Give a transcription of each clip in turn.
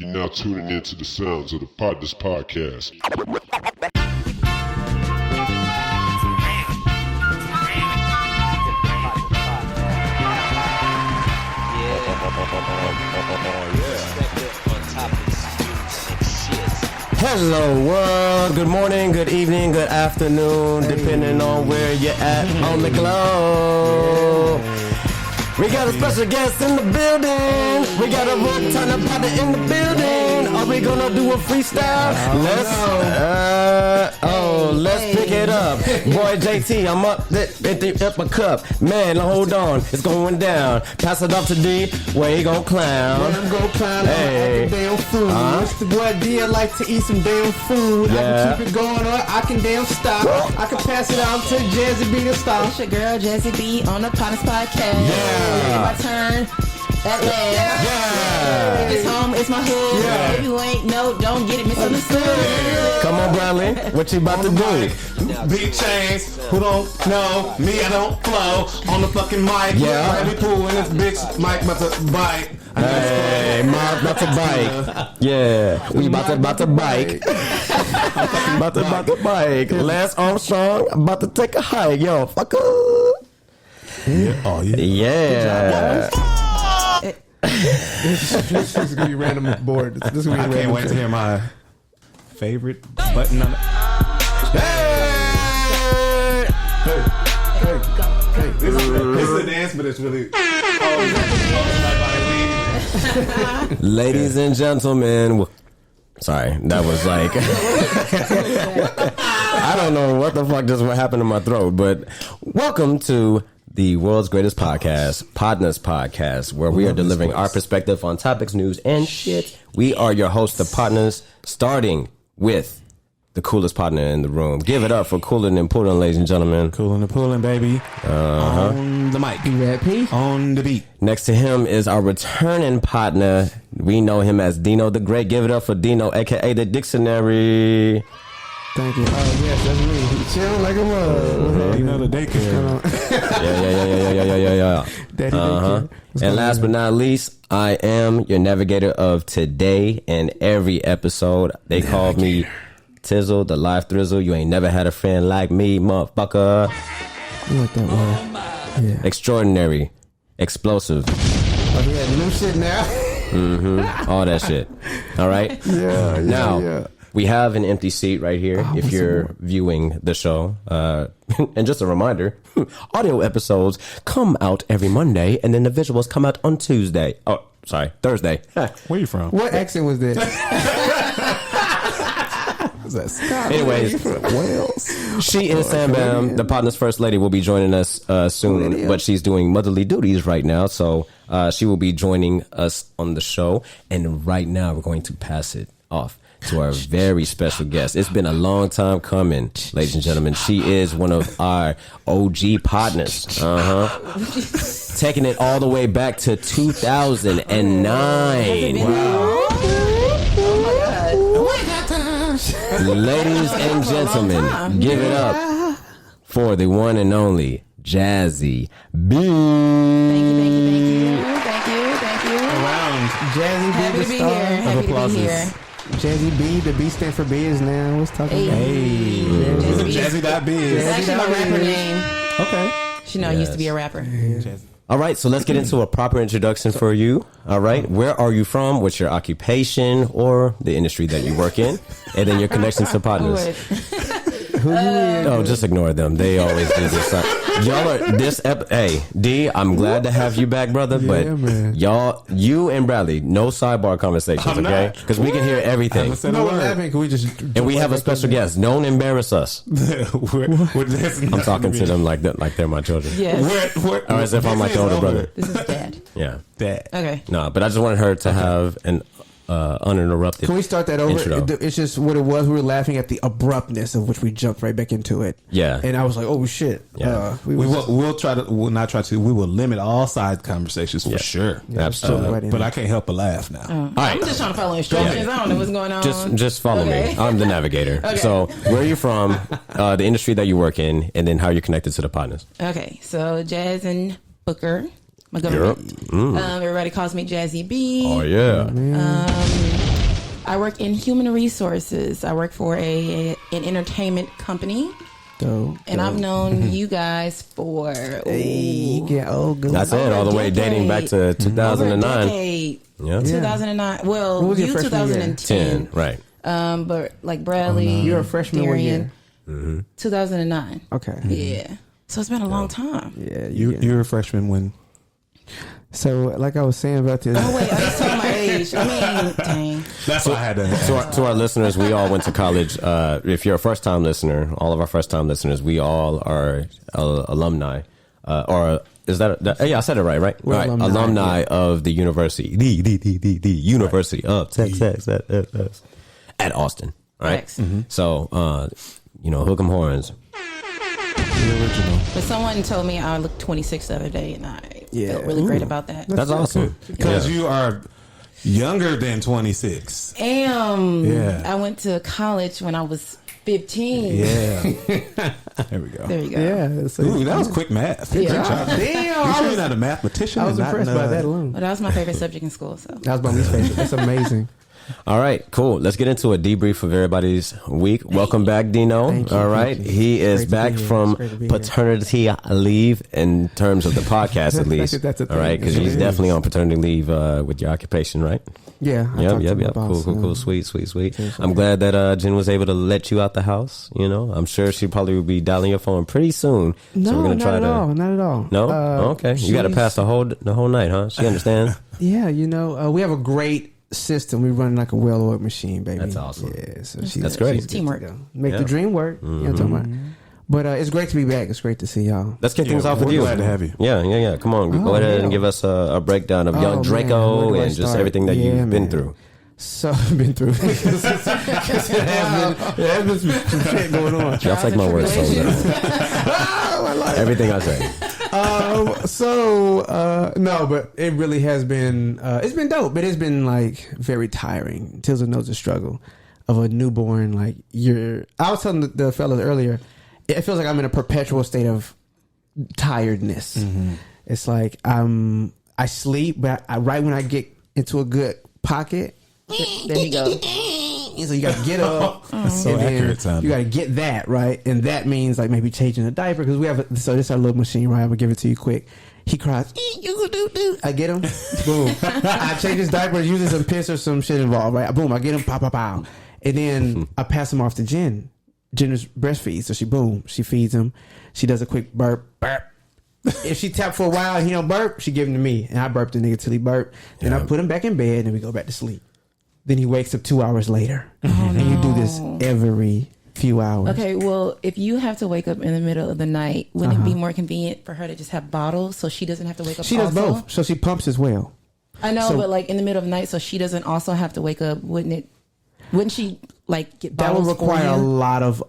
You're now tuning into the sounds of the Potnas podcast. Hello world, good morning, good evening, good afternoon, depending on where you're at on the globe. We got a special guest in the building. We got a rotunda partner in the building. Are we gonna do a freestyle? Let's pick it up. Boy JT, I'm up a cup. Man, hold on, it's going down. Pass it off to D, where he gon' clown. I'm gon' clown like damn food. It's the boy D, I like to eat some damn food. Yeah. I can keep it going or I can damn stop. I can pass it on to Jazzy B to stop. It's your girl Jazzy B on the Potnas podcast. Yeah. My turn at last. Yeah. It's home, it's my hood. Yeah. If you ain't know, don't get it misunderstood. Come on, Bradley, what you about to do? Big chains, who don't know me, I don't flow on the fucking mic. Yeah. Every pool in this bitch mic about to bite. Hey, Mark, about to bike. Yeah, we about to bike. about to bike. Lance Armstrong about to take a hike. Yo, fucker. Yeah. Oh, yeah. Yeah. This is gonna be random board. This is gonna be I can't wait to hear my favorite button on it. Hey. This is a dance, but it's really. Ladies and gentlemen. Sorry, that was like. I don't know what the fuck just happened to my throat, but welcome to the world's greatest podcast, Potnas Podcast, where we are delivering our perspective on topics, news, and shit. We are your hosts, the Potnas, starting with the coolest partner in the room. Give it up for Coolin' and Pullin', ladies and gentlemen. Coolin' and Pullin', baby. On the mic. On the beat. Next to him is our returning partner. We know him as Dino the Great. Give it up for Dino, a.k.a. the Dictionary. Thank you. Oh, yes, that's me. He chilling like a mug. You know the daycare. Yeah. Daddy daycare. And last but not least, I am your navigator of today and every episode. They called me Tizzle, the live thrizzle. You ain't never had a friend like me, motherfucker. You like that one? Yeah. Extraordinary, explosive. Oh, yeah, the new shit now. All that shit. All right? Yeah. Now, we have an empty seat right here if you're viewing the show. And just a reminder, audio episodes come out every Monday, and then the visuals come out on Tuesday. Oh, sorry, Thursday. Where you from? What accent was that? Was that Scott? Anyways, Wales. she is SamBam, the Potna's first lady, will be joining us soon, but she's doing motherly duties right now, so she will be joining us on the show. And right now, we're going to pass it off to our very special guest. It's been a long time coming, ladies and gentlemen. She is one of our OG partners. Taking it all the way back to 2009. Wow. Ladies and gentlemen, give it up for the one and only Jazzy B. Thank you. Around. Jazzy B, Happy the to be star. here. Happy to be here. Jazzy B, the B stand for biz now. What's talking about? Hey. Jazzy B. Jazzy.biz. It's actually my rapper name. Okay. She know I used to be a rapper. All right, so let's get into a proper introduction for you. All right, where are you from? What's your occupation or the industry that you work in? And then your connection to partners. Oh, just ignore them. They always do this. Y'all are hey, D, I'm glad to have you back, brother. But man. y'all, you and Bradley, no sidebar conversations, okay? Because we can hear everything. No, we're laughing. Can we just? And we have a special guest. Don't embarrass us. I'm talking to them like they're my children. Yes. Or as if I'm like the older brother. This is Dad. Yeah. Dad. Okay. No, but I just wanted her to have an uninterrupted. Can we start that over? intro. It's just what it was. We were laughing at the abruptness of which we jumped right back into it. Yeah. And I was like, "Oh shit!" Yeah. We will limit all side conversations for sure. Absolutely. But I can't help but laugh now. All right. I'm just trying to follow instructions. I don't know what's going on. Just follow me. I'm the navigator. Okay. So where are you from? The industry that you work in, and then how you're connected to the partners. Okay, so Jazz and Booker, my government. Everybody calls me Jazzy B. Oh yeah. I work in human resources. I work for an entertainment company. Dope. And I've known you guys for That's it, all the way dating back to 2009. Yeah. 2009. Well, What was your you freshman year? 2010. Right. But like Bradley, You're a freshman what year? Darian, 2009. Okay. Yeah. So it's been a long time. Yeah. You're a freshman when? So, like I was saying about this. Oh wait, I just told my age. I mean, dang. That's what I had to. To our listeners, we all went to college. If you're a first time listener, all of our first time listeners, we all are alumni. Or is that? Yeah, I said it right. Right. We're right. Alumni of the university, the University of Texas at Austin. Right. So, hook 'em horns. The original. But someone told me I looked 26 the other day, and I felt really great about that. That's awesome. Because you are younger than 26. Yeah. I went to college when I was 15. Yeah. There we go. There you go. Yeah. So, Ooh, that was quick math. Yeah. Good job. Damn. You sure you're not a mathematician? I was and not impressed by that alone. Well, that was my favorite subject in school. So That was my least favorite. That's amazing. All right, cool. Let's get into a debrief of everybody's week. Welcome back, Dino. Thank you, All right. thank you. He is Great to back be here. from It's great to be here. paternity leave in terms of the podcast, at least. That's a all right, thing. because It he's is. definitely on paternity leave with your occupation, right? Yeah. I talked to Yep. my boss, Cool. Sweet. Seriously. I'm glad that Jen was able to let you out the house. I'm sure she probably will be dialing your phone pretty soon. No, so we're gonna try not at to. all. Not at all. No. Okay. You got to she's- pass the whole night, huh? She understands. Yeah, we have a great system. We run like a well-oiled machine, baby. That's awesome. Yeah, so That's great. she's good to Teamwork. go. Make Yeah. the dream work. You know what I'm talking about? But it's great to be back. It's great to see y'all. Let's kick things off with we're you. glad to have you. Yeah. Come on, go ahead and give us a breakdown of young man. Draco Where do I and just start? everything that Yeah, you've been man. through. So been through. It has been some shit going on. Y'all take my words so tribulations. everything I say. No, but it really has been. It's been dope, but it's been like very tiring. Tilda knows the struggle of a newborn. Like I was telling the fellas earlier, it feels like I'm in a perpetual state of tiredness. Mm-hmm. It's like I sleep, but right when I get into a good pocket, there you go. So you got to get up. That's so and then accurate sounding. You got to get that right, and that means like maybe changing a diaper because we have. So this is our little machine, right? I'm gonna give it to you quick. He cries. I get him. Boom. I change his diaper. Usually some piss or some shit involved, right? Boom. I get him. Pow, pow, pow. And then I pass him off to Jen. Jen is breastfeeds, so she feeds him. She does a quick burp. If she tapped for a while and he don't burp, she give him to me, and I burp the nigga till he burp. Then I put him back in bed, and we go back to sleep. Then he wakes up 2 hours later, and you do this every few hours. Okay, well, if you have to wake up in the middle of the night, wouldn't it be more convenient for her to just have bottles so she doesn't have to wake up? She does also? both, so she pumps as well. I know, So- but like in the middle of the night, so she doesn't also have to wake up. Wouldn't she like get That bottles would require for a you? lot of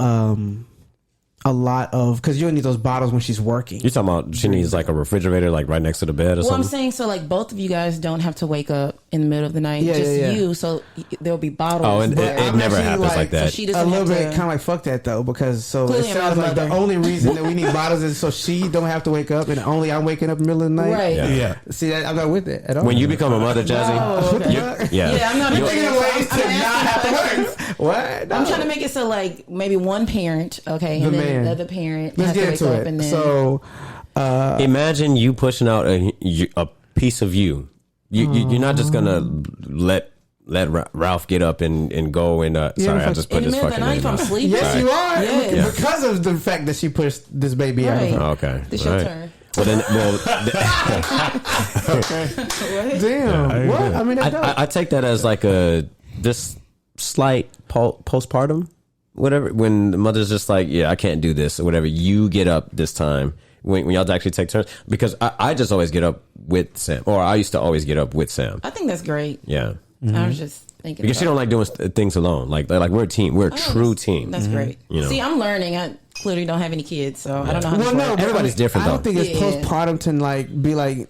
because you'll need those bottles when she's working. You talking about she needs like a refrigerator like right next to the bed or Well, I'm something? saying so like both of you guys don't have to wake up in the middle of the night. Yeah, just yeah, yeah. you, so there'll be bottles. Oh, and there. it I'm never actually, happens like like, that. So she A doesn't little have bit to. kind of like fuck that though, because so Clearly it I'm sounds not a like the mother. only reason that we need bottles is so she don't have to wake up, and only I'm waking up in the middle of the night. Right. Yeah. See, that, I'm not with it at all. When you become a mother, Jazzy, Oh, okay. Yeah, I'm not You'll- thinking of ways to not have to work. what? No. I'm trying to make it so like maybe one parent, okay, and The then man. the other parent Let's has to get wake into up it. and then. So, Imagine you pushing out a piece of you. You're not just gonna let Ralph get up and go and sorry, I just put in the this middle of the fucking night, name if I'm out. sleeping, yes, you are Yes. because of the fact that she pushed this baby out. Right. Of her. Okay, It's all your right. turn. Well, then, Damn. What? I mean, that's dope. I take that as like this slight postpartum, whatever. When the mother's just like, yeah, I can't do this or whatever. You get up this time when y'all actually take turns, because I just always get up with Sam, or I used to always get up with Sam. I think that's great. Yeah, I was just thinking because she don't like doing things alone. Like we're a team. We're a true team. That's great. You know. See, I'm learning. I clearly don't have any kids, so I don't know how Well, to no, work. but Everybody's different, I don't though. think it's Yeah. postpartum to like be like,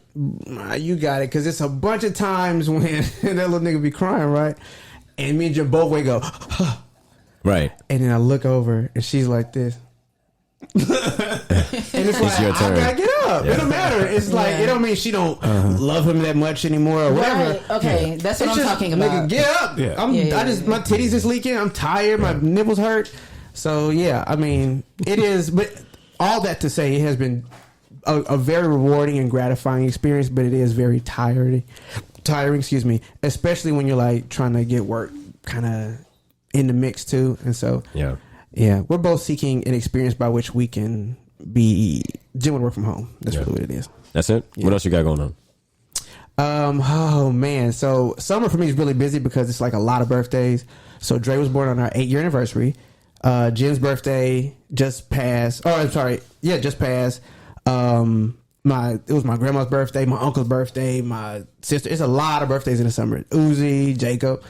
you got it, because it's a bunch of times when that little nigga be crying, right? And me and Jim both wake up, Right. and then I look over and she's like this. And it's like, your turn. I gotta get up. Yeah. It don't matter. It's like, it don't mean she don't love him that much anymore or whatever. Right. Okay, that's what It's I'm just, talking about. Nigga, get up. Yeah. My titties is leaking. I'm tired. My nipples hurt. So yeah, I mean, it is. But all that to say, it has been a very rewarding and gratifying experience. But it is very tiring. Excuse me, especially when you're like trying to get work kind of in the mix too. And so yeah, we're both seeking an experience by which we can be doing work from home. That's really what it is. That's it. Yeah. What else you got going on? Oh man, so summer for me is really busy because it's like a lot of birthdays. So Dre was born on our 8-year anniversary. Jen's birthday just passed. Oh, I'm sorry. Yeah, just passed. It was my grandma's birthday, my uncle's birthday, my sister. It's a lot of birthdays in the summer. Uzi, Jacob.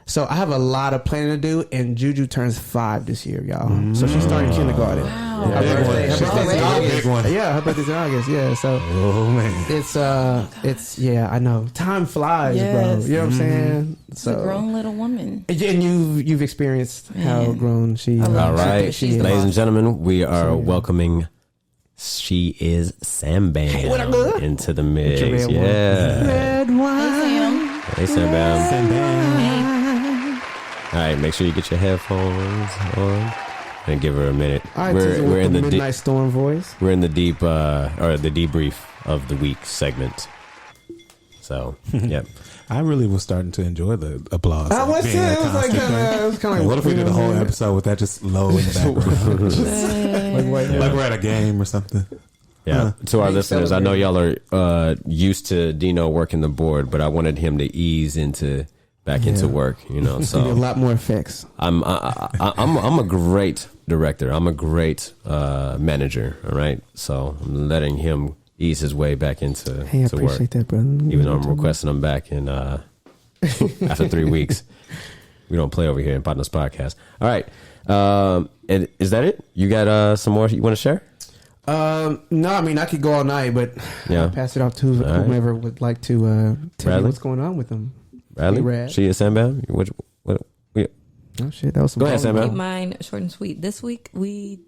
So I have a lot of planning to do, and Juju turns 5 this year, y'all. So she's starting kindergarten. Wow. Her birthday- her birthday's in Big August. one. Yeah, her birthday's in August. Yeah, so it's yeah, I know. Time flies, bro. Yes. You know what I'm saying? It's a grown little woman. And you've experienced how grown she is. I love All right, She's the ladies and boss. gentlemen, we are welcoming. She is SamBam Hey, what up, good? into the mix. With your red Yeah. Red wine. Hey, SamBam. All right, make sure you get your headphones on and give her a minute. All right, We're in the Midnight Storm voice. we're in the deep or the debrief of the week segment. So, yep. I really was starting to enjoy the applause. I was being too. a It was like constant kind thing. of. It was kind of Like, like. what if we did a whole you know, episode with that just low in the background? Like we're at a game or something. Yeah. To our Hey, listeners, I know y'all are used to Dino working the board, but I wanted him to ease back into work, you know. Give you a So lot more effects. I'm a great director. I'm a great manager. All right. So I'm letting him ease his way back into Hey, I to work, appreciate that, brother. even though I'm requesting him back in after 3 weeks. We don't play over here in Potnas podcast. All right. And is that it? You got some more you want to share? No, I mean I could go all night, but Yeah. I'll pass it off to whomever would like to tell Bradley? me what's going on with them. Bradley? Hey, Rad. She is SamBam? What? Oh shit, that was some. Go ahead, baller. SamBam. Keep mine short and sweet. This week we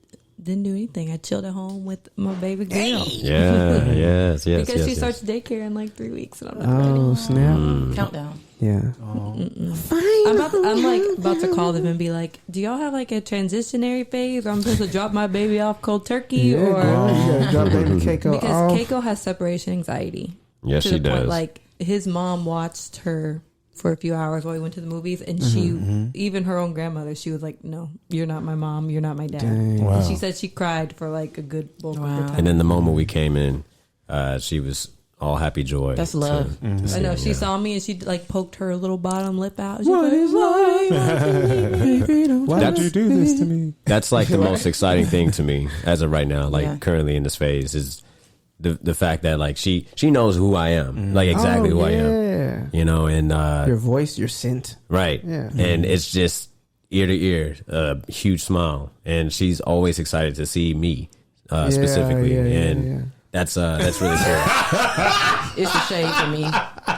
didn't do anything. I chilled at home with my baby girl. Yeah, yes. Because she yes. starts daycare in like 3 weeks, and I'm not ready. Oh snap! Countdown. Yeah. I'm like about to call them and be like, "Do y'all have like a transitionary phase? Or I'm supposed to drop my baby off cold turkey, Yeah, or girl, you gotta drop baby Keiko because off. Keiko has separation anxiety. Yes, to she the point, does. like his mom watched her for a few hours while we went to the movies, and she, even her own grandmother, she was like, "No, you're not my mom. You're not my dad." Dang. Wow. And she said she cried for like a good bulk of the time. And then the moment we came in, she was all happy joy. That's love. to see I know him, she yeah. saw me and she like poked her little bottom lip out. She was like, Why did you do this to me? That's like the most exciting thing to me as of right now, like Yeah. currently in this phase, is the fact that like she knows who I am, like exactly who I am, Yeah. you know, and Your voice, your scent. right, Yeah. and it's just ear to ear, a huge smile, and she's always excited to see me specifically, and that's really cool. It's a shade for me.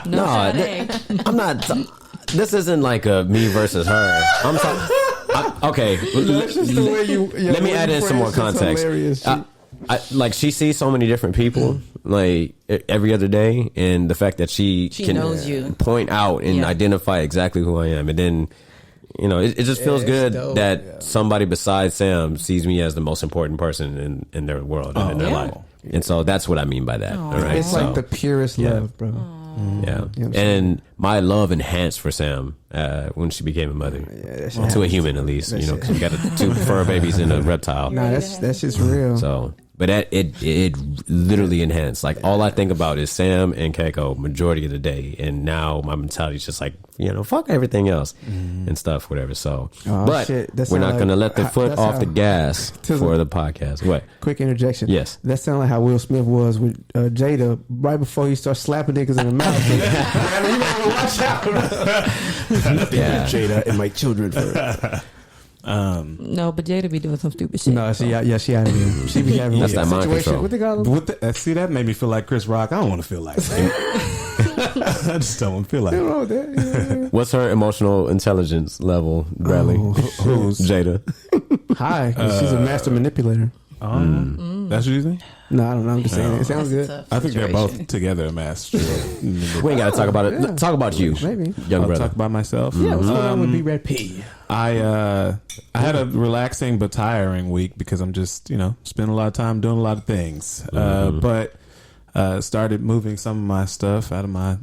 no, No, Sade. I'm not. This isn't like a me versus her. I'm talking. Okay, That's just the way you. let me add in some more context. Like she sees so many different people like every other day, and the fact that she can knows you. point out and Yeah. identify exactly who I am, and then you know it just feels it's good dope, that somebody besides Sam sees me as the most important person in their world and in their yeah. life, and so that's what I mean by that. All right, It's so, like the purest yeah. love, bro. yeah, You know what I'm and my love enhanced for Sam when she became a mother, to a human at least. You know, 'cause we got two fur babies and a reptile. Nah, that's just real. So, but it literally enhanced. Like all I think about is Sam and Keiko majority of the day, and now my mentality is just like fuck everything else and stuff, whatever. So, Oh, but shit. That we're sound not like- gonna let the foot that's off how- the gas To for the- the podcast. What? Quick interjection. Yes. That sounded like how Will Smith was with Jada right before he started slapping niggas in the mouth. You might wanna watch out. Yeah. Jada and my children. No, but Jada be doing some stupid shit. No, she out of here. She be having That's that mind situation. control. What they call them? See, that made me feel like Chris Rock. I don't want to feel like that. I just don't want to feel like Nothing that. wrong with that. Yeah. What's her emotional intelligence level, Bradley? Oh, Who's Jada. High, 'cause she's a master manipulator. That's what you think? No, I don't know. I'm just saying it sounds good. I think they're both together a match. We ain't got to talk about it. Yeah. Talk about you, Maybe. young I'll brother. talk about myself. Yeah, what's going on with B-Red P? I had a relaxing but tiring week because I'm just, spending a lot of time doing a lot of things. But started moving some of my stuff out of my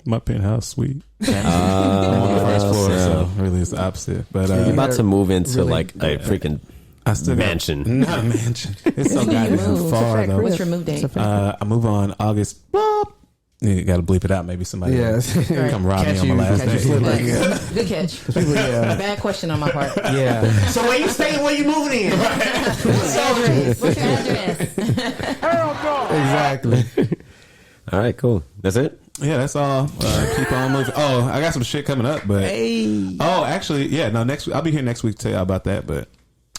my penthouse suite. On the first floor, so really it's the opposite. But You're about to move into really like a freaking I still mansion. Not a mansion. It's so goddamn far though. What's your move date? I move on August. You got to bleep it out. Maybe somebody will come rob me on my last day. Good catch. Bad question on my part. Yeah. So where you staying? Where you moving in? What's your address? Exactly. All right, cool. That's it. Yeah, that's all. Keep on moving. Oh, I got some shit coming up, but actually, yeah. No, next I'll be here next week to tell you about that. But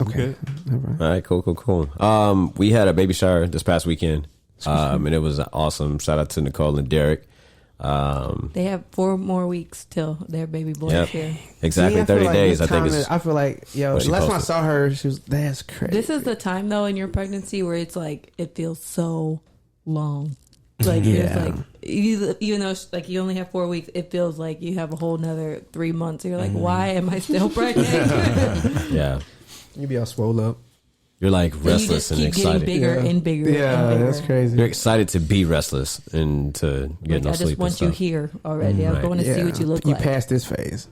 okay, all right, cool. We had a baby shower this past weekend, and it was awesome. Shout out to Nicole and Derek. They have 4 more weeks till their baby boy is here. Exactly, 30 days. I think it's. I feel like last time I saw her, she was. That's crazy. This is the time though in your pregnancy where it's like it feels so long. Like it's like even though like you only have 4 weeks, it feels like you have a whole nother 3 months. You're like, why am I still pregnant? Yeah, you be all swole up. You're like restless and keep excited. getting bigger and bigger. Yeah, and bigger. that's crazy. You're excited to be restless and to get no I sleep. just want you here already. I'm going to see what you look You like. passed this phase.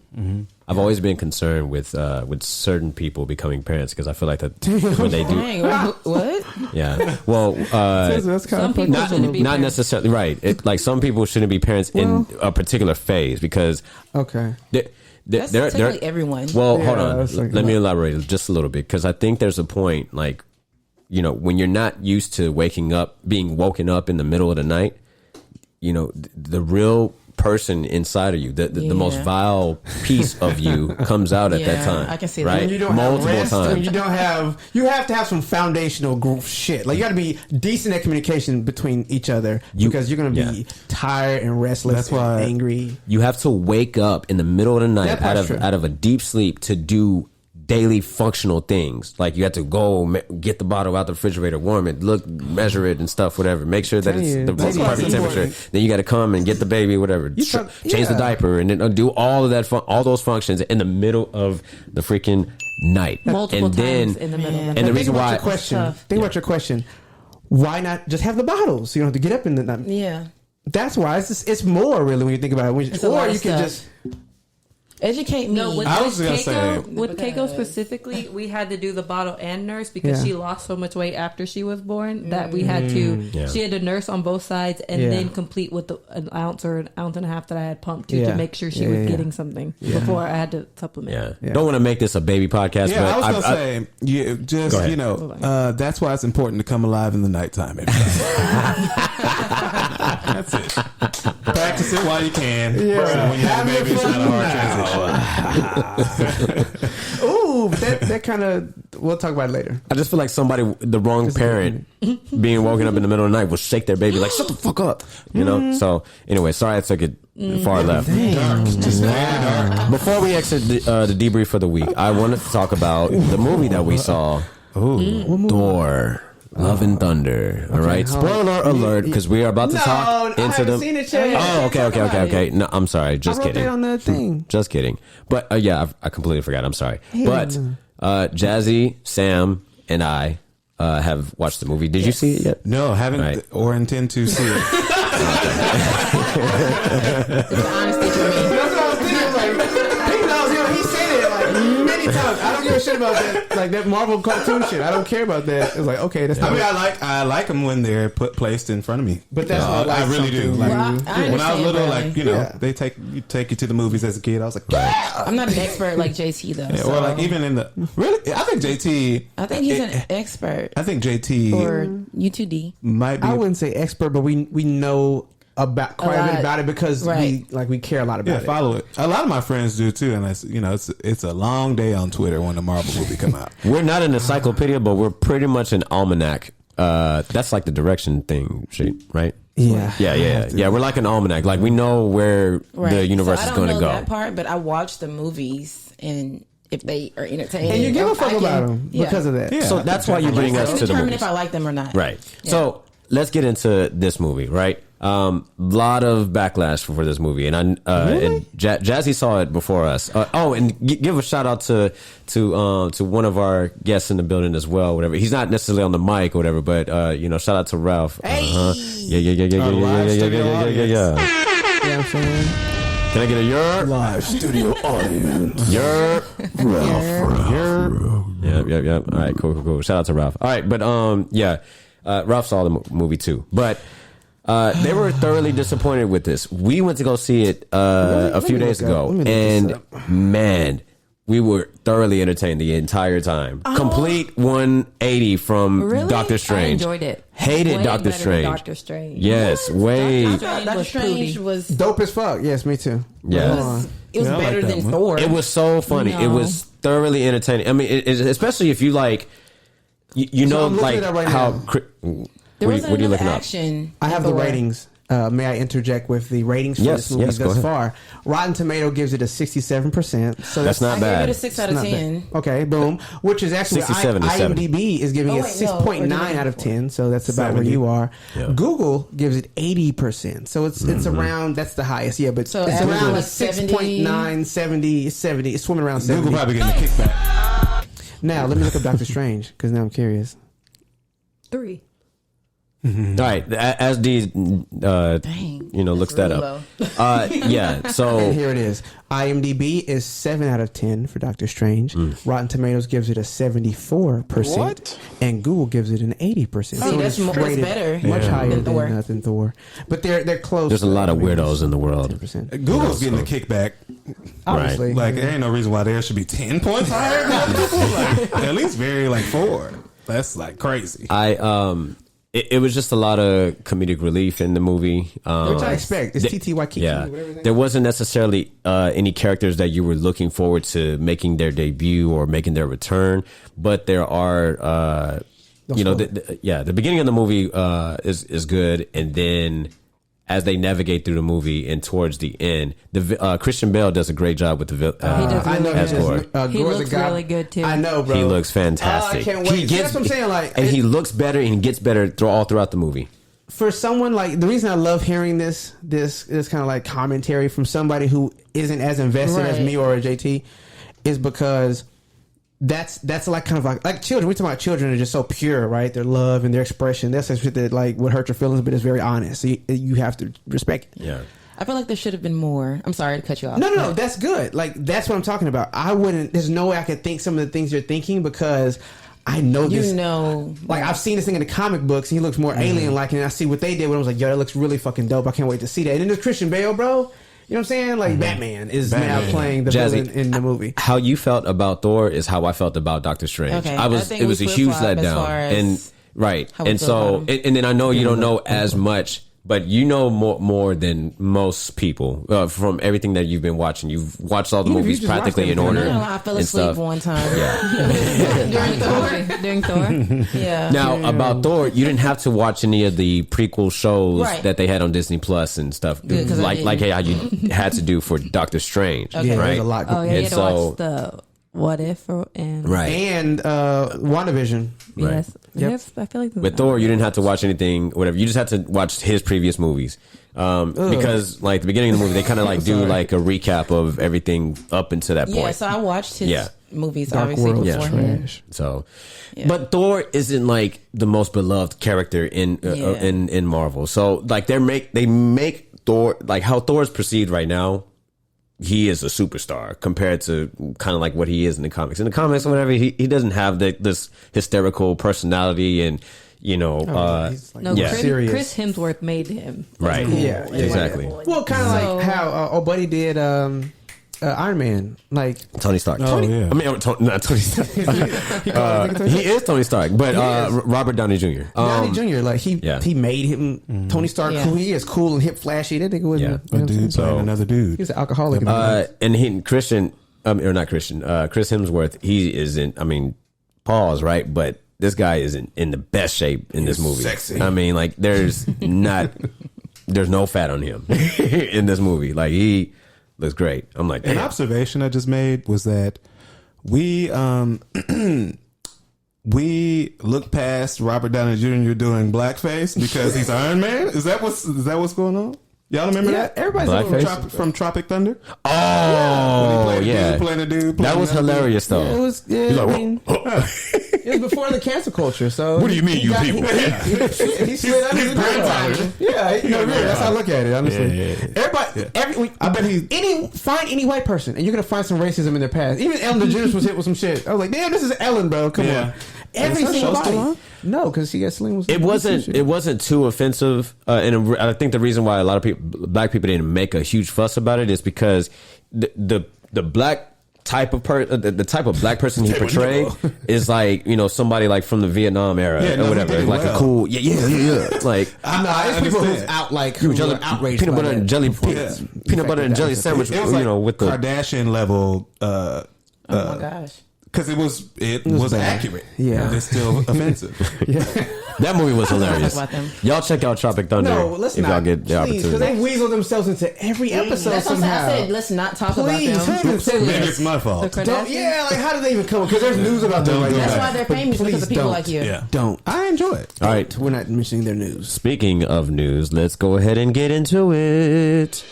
I've always been concerned with certain people becoming parents because I feel like that when they do, Dang, what? yeah. Well, That's kind Some of people shouldn't be not parents. necessarily right. Like some people shouldn't be parents in a particular phase because okay. That's technically everyone. Well, Yeah, hold I on. was thinking Let me that. elaborate just a little bit because I think there's a point like, when you're not used to being woken up in the middle of the night, the real person inside of you, the most vile piece of you comes out at that time. I can see right? that. When you don't Multiple have rest, times. and you have to have some foundational shit. Like you got to be decent at communication between each other because you're gonna be tired and restless. That's why and angry. You have to wake up in the middle of the night That part's true. out of a deep sleep to do daily functional things. Like you have to go get the bottle out the refrigerator, warm it, measure it and stuff, whatever. Make sure that it's the That's why perfect it's temperature. important. Then you got to come and get the baby, whatever. Change the diaper and then do all of that, all those functions in the middle of the freaking night. Multiple and then, times in the middle of the and the night. reason why, Think about your question. Why not just have the bottles? So you don't have to get up in the night. Yeah. That's why it's more really when you think about it. It's a lot Or of you can stuff. just Educate me. No, with I was gonna say- Keiko specifically, we had to do the bottle and nurse because she lost so much weight after she was born that we had to. She had to nurse on both sides and then complete with an ounce or an ounce and a half that I had pumped to make sure she was getting something before I had to supplement. yeah. Don't want to make this a baby podcast, Yeah, but I was gonna say, Go ahead. that's why it's important to come alive in the nighttime. That's it. Practice it while you can. So when you have a baby, it's not a hard transition. ooh, that kind of we'll talk about it later. I just feel like the wrong parent being woken up in the middle of the night will shake their baby like, shut the fuck up. So anyway, sorry I took it far left. Just very dark. Before we exit the debrief for the week, I wanted to talk about the movie that we saw. Thor. Love and Thunder. All right. Spoiler alert, because we are about to talk into the. Seen it yet. Oh, okay. No, I'm sorry. Just I wrote kidding. that on the thing. Just kidding. But I completely forgot. I'm sorry. But Jazzy, Sam, and I have watched the movie. Did you see it yet? No, haven't or intend to see it. It's honesty for me. That's what I was thinking. He said it like many times. I don't give a shit about that, like that Marvel cartoon shit. I don't care about that. It's like okay, that's. I mean, I like them when they're placed in front of me. But that's not like I really do. something Like, Well, I when I was understand, little, Bradley. they take you to the movies as a kid. I was like, yeah. I'm not an expert like JT though. Yeah, so or like even in the really, I think JT. I think he's an expert. I think JT Or U2D. might be. I wouldn't say expert, but we know about quite a bit lot. about it because we care a lot about it. Follow it. A lot of my friends do too, and it's a long day on Twitter when the Marvel movie come out. We're not an encyclopedia, but we're pretty much an almanac. That's like the direction thing, right? Yeah. Yeah. We're like an almanac. Like we know where the universe So is going to I go. don't know that part, but I watched the movies and if they are entertaining. And you give a fuck about them yeah. because of that. Yeah. So that's why you bring us to the determine movies. if I like them or not. Right. Yeah. So let's get into this movie, right? Lot of backlash for this movie, and and Jazzy saw it before us. And give a shout out to one of our guests in the building as well. Whatever, he's not necessarily on the mic or whatever, but shout out to Ralph. Hey. Yeah. You know what I'm saying? Can I get a yerp? Live studio audience. Yerp. Ralph. Yeah. All right, cool. Shout out to Ralph. All right, but Ralph saw the movie too, but. They were thoroughly disappointed with this. We went to go see it a few days ago, and man, we were thoroughly entertained the entire time. Complete 180 from Doctor Strange. I enjoyed it. Hated Way Doctor better than Strange. Doctor Strange. Yes, way. Doctor Strange was Dope as fuck. Yes, me too. Yeah. it was Yeah, I better like that than one. Thor. It was so funny. It was thoroughly entertaining. I mean, especially if you like, you know, I'm looking like it up right how. now. There What wasn't are you looking enough up? action. I have in the Thor. ratings. May I interject with the ratings for Yes, this movie yes, go thus ahead. far? Rotten Tomato gives it a 67%. So That's not I bad. gave it a 6 out of 10. Okay, boom. Which is actually 67 to 70. IMDb is giving Oh, it wait, no, 6.9 originally out of before. 10. So that's about 70. where you are. Yeah. Google gives it 80%. So it's around, that's the highest. Yeah, but So it's average around was 6.9, 70. It's swimming around 70. Google probably getting a kickback. Now, let me look up Doctor Strange because now I'm curious. 3. All right, as D, looks that up. Yeah, so And here it is. IMDb is 7 out of 10 for Doctor Strange. Rotten Tomatoes gives it a 74%. What? And Google gives it an 80%. See, that's it's that's rated better much higher than Thor. than Thor. But they're close. there's a lot of weirdos in the world. 10%. Google's getting a kickback. Obviously. Like, there ain't no reason why there should be 10 points higher than other people. Like, at least very, 4. That's, crazy. It was just a lot of comedic relief in the movie. Which I expect. It's TTY Kiki. Yeah, Whatever his name there wasn't necessarily any characters that you were looking forward to making their debut or making their return, but there are, the beginning of the movie is good, and then as they navigate through the movie and towards the end, the Christian Bale does a great job with the He does I know really as he good. Gore. He Gore's a looks guy- really good, too. I know, bro. He looks fantastic. I can't wait. He See, that's what I'm saying. and he looks better and he gets better all throughout the movie. For someone like the reason I love hearing this kind of commentary from somebody who isn't as invested as Right. me or a JT is because that's kind of like children. We talk about children are just so pure, right? Their love and their expression. That's the shit that would hurt your feelings, but it's very honest. So you have to respect it. Yeah. I feel like there should have been more. I'm sorry to cut you off. No, that's good. That's what I'm talking about. I wouldn't. There's no way I could think some of the things you're thinking because I know this. I've seen this thing in the comic books, and he looks more alien-like, and I see what they did when I was like, yo, that looks really fucking dope. I can't wait to see that. And then there's Christian Bale, bro. You know what I'm saying? Batman is now playing the Jazzy, villain in the movie. How you felt about Thor is how I felt about Doctor Strange. Okay. It was a huge letdown, and and then I know you don't know as much, but you know more than most people from everything that you've been watching. You've watched all the You movies just watched practically in everything. order. I fell and asleep stuff. one time. during Thor. Yeah. Now about Thor, you didn't have to watch any of the prequel shows Right. that they had on Disney Plus and stuff, Good, 'cause I like didn't. how you had to do for Doctor Strange, Yeah, there's right? a lot. Oh, yeah, you And had to so- watch the What If and Right. And WandaVision. Yes. Yep. Yes, I feel like With Thor, you didn't have to watch anything, whatever. You just had to watch his previous movies. Because the beginning of the movie, they kind of do a recap of everything up until that point. Yeah, so I watched his Yeah. movies Dark obviously World beforehand. trash. So, Yeah. but Thor isn't the most beloved character in in Marvel. So they make Thor how Thor is perceived right now. He is a superstar compared to kind of what he is in the comics. In the comics, or whatever, he doesn't have this hysterical personality and he's No, Yeah. serious. Chris Hemsworth made him. right. Yeah, exactly. Well, kind of So- like how old buddy did Iron Man. Tony Stark. Oh, yeah. I mean, not Tony Stark. He is Tony Stark, but Robert Downey Jr. Downey Jr. He made him Tony Stark Yeah. cool. He is cool and hip flashy. That nigga wasn't. Yeah. You know what I'm saying? Dude playing another dude. He was an alcoholic. in the movie. And Christian, or not Christian, Chris Hemsworth, he isn't, pause, right? But this guy isn't in the best shape in this movie. Sexy. There's no fat on him in this movie. He looks great. I'm like, An damn. observation I just made was that We we look past Robert Downey Jr. doing blackface because he's Iron Man. Is that what's going on? Y'all remember that? Everybody's from Tropic Thunder. Oh, yeah. Playing a dude. That was hilarious, though. It was. Yeah, it was before the cancel culture. So what do you mean, you people? He slid under the grandfather. Yeah, that's how I look at it. Honestly, everybody. I bet find any white person, and you're gonna find some racism in their past. Even Ellen DeGeneres was hit with some shit. I was like, damn, this is Ellen, bro. Come on. Every single body. No, because she got Slim was. It wasn't too offensive, and I think the reason why a lot of black people didn't make a huge fuss about it is because the black type of the type of black person he portrayed is like, you know, somebody like from the Vietnam era or whatever, like a cool like it's people who's out like who are outraged peanut butter and jelly peanut butter and jelly sandwich, it was you know, with the Kardashian level. Oh my gosh. Because it was accurate. Yeah. It's still offensive. That movie was hilarious. Talk about them. Y'all check out Tropic Thunder if y'all get the opportunity. Because they weasel themselves into every episode That's somehow. what I said. Let's not talk about them. Maybe it's my fault. The Kardashians? Like how did they even come? Because there's news about them right now. That's why they're famous, because of people like you. Yeah. Don't. I enjoy it. All right. We're not mentioning their news. Speaking of news, let's go ahead and get into it.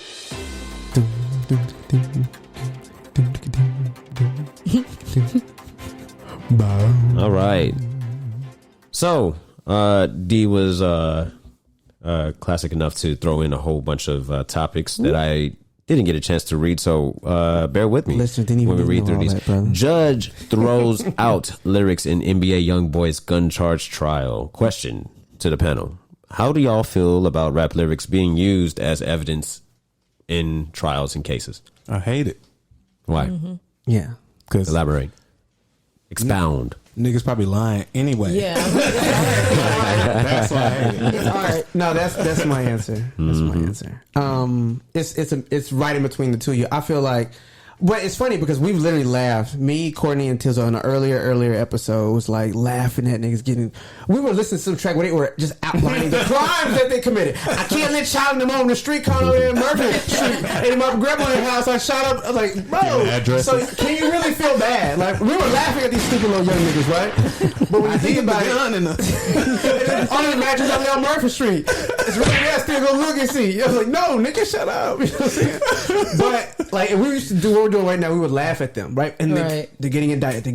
All right. So, D was classic enough to throw in a whole bunch of topics that I didn't get a chance to read. So, bear with me when we read through these. Judge throws out lyrics in NBA Youngboy's gun charge trial. Question to the panel: how do y'all feel about rap lyrics being used as evidence in trials and cases? I hate it. Why? Yeah. Elaborate. Expound. Niggas probably lying anyway. Yeah. That's why I hate it. All right. No, that's my answer. That's my answer. It's right in between the two of you. I feel like, but it's funny because we've literally laughed. Me, Courtney, and Tizzle in an earlier episode was like laughing at niggas getting. We were listening to some track where they were just outlining the crimes that they committed. I killed that child in the street corner over there in Murphy Street, and in my grandmother's house. I shot up. I was like, bro. So can you really feel bad? Like we were laughing at these stupid little young niggas, right? But when you think about it, under the mattress out there on Murphy Street, it's really nasty. Go look and see. I was like, no, nigga, shut up. You know what I'm saying? But like, if we used to do what we're doing right now, we would laugh at them, right? And they're getting indicted.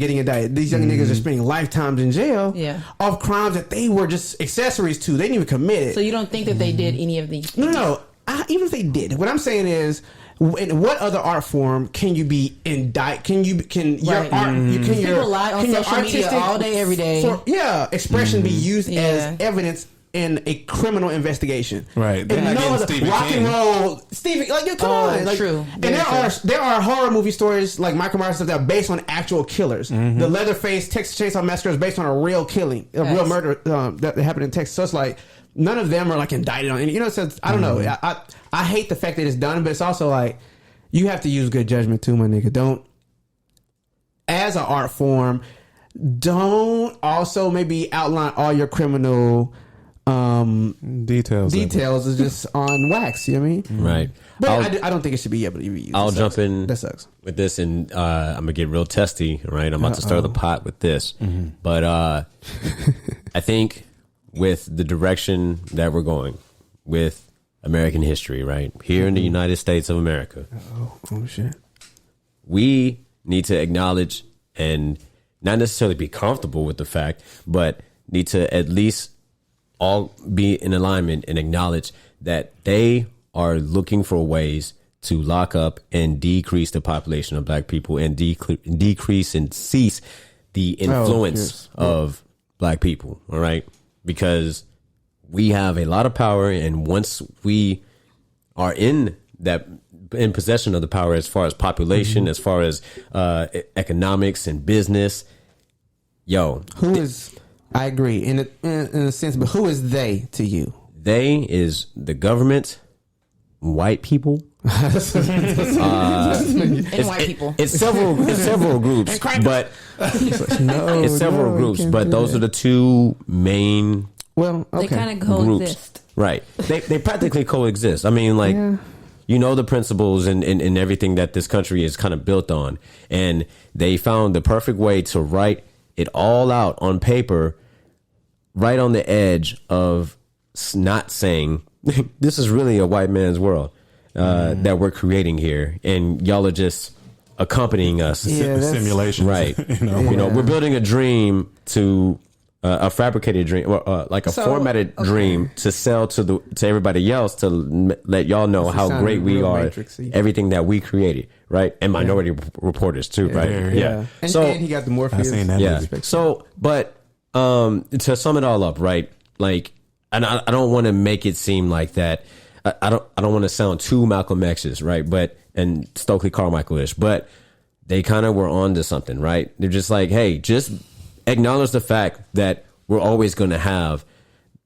These young niggas are spending lifetimes in jail of crimes that they were just accessories to. They didn't even commit it. So you don't think that they did any of these things? No. Even if they did, what I'm saying is, in what other art form can you be indicted? Can your art? People lie on social media all day, every day. Expression be used as evidence in a criminal investigation, right? And no other rock and roll, Stevie. Like, come on, like, true. And there are horror movie stories like Michael Myers stuff that are based on actual killers. The Leatherface Texas Chainsaw Massacre is based on a real killing, a real murder that happened in Texas. So it's like none of them are like indicted on any. You know, so I don't know. I hate the fact that it's done, but it's also like you have to use good judgment too, my nigga. Don't, as an art form, don't also maybe outline all your criminal details is just on wax. You know what I mean? Right. But I don't think it should be able to be used. I'll jump in. That sucks. With this, and I'm gonna get real testy. Right. I'm about to stir the pot with this, but I think with the direction that we're going with American history, right here in the United States of America. Oh shit. We need to acknowledge and not necessarily be comfortable with the fact, but need to at least all be in alignment and acknowledge that they are looking for ways to lock up and decrease the population of black people and decrease and cease the influence of black people. All right. Because we have a lot of power. And once we are in possession of the power, as far as population, as far as economics and business, I agree in a sense, but who is they to you? They is the government, white people, and white people. It's several groups, but but those are the two main. Well, okay. They kind of coexist, right? They practically coexist. I mean, like you know the principles and everything that this country is kind of built on. And they found the perfect way to write it all out on paper, right on the edge of not saying, this is really a white man's world that we're creating here. And y'all are just accompanying us. Simulation. Right. You know, we're building a dream to a fabricated dream, like a formatted dream to sell to everybody else to let y'all know how great we are, Matrix-y. Everything that we created, right? And Minority Reporters too, right? Yeah. And he got the Morpheus. I seen that. Yeah. So, but to sum it all up, right? Like, and I don't want to make it seem like that. I don't want to sound too Malcolm X's, right? But and Stokely Carmichael-ish, but they kind of were on to something, right? They're just like, hey, just acknowledge the fact that we're always going to have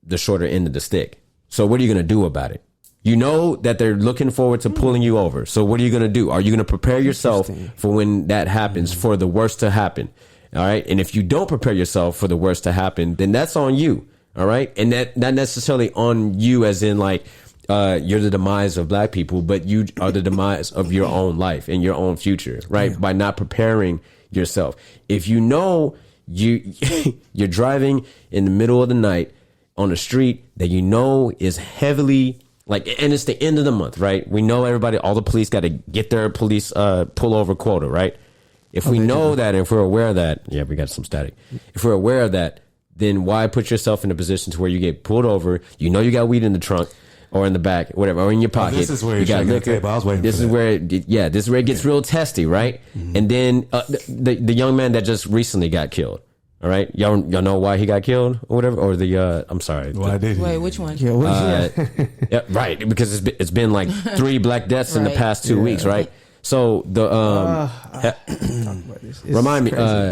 the shorter end of the stick. So what are you going to do about it? You know that they're looking forward to pulling you over. So what are you going to do? Are you going to prepare yourself for when that happens, for the worst to happen? All right. And if you don't prepare yourself for the worst to happen, then that's on you. All right. And that not necessarily on you as in like, you're the demise of black people, but you are the demise of your own life and your own future, right? Yeah. By not preparing yourself. If you know you're driving in the middle of the night on a street that you know is heavily like, and it's the end of the month, right? We know everybody, all the police got to get their police pullover quota, right? If we know that, and if we're aware of that, yeah, we got some static. If we're aware of that, then why put yourself in a position to where you get pulled over? You know you got weed in the trunk or in the back, whatever, or in your pocket. This is where you got liquor. I was waiting. This is where it gets real testy, right? Mm-hmm. And then the young man that just recently got killed. All right, y'all know why he got killed or whatever, or I'm sorry. Why did he? Wait, which one? Yeah, right, because it's been like 3 black deaths in the past 2 weeks, right? So remind me,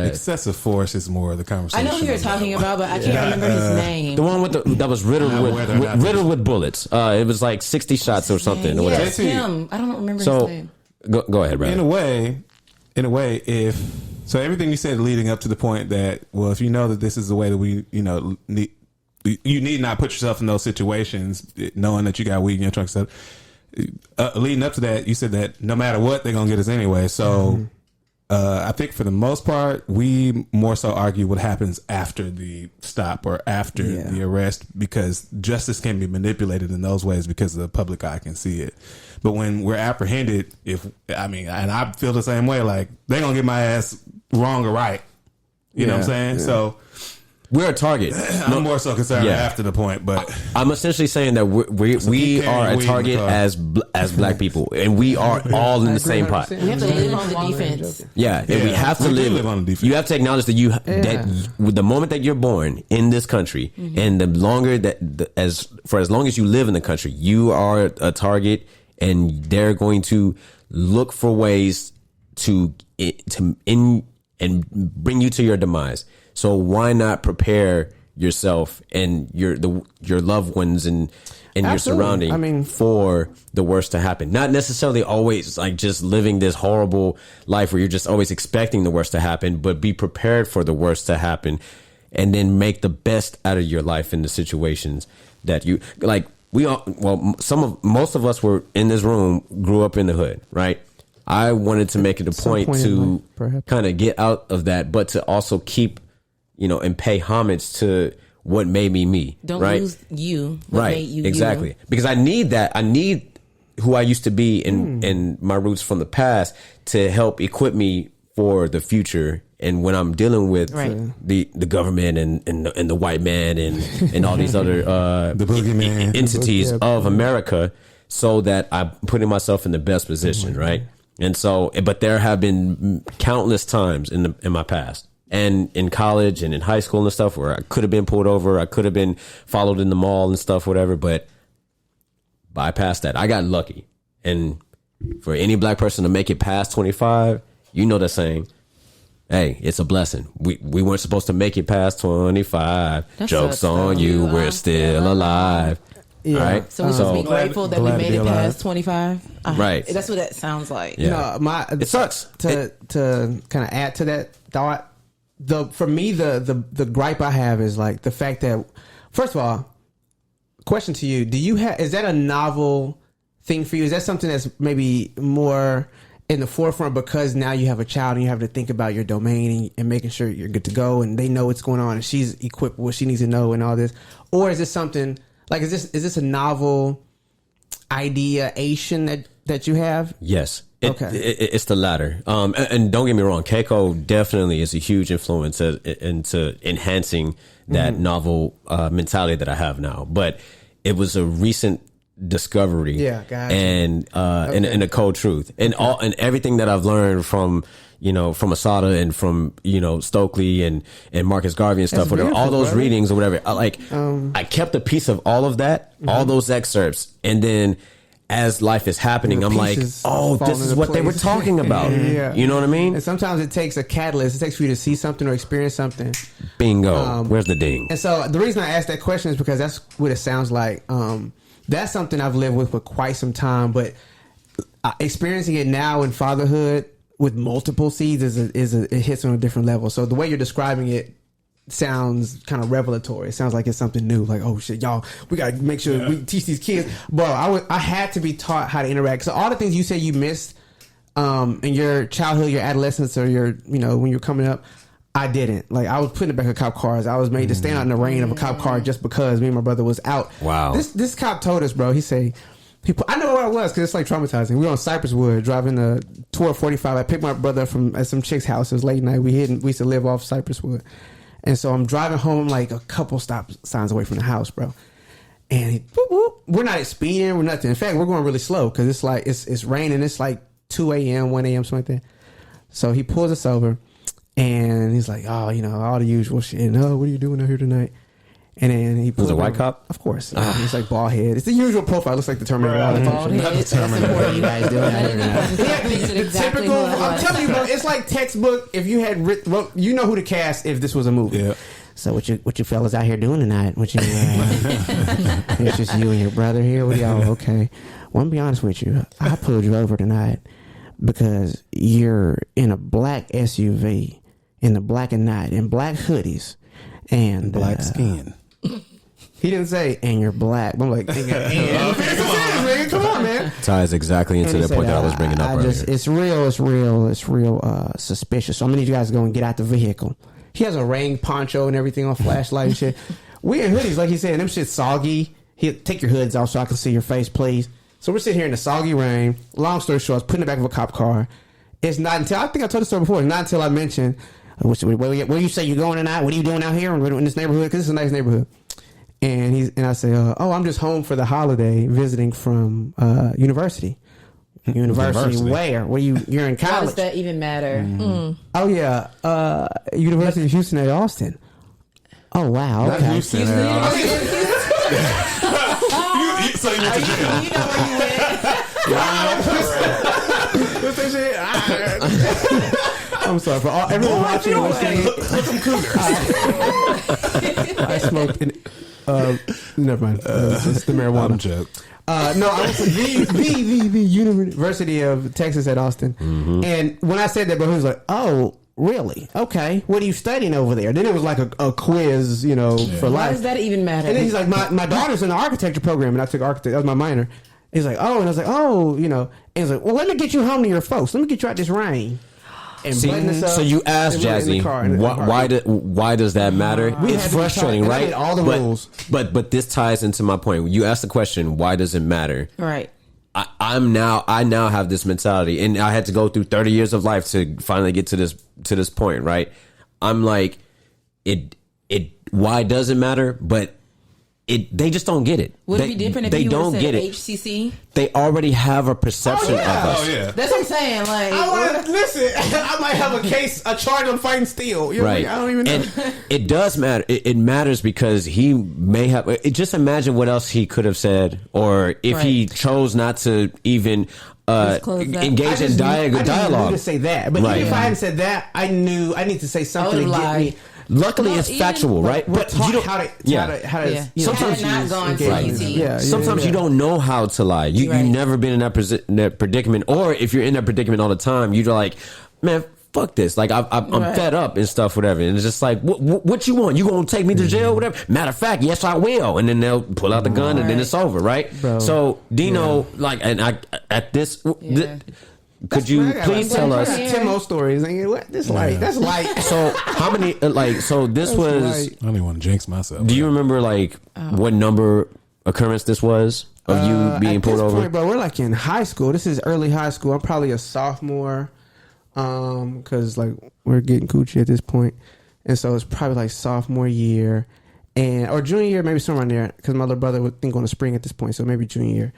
excessive force is more of the conversation. I know who you're talking about, but I can't remember his name. The one that was riddled with bullets. It was like 60 shots or something. Or whatever. Yes, him. I don't remember his name. Go ahead, brother. In a way, if so, everything you said leading up to the point that, well, if you know that this is the way that we, you need not put yourself in those situations, knowing that you got weed in your trunk. Stuff. Leading up to that, you said that no matter what, they're gonna get us anyway. So, I think for the most part, we more so argue what happens after the stop or after the arrest, because justice can be manipulated in those ways because the public eye can see it. But when we're apprehended, and I feel the same way, like they're gonna get my ass wrong or right. You know what I'm saying? Yeah. So we're a target. I'm more so concerned after the point, but I'm essentially saying that we are a target as black people, and we are all in the same pot. We have to live on the defense. Yeah, and we have to live on the defense. You have to acknowledge that the moment that you're born in this country, and the longer as long as you live in the country, you are a target, and they're going to look for ways to bring you to your demise. So why not prepare yourself and your loved ones and your surrounding for the worst to happen? Not necessarily always like just living this horrible life where you're just always expecting the worst to happen, but be prepared for the worst to happen, and then make the best out of your life in the situations that you like. Most of us were in this room grew up in the hood, right? I wanted to make it a point to kind of get out of that, but to also keep, and pay homage to what made me me. Don't right? lose you. What made you exactly. You. Because I need that. I need who I used to be and my roots from the past to help equip me for the future. And when I'm dealing with the government and the white man and all these other the boogeyman entities of America, so that I'm putting myself in the best position, right? And so, but there have been countless times in my past and in college and in high school and stuff where I could have been pulled over, I could have been followed in the mall and stuff, whatever, but bypassed that. I got lucky. And for any black person to make it past 25, the saying, hey, it's a blessing. We weren't supposed to make it past 25. Joke's on you. We're still alive. Yeah. All right. So we're supposed to be grateful that we made it past 25. Right. That's what that sounds like. Yeah. It sucks. To kind of add to that thought, for me the gripe I have is like the fact that, first of all, question to you: is that a novel thing for you? Is that something that's maybe more in the forefront because now you have a child and you have to think about your domain and making sure you're good to go and they know what's going on and she's equipped with what she needs to know and all this? Or is this something like, is this a novel ideation that you have? Yes. Okay. It's the latter. And don't get me wrong, Keiko definitely is a huge influence into enhancing that novel mentality that I have now. But it was a recent discovery, gotcha. and a cold truth, and and everything that I've learned from from Asada and from Stokely and Marcus Garvey and stuff, whatever, all those readings or whatever. I kept a piece of all of that, all those excerpts, and then as life is happening, I'm like, oh, this is what they were talking about. You know what I mean? And sometimes it takes a catalyst. It takes for you to see something or experience something. Bingo. Where's the ding? And so the reason I asked that question is because that's what it sounds like. That's something I've lived with for quite some time, but experiencing it now in fatherhood with multiple seeds it hits on a different level. So the way you're describing it sounds kind of revelatory. It sounds like it's something new. Like, oh shit, y'all, we gotta make sure we teach these kids. Bro, I had to be taught how to interact. So all the things you said you missed in your childhood, your adolescence, or your when you're coming up, I didn't. Like, I was put in the back of cop cars. I was made to stand out in the rain of a cop car just because me and my brother was out. Wow. This cop told us, bro. I know where I was because it's like traumatizing. We were on Cypress Wood driving the tour 45. I picked my brother up at some chick's house. It was late night. We used to live off Cypress Wood. And so I'm driving home like a couple stop signs away from the house, bro. And we're not speeding, we're nothing. In fact, we're going really slow because it's like it's raining. It's like 2 a.m., 1 a.m., something like that. So he pulls us over. And he's like, oh, all the usual shit. And, oh, what are you doing out here tonight? And then he was a white cop? Of course. He's like bald head. It's the usual profile. Looks like the Terminator. All the Bald head. That's what you guys doing out here. The typical. I'm telling you, bro. It's like textbook. If you had wrote, who to cast if this was a movie. Yeah. So what you fellas out here doing tonight? It's just you and your brother here. What y'all? Okay. Well, I'm gonna be honest with you. I pulled you over tonight because you're in a black SUV. In the black and night, in black hoodies, and black skin. He didn't say, and you're black. I'm like, come on, man. Ties exactly into the point that I was bringing up earlier. It's real suspicious. So I'm gonna need you guys to go and get out the vehicle. He has a rain poncho and everything on flashlight and shit. We in hoodies, like he said, and them shit's soggy. He'll take your hoods off so I can see your face, please. So we're sitting here in the soggy rain. Long story short, I was put in the back of a cop car. It's not until, I think I told the story before, it's not until I mentioned, where you say you're going tonight? What are you doing out here in this neighborhood? Because it's a nice neighborhood. And I say, I'm just home for the holiday, visiting from university. University where? You're in college. How does that even matter? Mm-hmm. Oh yeah, University of Houston at Austin. Oh wow, not okay. Houston. So you went to jail. You know where you went. I'm sorry for everyone watching and listening. I smoked. Never mind. It's the marijuana joke. No, I went to the University of Texas at Austin, and when I said that, bro, he was like, "Oh, really? Okay. What are you studying over there?" Then it was like a quiz, for life. Why does that even matter? And then he's like, "My daughter's in the architecture program, and I took architecture. That was my minor." He's like, "Oh," and I was like, "Oh, And he's like, "Well, let me get you home to your folks. Let me get you out this rain." And so you asked Jazzy, why does that matter? It's frustrating, right? All the rules. But this ties into my point. You asked the question, why does it matter? Right. I now have this mentality, and I had to go through 30 years of life to finally get to this point, right? I'm like, why does it matter? But they just don't get it. Would it be different if you would have said HCC? They already have a perception of us. Oh, yeah. That's what I'm saying. Like, listen, I might have a charge on fighting steel. Right. I don't even know. And it does matter. It matters because he may have. Just imagine what else he could have said, or if he chose not to even engage in dialogue. I didn't to say that, but even if I hadn't said that, I knew I need to say something to get me. Luckily, it's factual, right? But you don't how to sometimes not gone too easy. Sometimes you don't know how to lie. You've never been in that predicament, or if you're in that predicament all the time, you're like, man, fuck this. Like, I'm fed up and stuff, whatever. And it's just like, what you want? You gonna take me to jail, whatever? Matter of fact, yes, I will. And then they'll pull out the gun, and then it's over, right? Bro. So Dino, like, and I at this. Could you please tell us 10 more stories? That's light. That's light. So how many? So this was. Light. I don't even want to jinx myself. Do you remember what number occurrence this was of you being pulled over? Point, bro, we're like in high school. This is early high school. I'm probably a sophomore, because like we're getting coochie at this point, and so it's probably like sophomore year, or junior year, maybe somewhere in there. Because my little brother would think on the spring at this point, so maybe junior year.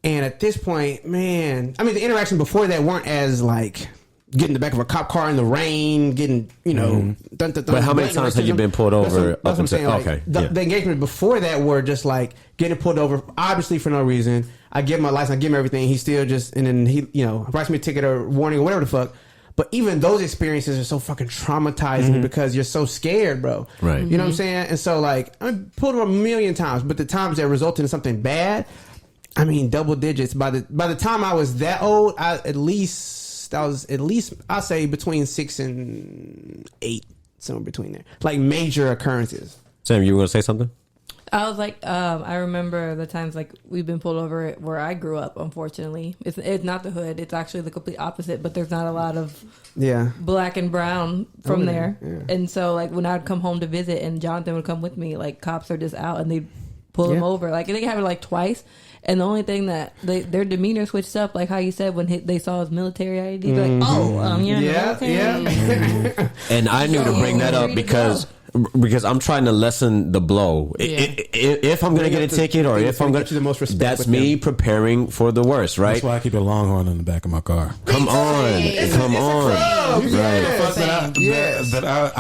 And at this point, man, I mean, the interaction before that weren't as like getting in the back of a cop car in the rain, getting, But how many times have you been pulled over? That's what I'm saying. Like, the engagement before that were just like getting pulled over, obviously for no reason. I give him my license, I give him everything. He still just, and then he, writes me a ticket or warning or whatever the fuck. But even those experiences are so fucking traumatizing because you're so scared, bro. Right. You know what I'm saying? And so, like, I pulled over a million times, but the times that resulted in something bad, I mean, double digits. By the time I was that old, I'll say between 6 and 8, somewhere between there. Like major occurrences. Sam, you were gonna say something? I was like, I remember the times like we've been pulled over where I grew up. Unfortunately, it's not the hood; it's actually the complete opposite. But there's not a lot of black and brown from there, and so like when I'd come home to visit, and Jonathan would come with me, like cops are just out and they'd pull him over. Like they have it like twice. And the only thing that their demeanor switched up, like how you said when they saw his military ID, they're like, you're in the military. And I knew to bring that up because I'm trying to lessen the blow. If I'm going to get a ticket or if I'm going to, that's me preparing for the worst, right? That's why I keep a Longhorn in the back of my car. Come on. Right. I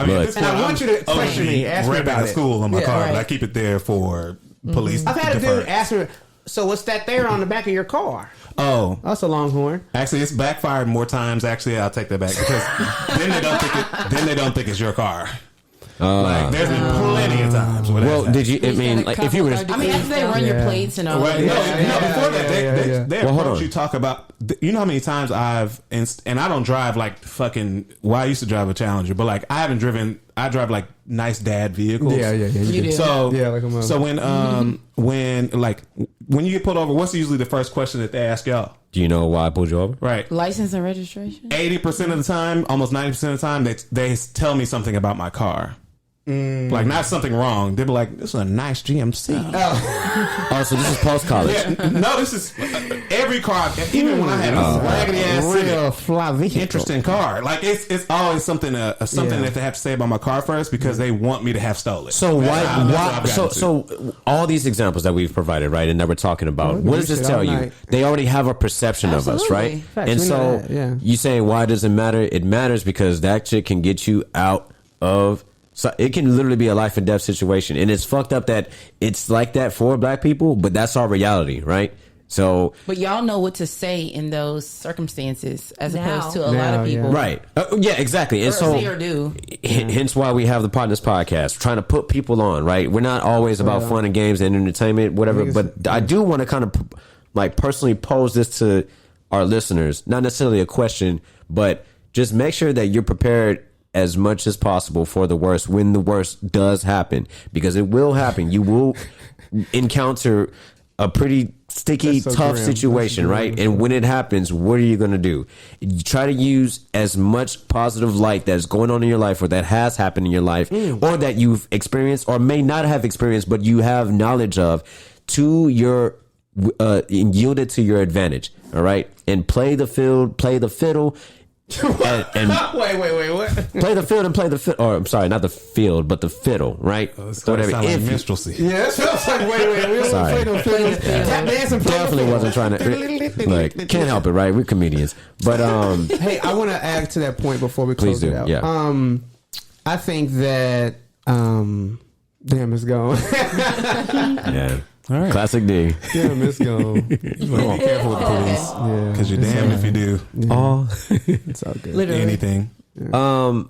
mean, and I want you to question me, ask me about it. School on my car, but I keep it there for police. I've had a dude ask me, so what's that there on the back of your car? Oh, that's a Longhorn. Actually, it's backfired more times. Actually, I'll take that back because then they don't think it's your car. Like there's been plenty of times. Well, did you? I mean, like if you were, after they run your plates and all. Well, no, before that, they approach you, talk about. You know how many times and I don't drive like fucking. Well, I used to drive a Challenger, but like I haven't driven. I drive like nice dad vehicles. Yeah. You do. So like so when you get pulled over, what's usually the first question that they ask y'all? Do you know why I pulled you over? Right. License and registration. 80% of the time, almost 90% of the time, they tell me something about my car. Like not something wrong. They'll be like, "This is a nice GMC." Oh, so this is post college? Yeah, no, this is every car. Even when I had a raggedy ass real fly vehicle. Interesting car. Like it's always something that they have to say about my car first because they want me to have stolen. So why? So all these examples that we've provided, right, and that we're talking about, what does this tell you? They already have a perception of us, right? Facts. And so you saying why does it matter? It matters because that shit can get you out of. So it can literally be a life and death situation. And it's fucked up that it's like that for black people, but that's our reality, right? So, but y'all know what to say in those circumstances as opposed to a lot of people. Right. Yeah, exactly. And so, say or do. Hence why we have the Potnas podcast, trying to put people on, right? We're not always about fun and games and entertainment, whatever. But I do want to kind of like personally pose this to our listeners. Not necessarily a question, but just make sure that you're prepared as much as possible for the worst when the worst does happen, because it will happen. You will encounter a pretty sticky, tough situation, right? And when it happens, what are you going to do? You try to use as much positive light that's going on in your life or that has happened in your life or that you've experienced or may not have experienced, but you have knowledge of to your and yield it to your advantage. All right. And play the field, play the fiddle. and wait, what? Play the field and play the fiddle. Or I'm sorry, not the field, but the fiddle, right? Whatever. Like minstrelsy. Yeah, that's what I was like. Wait. We don't play no fiddle. Tap dance and play. Definitely wasn't trying to. Like, can't help it, right? We're comedians, but Hey, I want to add to that point before we close it out. Yeah. I think that damn, it's gone. Yeah. All right. Classic D. Damn, it's gone. Be careful with the police. Yeah. Because you're damned if you do. Oh, it's all good. Literally. Anything. Dang,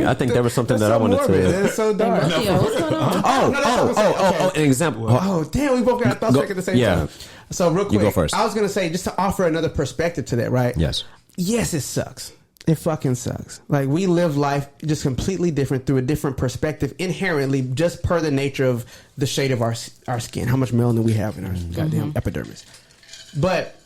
I think there was something that I wanted to. That's so dark. What's going on? An example. Oh, damn, we both got our thoughts back at the same time. So real quick, you go first. I was going to say, just to offer another perspective to that, right? Yes, it sucks. It fucking sucks. Like, we live life just completely different through a different perspective inherently, just per the nature of the shade of our skin, how much melanin we have in our goddamn epidermis. But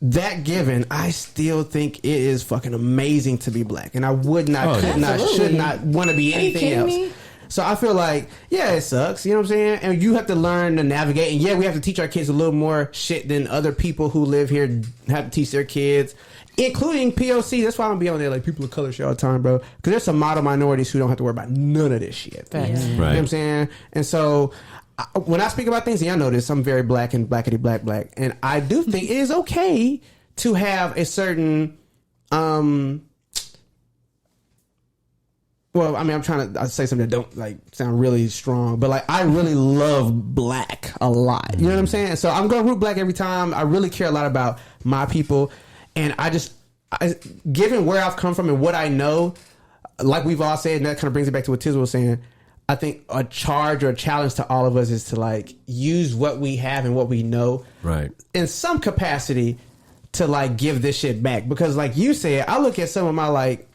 that given, I still think it is fucking amazing to be black, and I would not, could not, should not want to be anything else. Me? So I feel like, yeah, it sucks. You know what I'm saying? And you have to learn to navigate. And yeah, we have to teach our kids a little more shit than other people who live here have to teach their kids. Including POC. That's why I'm gonna be on there like people of color shit all the time, bro. Because there's some model minorities who don't have to worry about none of this shit. Yeah. You know what I'm saying? And so when I speak about things, and y'all know this, I'm very black and blackity black. And I do think it is okay to have a certain well, I mean, I'm trying to say something that don't like sound really strong, but like I really love black a lot. You know what I'm saying? So I'm gonna root black every time. I really care a lot about my people. And given where I've come from and what I know, like we've all said, and that kind of brings it back to what Tiz was saying, I think a charge or a challenge to all of us is to like use what we have and what we know, right, in some capacity to like give this shit back. Because like you said, I look at some of my like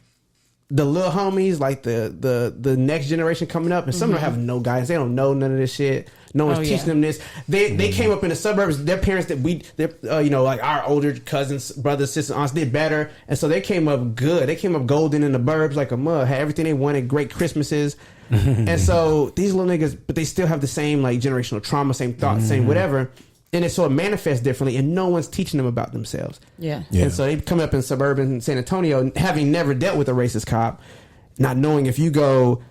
the little homies, like the next generation coming up, and some of them have no guidance. They don't know none of this shit. No one's teaching them this. They came up in the suburbs. Their parents like our older cousins, brothers, sisters, aunts did better, and so they came up good. They came up golden in the burbs like a mug. Had everything they wanted, great Christmases, and so these little niggas, but they still have the same like generational trauma, same thoughts, same whatever. And so it manifests differently, and no one's teaching them about themselves. Yeah. And so they come up in suburban San Antonio, having never dealt with a racist cop, not knowing if you go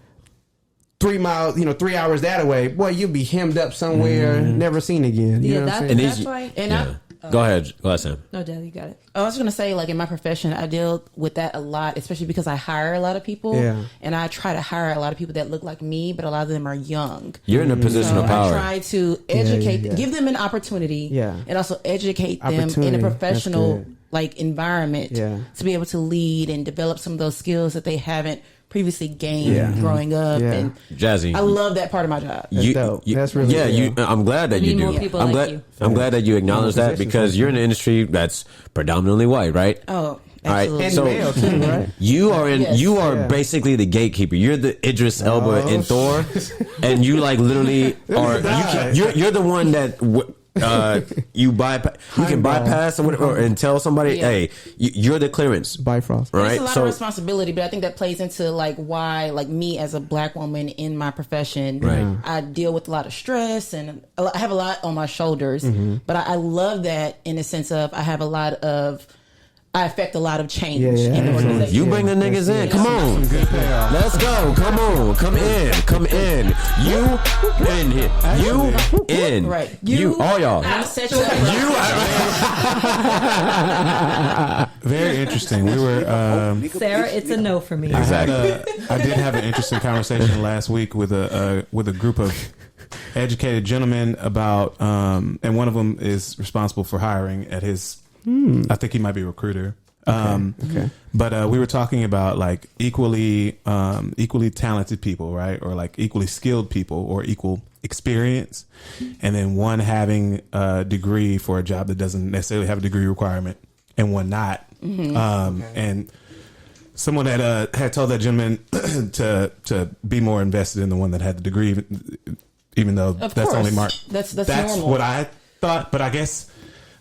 3 miles, 3 hours that way, boy, you'll be hemmed up somewhere, never seen again. You know what I'm saying? That's why. And Go ahead, Sam. No, Dad, you got it. I was going to say, like, in my profession, I deal with that a lot, especially because I hire a lot of people. Yeah. And I try to hire a lot of people that look like me, but a lot of them are young. You're in a position of power. I try to educate, give them an opportunity, and also educate them in a professional, like, environment to be able to lead and develop some of those skills that they haven't previously gained growing up. And Jazzy, I love that part of my job. That's really cool. I'm glad that you do. I'm glad that you acknowledge that, because you're in an industry that's predominantly white, right? Oh, absolutely. All right, and so male too, right? You are basically the gatekeeper. You're the Idris Elba in Thor, and you like literally are. You're the one that. You can bypass or whatever, and tell somebody, hey, you're the clearance. Bifrost. Right? It's a lot of responsibility, but I think that plays into like why, like me as a black woman in my profession, I deal with a lot of stress and I have a lot on my shoulders. But I love that in the sense of I affect a lot of change in the organization. You bring the niggas in. Come on. Let's go. Come on. Come in. You in here. You in. Right. You. All y'all. Very interesting. We were... Sarah, it's a no for me. Exactly. I did have an interesting conversation last week with a group of educated gentlemen about... and one of them is responsible for hiring at his... I think he might be a recruiter. Okay. But we were talking about like equally talented people, right? Or like equally skilled people or equal experience. And then one having a degree for a job that doesn't necessarily have a degree requirement and one not. And someone had told that gentleman to be more invested in the one that had the degree, even though that's only marked. That's normal. What I thought. But I guess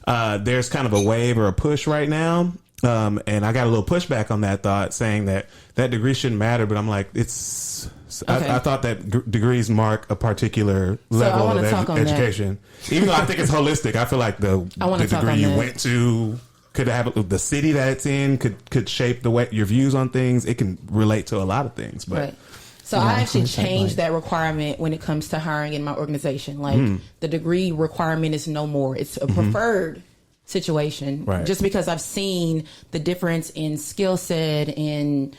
there's kind of a wave or a push right now. And I got a little pushback on that thought, saying that degree shouldn't matter. But I'm like, I thought that degrees mark a particular level of education. Even though I think it's holistic, I feel like the degree you went to could have the city that it's in could shape the way your views on things. It can relate to a lot of things. But right. So I actually changed that requirement when it comes to hiring in my organization. Like the degree requirement is no more. It's a preferred situation. Right. Just because I've seen the difference in skill set and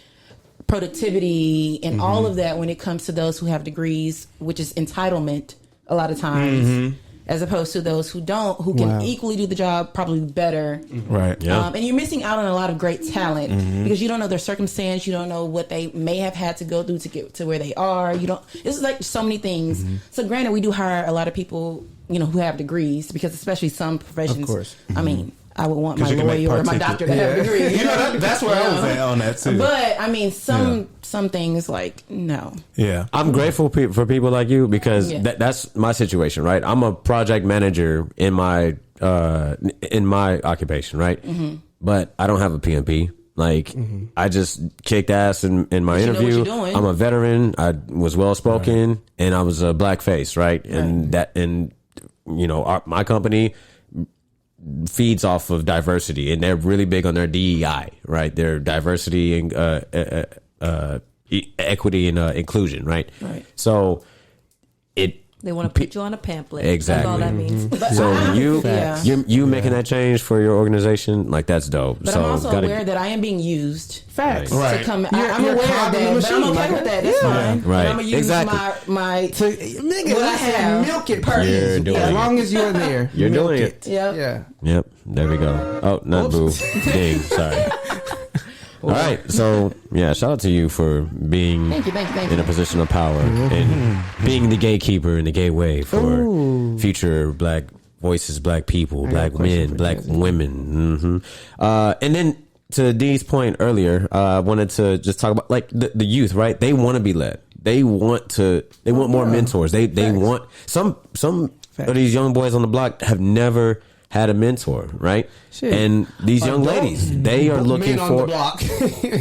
productivity and all of that when it comes to those who have degrees, which is entitlement a lot of times. As opposed to those who don't, who can equally do the job, probably better. Right. Yeah. And you're missing out on a lot of great talent because you don't know their circumstance. You don't know what they may have had to go through to get to where they are. This is like so many things. So granted, we do hire a lot of people, who have degrees, because especially some professions. Of course. I mean, I would want my lawyer or my doctor to have a degree. You know, that's where I was at on that too. But I mean, some things like no. Yeah, I'm grateful for people like you because that's my situation, right? I'm a project manager in my occupation, right? Mm-hmm. But I don't have a PMP. Like I just kicked ass in my interview. I'm a veteran. I was well spoken, and I was a black face, right? And you know, my company feeds off of diversity, and they're really big on their DEI, right? Their diversity and equity and inclusion, right? Right. So they want to put you on a pamphlet. Exactly. That's all that means. So you making that change for your organization, like that's dope. But so I'm also aware that I am being used. Facts. Right. To come. I'm aware of that, but I'm okay with that. That's fine. Right. And I'm gonna use my nigga, what I have. Milk it, you're doing as it. long as you're there, you're doing it. Yeah. Yep. There we go. Oh, not boo. Ding. Sorry. All right, so shout out to you for being thank you. in a position of power and being the gatekeeper and the gateway for future black voices, black people, black men, black women. And then to Dee's point earlier, I wanted to just talk about like the youth, right? They want to be led. They want more mentors. They want some of these young boys on the block have never had a mentor, right? Shit. And these young ladies, they are looking for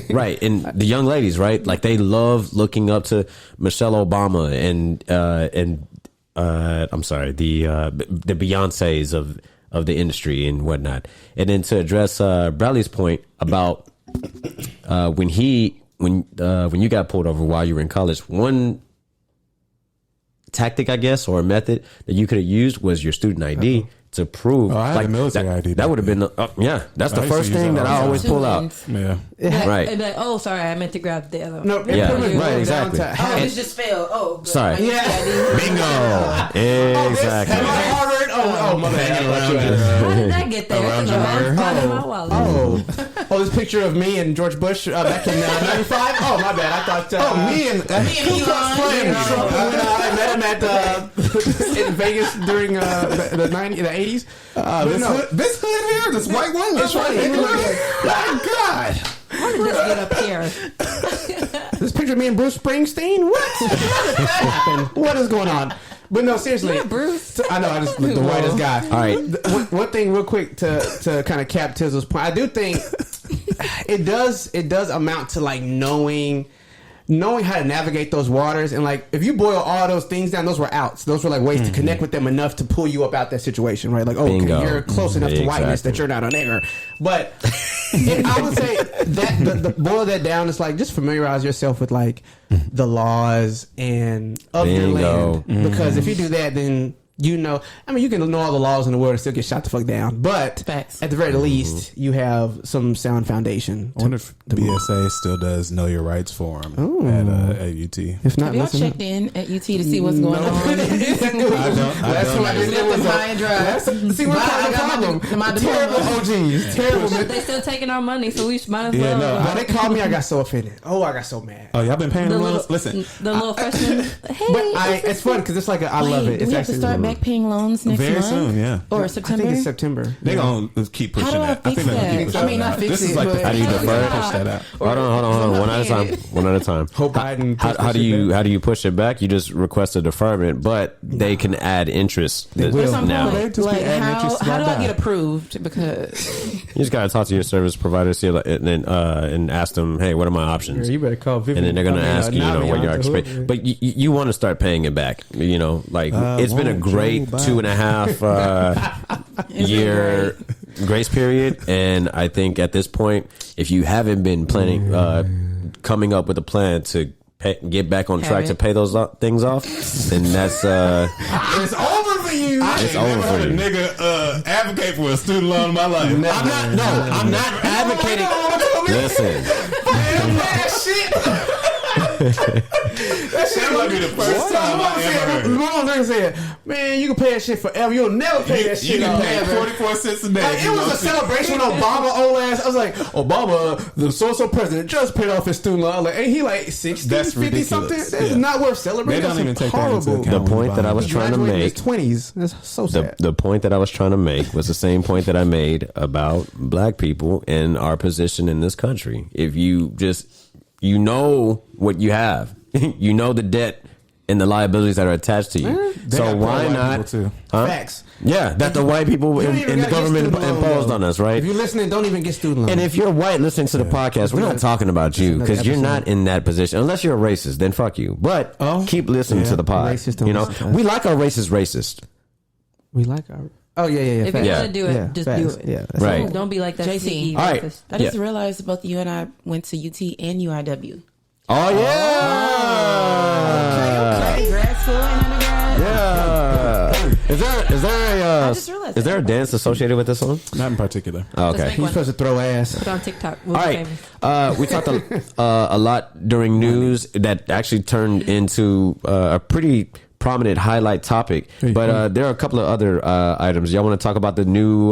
right, and the young ladies, right? Like they love looking up to Michelle Obama and I'm sorry, the Beyoncés of the industry and whatnot. And then to address Bradley's point about when you got pulled over while you were in college, one tactic, I guess, or a method that you could have used was your student ID. To prove, I had a military ID. That would have been, that's the first thing that I always pull out. Yeah, right. And like, oh, sorry, I meant to grab the other. No, right, exactly. This just failed. Oh, sorry. Bingo. Exactly. Oh, my bad. How did I get there? This picture of me and George Bush back in '95. Oh, my bad. I thought me and I met him at in Vegas during the 80s. This hood here, this white one. That's right. My God. How did this get up here? This picture of me and Bruce Springsteen. What? What is going on? But no, seriously, Bruce. I know I just look the whitest guy. All right. One thing, real quick, to kind of cap Tizzle's point, I do think it does amount to like knowing how to navigate those waters. And like if you boil all those things down, those were outs. Those were like ways to connect with them enough to pull you up out that situation, right? Like, okay, you're close enough to whiteness that you're not a nigger. But I would say that the boil that down is like just familiarize yourself with like the laws and of your land. Because if you do that, then you know, I mean, you can know all the laws in the world and still get shot the fuck down. But at the very least, you have some sound foundation. I wonder if BSA still does Know Your Rights Forum at UT. If not, have y'all checked in at UT to see what's going on? I don't. Last time I did it was high and dry. See, we're part of the problem. Terrible OGs. Terrible. They still taking our money, so we might as well. When they called me, I got so offended. Oh, I got so mad. Oh, y'all been paying them loans? Listen. The little freshman. Hey. But it's fun because it's like I love it. Do we have to start back paying loans next month? Very soon, yeah. Or September? I think it's September. They're going to keep pushing that. I think they're going to keep pushing that. I mean, this is like how do you defer? Push that out. Hold on. One at a time. Hope Biden. How do you push it back? You just request a deferment, but they can add interest now. Like, how do I get approved? Because you just gotta talk to your service provider, see, and ask them, hey, what are my options? You better call Vivian. And then they're gonna ask you, what you're expecting. But you want to start paying it back. You know, like it's been a great 2.5 year grace period, and I think at this point, if you haven't been planning, coming up with a plan to get back on track to pay those things off, then that's it's over for you. It's over for you. Nigga, advocate for a student loan in my life. I'm not advocating. Listen. That That might be the first time I ever heard it. My mom said, "Man, you can pay that shit forever. You'll never pay that shit. You can pay forever." 44 cents a day. Like, it was a celebration with Obama old ass. I was like, Obama, the so president, just paid off his student loan. Like, ain't he like 60, That's 50 ridiculous. something? That's not worth celebrating. They don't even take horrible. that into account. The point that I was trying to Graduating in make. his 20s. That's so sad. The point that I was trying to make was the same point that I made about black people and our position in this country. If you just, you know what you have, you know the debt and the liabilities that are attached to you. So why not? Too. Huh? Facts. Yeah, that the white people You don't in even the gotta get government student loan, imposed though. on us, right? If you're listening, don't even get student loans. And if you're white listening to the podcast, we're not talking about you because you're not in that position. Unless you're a racist, then fuck you. But keep listening to the pod. Racist don't You know, listen to us. we like our racist. we like our. Oh yeah. If facts. you want to do it, just facts. do it. Yeah, that's Right. all. Don't be like that. JC. sneaky All right. racist. I just realized both you and I went to UT and UIW. Oh yeah. Okay. Grad school and undergrad. Yeah. Is just realized there a dance associated with this song? Not in particular. Oh, Let's okay. make He's one. supposed to throw ass. Put on TikTok. We'll All be right. famous. We talked a lot during news that actually turned into a pretty prominent highlight topic. But there are a couple of other items. Y'all want to talk about the new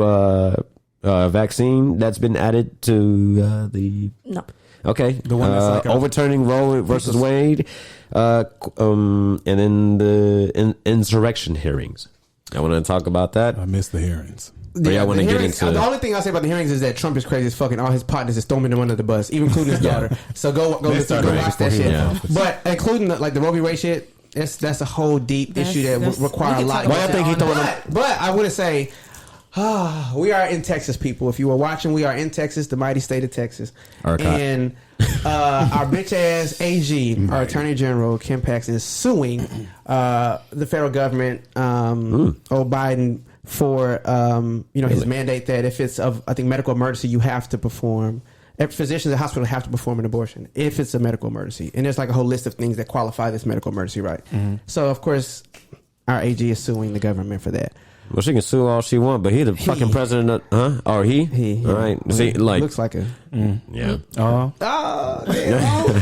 vaccine that's been added to the... No. Okay. The one that's like overturning Roe versus Wade, and then the insurrection hearings. I want to talk about that. I missed the hearings. But y'all want to the get hearings- into the only thing I'll say about the hearings is that Trump is crazy as fucking. All his partners is throwing them under the bus, even including his daughter. So go They started right watch that before he shit. went off. But including the Roe v. Wade shit, that's a whole deep issue that would require a lot. Why I think he throwing them? But I would say, we are in Texas, people. If you are watching, we are in Texas, the mighty state of Texas, and our bitch ass AG, our Attorney General Kim Paxton, is suing the federal government, old Biden, for his mandate that if it's of medical emergency, you have to perform. Physicians at the hospital have to perform an abortion if it's a medical emergency, and there's like a whole list of things that qualify this medical emergency, right? So of course, our AG is suing the government for that. Well, she can sue all she want, but he the fucking president of, huh? Or he? He All right. See, like, looks like a yeah. damn.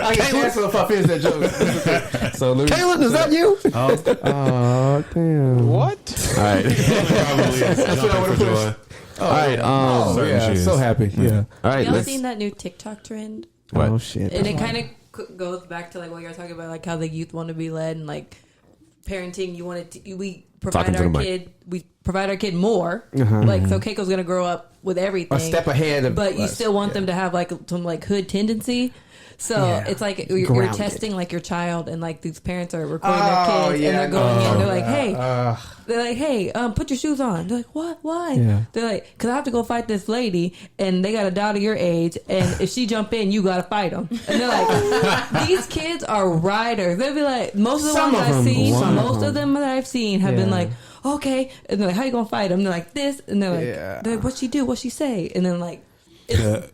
I get canceled if I finish that joke. So Caitlin, is that you? oh damn. What? All right. Probably is. That's what I would have pushed. All right. Certain Yeah, shoes. so happy. Yeah. All right. Y'all Let's. seen that new TikTok trend? What? Oh shit. And it kind of goes back to like what you're talking about, like how the youth want to be led and like parenting. You want it. We Talking provide to our the mic. kid. We provide our kid more. Like so, Keiko's gonna grow up with everything. A step ahead of but you us. still want them to have like some like hood tendency. So Yeah. it's like you're Grounded. testing like your child, and like these parents are recording their Oh, kids, yeah, and they're going in. no. They're like, hey, put your shoes on. They're like, what? Why? Yeah. They're like, because I have to go fight this lady, and they got a daughter your age, and if she jump in, you gotta fight them. And they're like, these kids are riders. They'll be like, most of the Some ones of I've them. seen, Some of most them. of them that I've seen have been Yeah. like, okay, and they're like, how you gonna fight them? They're like this, and they're like, Yeah. what'd she do? What'd she say? And then like.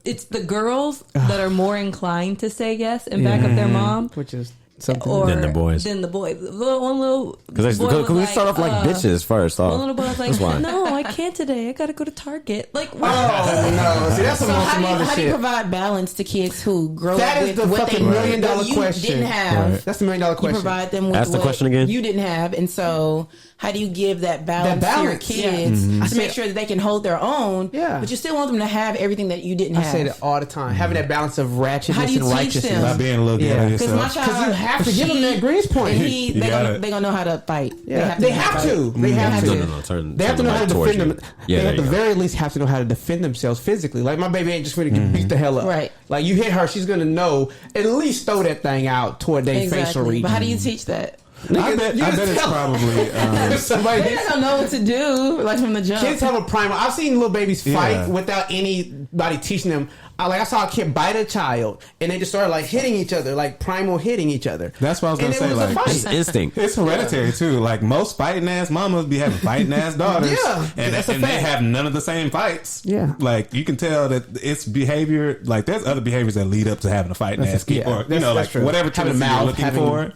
It's the girls that are more inclined to say yes and back up their mom, Which is something. or Than the boys. Than the boys. One little Because boy was we start off like bitches first. One little boy was That's why. like, "No, I can't today. I gotta go to Target." Like, Oh no! See, that's some So some other how do you shit. provide balance to kids who grow That up is with the what fucking they $1 million what you question. didn't have? Right. That's the $1 million You question. provide them with Ask the what question again. you didn't have, and so how do you give that balance, to your balance. kids I to said- make sure that they can hold their own? Yeah. but you still want them to have everything that you didn't I have. say that all the time. Having that balance of How ratchetness do you and teach righteousness. them? Not being a little Yeah. yeah. Because my yourself. child, Because you have to give them that grease point. and You they got gonna, it. they gonna know how to fight. Yeah, they have to. They have to. No, turn They have to the know how mic to towards defend you. them. Yeah, They there at the you go. very least have to know how to defend themselves physically. Like my baby ain't just going to get beat the hell up. Right. Like you hit her, she's going to know at least throw that thing out toward their facial Exactly. region. But how do you teach that? I bet it's probably. Somebody They don't know what to do, like from the jump. Kids have a primer. I've seen little babies fight Yeah. without anybody teaching them. I saw a kid bite a child, and they just started like hitting each other, like primal hitting each other. That's what I was And gonna it say, was a like, fight. It's instinct. It's hereditary too. Like most fighting ass mamas be having fighting ass daughters. Yeah, and that's a they fact. have none of the same fights. Yeah. like you can tell that it's behavior. Like there's other behaviors that lead up to having a fighting ass kid, yeah, or you that's- know, that's like true. whatever Having a tendency mouth, you're looking having for. Most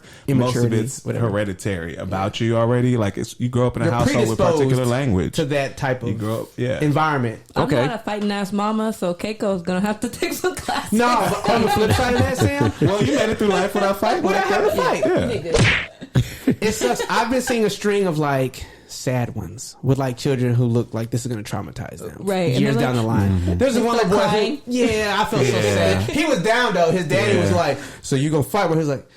of immaturity, it's whatever. hereditary about you already. Like it's you grow up in a You're household with particular predisposed language to that type You of grow up, yeah. environment. I'm Okay. not a fighting ass mama, so Keiko's gonna have to take some classes. No, but on the flip side of that, Sam, Well, you made it through life without fighting. what I had to fight. Yeah. It sucks. I've been seeing a string of like sad ones with like children who look like this is going to traumatize them. Right. Years And down the line. There's one little boy crying. who, yeah, I felt so sad. He was down though. His daddy was like, so you going to fight? Where he was like,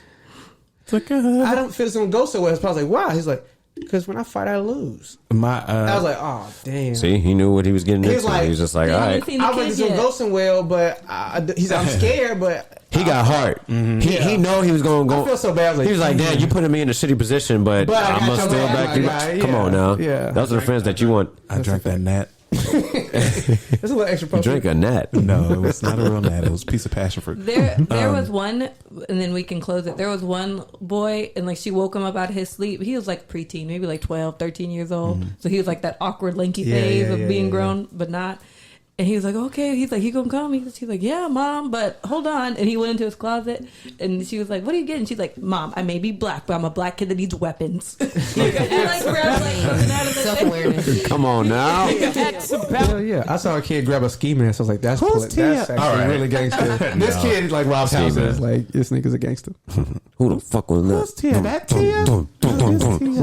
It's like, I don't feel it's going to go so well. His pa was like, why? He's like, because when I fight, I lose. I was like, oh, damn. See, he knew what he was getting He into. was like, he was just like, all "Damn, right. you seen the I was like, kid this going to yet?" go somewhere, but I'm scared, but He got heart. He know he was going to go. I feel so bad. I was like, He was like, Dad, you putting me in a shitty position, but But I I got must your still back. back you. Like, Come on now. yeah. Those are the friends that you want. I drank that gnat. It's a little extra You puppy. drink a gnat. No, it was not a real gnat. It was a piece of passion fruit. There was one, and then we can close it. There was one boy, and like she woke him up out of his sleep. He was like preteen, maybe like 12, 13 years old. So he was like that awkward, lanky phase of being grown, but not. And he was like, okay. He's like, he gonna come? He's like, yeah, Mom, but hold on. And he went into his closet, and she was like, what are you getting? She's like, Mom, I may be black, but I'm a black kid that needs weapons. And like grabbed like something out of the Self-awareness. Come on now. Hell yeah. I saw a kid grab a ski mask. I was like, that's Tia? actually All right. really gangster. This kid like robs Ski houses. mask. Like, this nigga's a gangster. Who the fuck was that? Who's Tia? That Tia? Who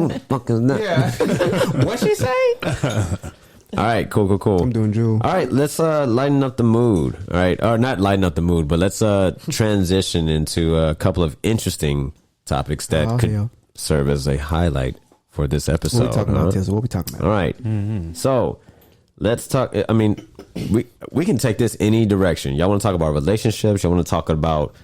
the fuck is that? Yeah. What she say? All right, cool. I'm doing Jewel. All right, let's lighten up the mood. All right, or not lighten up the mood, but let's transition into a couple of interesting topics that could serve as a highlight for this episode. What we talking about, Tizzle? What we talking about? All right. So let's talk. I mean, we can take this any direction. Y'all want to talk about relationships? Y'all want to talk about?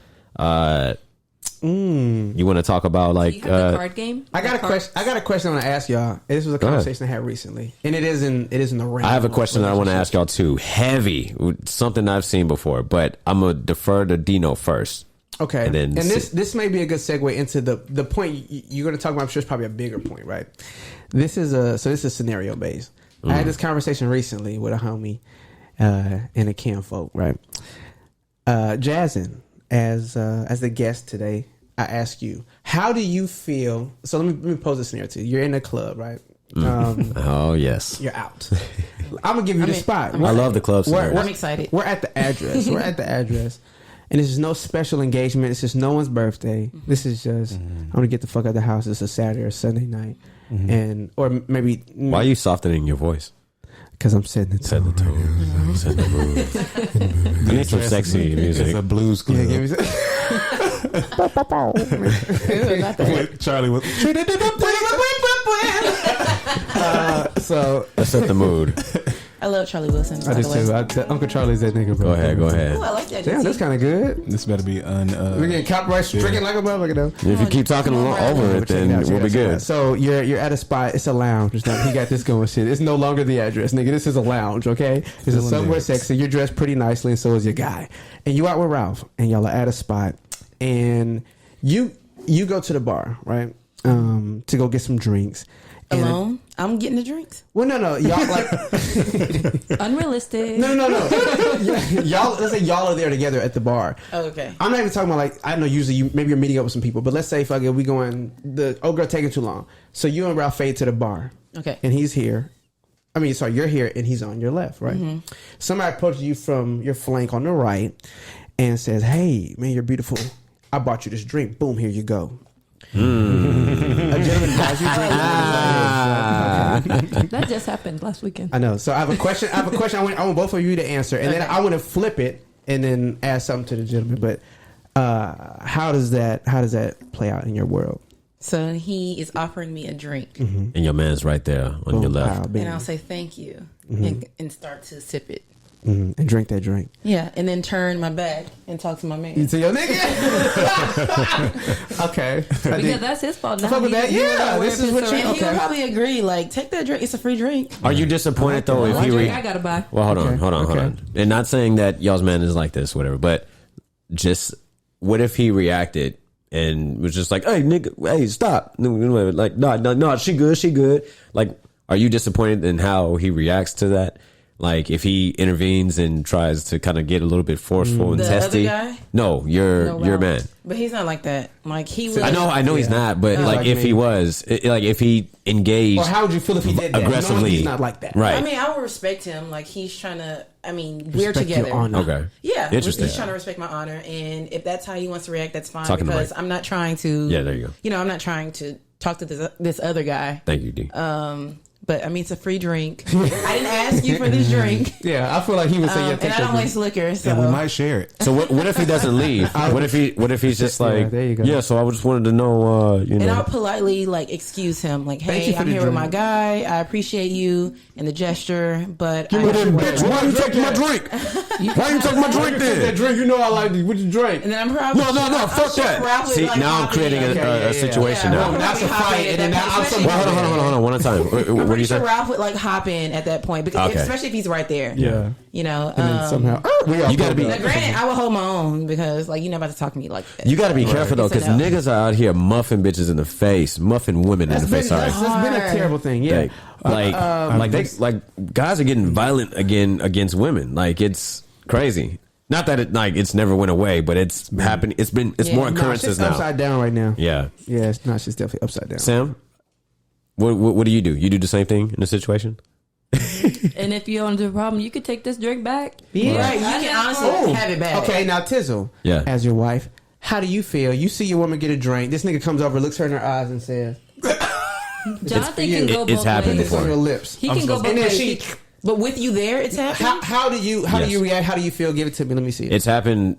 You want to talk about like You have the card game? I got a question. I got a question I want to ask y'all. This was a conversation I had recently, and it is in the realm. I have a question that I want to ask y'all too. Heavy, something I've seen before, but I'm gonna defer to Dino first. Okay, And then this may be a good segue into the point you're going to talk about. I'm sure it's probably a bigger point, right? This is scenario based. I had this conversation recently with a homie and a kinfolk, right? Jazzin, as the guest today, I ask you, how do you feel? So let me pose a scenario to you. You're in a club, right? Oh yes, You're out. I'm gonna give you the spot. I love the club scenario. I'm excited. We're at the address. And this is no special engagement. It's just no one's birthday. This is just I'm gonna get the fuck out of the house. It's a Saturday or Sunday night, and or maybe Why are you softening your voice? because I'm setting the tone. Set the mood. You need some sexy music. It's a blues club. Yeah, give me some. With Charlie was So Let's set the mood. I love Charlie Wilson. I just too. Uncle Charlie's that nigga, bro. Go ahead. Ooh, I like that. Damn, that's kind of good. this better be We're getting copyright stricken like a motherfucker though. If you keep talking over it, then we'll be good. So you're at a spot. It's a lounge. It's not, he got this going shit. It's no longer the address, nigga. This is a lounge. Okay, this is somewhere sexy. You're dressed pretty nicely, and so is your guy. And you out with Ralph, and y'all are at a spot, and you go to the bar, right? To go get some drinks. And Alone? I'm getting the drinks. well, no, y'all like Unrealistic. no. Y'all, let's say y'all are there together at the bar. Oh, okay. I'm not even talking about like I know usually maybe you're meeting up with some people, but let's say fuck it, we going the old girl taking too long. So you and Ralph fade to the bar. Okay. And he's here. I mean, sorry, you're here and he's on your left, right? Somebody approaches you from your flank on the right and says, "Hey, man, you're beautiful. I bought you this drink. Boom, here you go." A gentleman buys you a drink. That just happened last weekend. I know. So I have a question. I want both of you to answer, and then I want to flip it and then ask something to the gentleman. But how does that play out in your world? So he is offering me a drink, And your man's right there on your left. Wow, and I'll say thank you and start to sip it. and drink that drink. Yeah, and then turn my back and talk to my man. To your nigga. Okay. Because that's his fault. Now fuck with that. he Yeah, wasn't aware this of is his what you- surroundings. And he Okay. would probably agree, like, take that drink. It's a free drink. Are you disappointed though if One he drink I gotta buy. Well, hold Okay. on. And not saying that y'all's man is like this, whatever, but just what if he reacted and was just like, "Hey, nigga, hey, stop!" Like, no, she good. Like, are you disappointed in how he reacts to that, Like if he intervenes and tries to kind of get a little bit forceful and The testy. other guy? No, your man. But he's not like that. Like he was. I know he's not, but like if he was, like if he engaged, Or how would you feel if he did that? aggressively? Knowing he's not like that. Right. I mean, I would respect him. Like he's trying to. I mean, we're Respect your together. honor. Okay. Yeah, Interesting. He's trying to respect my honor, and if that's how he wants to react, that's fine. Talking to because Mike. I'm not trying to. Yeah, there you go. You know, I'm not trying to talk to this other guy. Thank you, D. But I mean, it's a free drink. I didn't ask you for this drink, Yeah, I feel like he would say, "Yeah, and take I that don't drink." waste liquor. So And we might share it. So what if he doesn't leave? What if he's just like, there you go. yeah? So I just wanted to know, you And know. I'll politely like excuse him, like, Thank "Hey, you for I'm the here with drink. my guy. I appreciate you and the gesture, but I me that Bitch, why you taking my drink? Why you taking my drink That then? drink, you know I like. What you drink? And then I'm probably No, fuck that. See, now I'm creating a situation Yeah. now. That's a fight, and then now I'm some- Well, hold on, one at a time. What I'm do you pretty say? sure Ralph would like hop in at that point, because Okay. especially if he's right there. Yeah. You know, And then somehow, You gotta be. now, granted, I would hold my own because like you're not about to talk to me like that. You got to be careful though, It's a because no. niggas are out here muffing bitches in the face, muffing women in the face. Sorry, That's been a terrible thing. Yeah. like guys are getting violent again against women. Like it's crazy. Not that it like it's never went away, but it's happening. It's more Nah, occurrences shit's now. upside down right now. Yeah, Yeah, it's not. She's definitely upside down. Sam, what do? You do the same thing in a situation? And if you don't do a problem, you could take this drink back. Yeah, right. You can honestly have it back. Okay, now Tizzle. Yeah. As your wife, how do you feel? You see your woman get a drink. This nigga comes over, looks her in her eyes, and says, Jonathan can go It's both happened ways. "It's on before. your lips." He can go both And then ways. she. But with you there, it's happening. How do you Yes. react? How do you feel? Give it to me. Let me see it. It's happened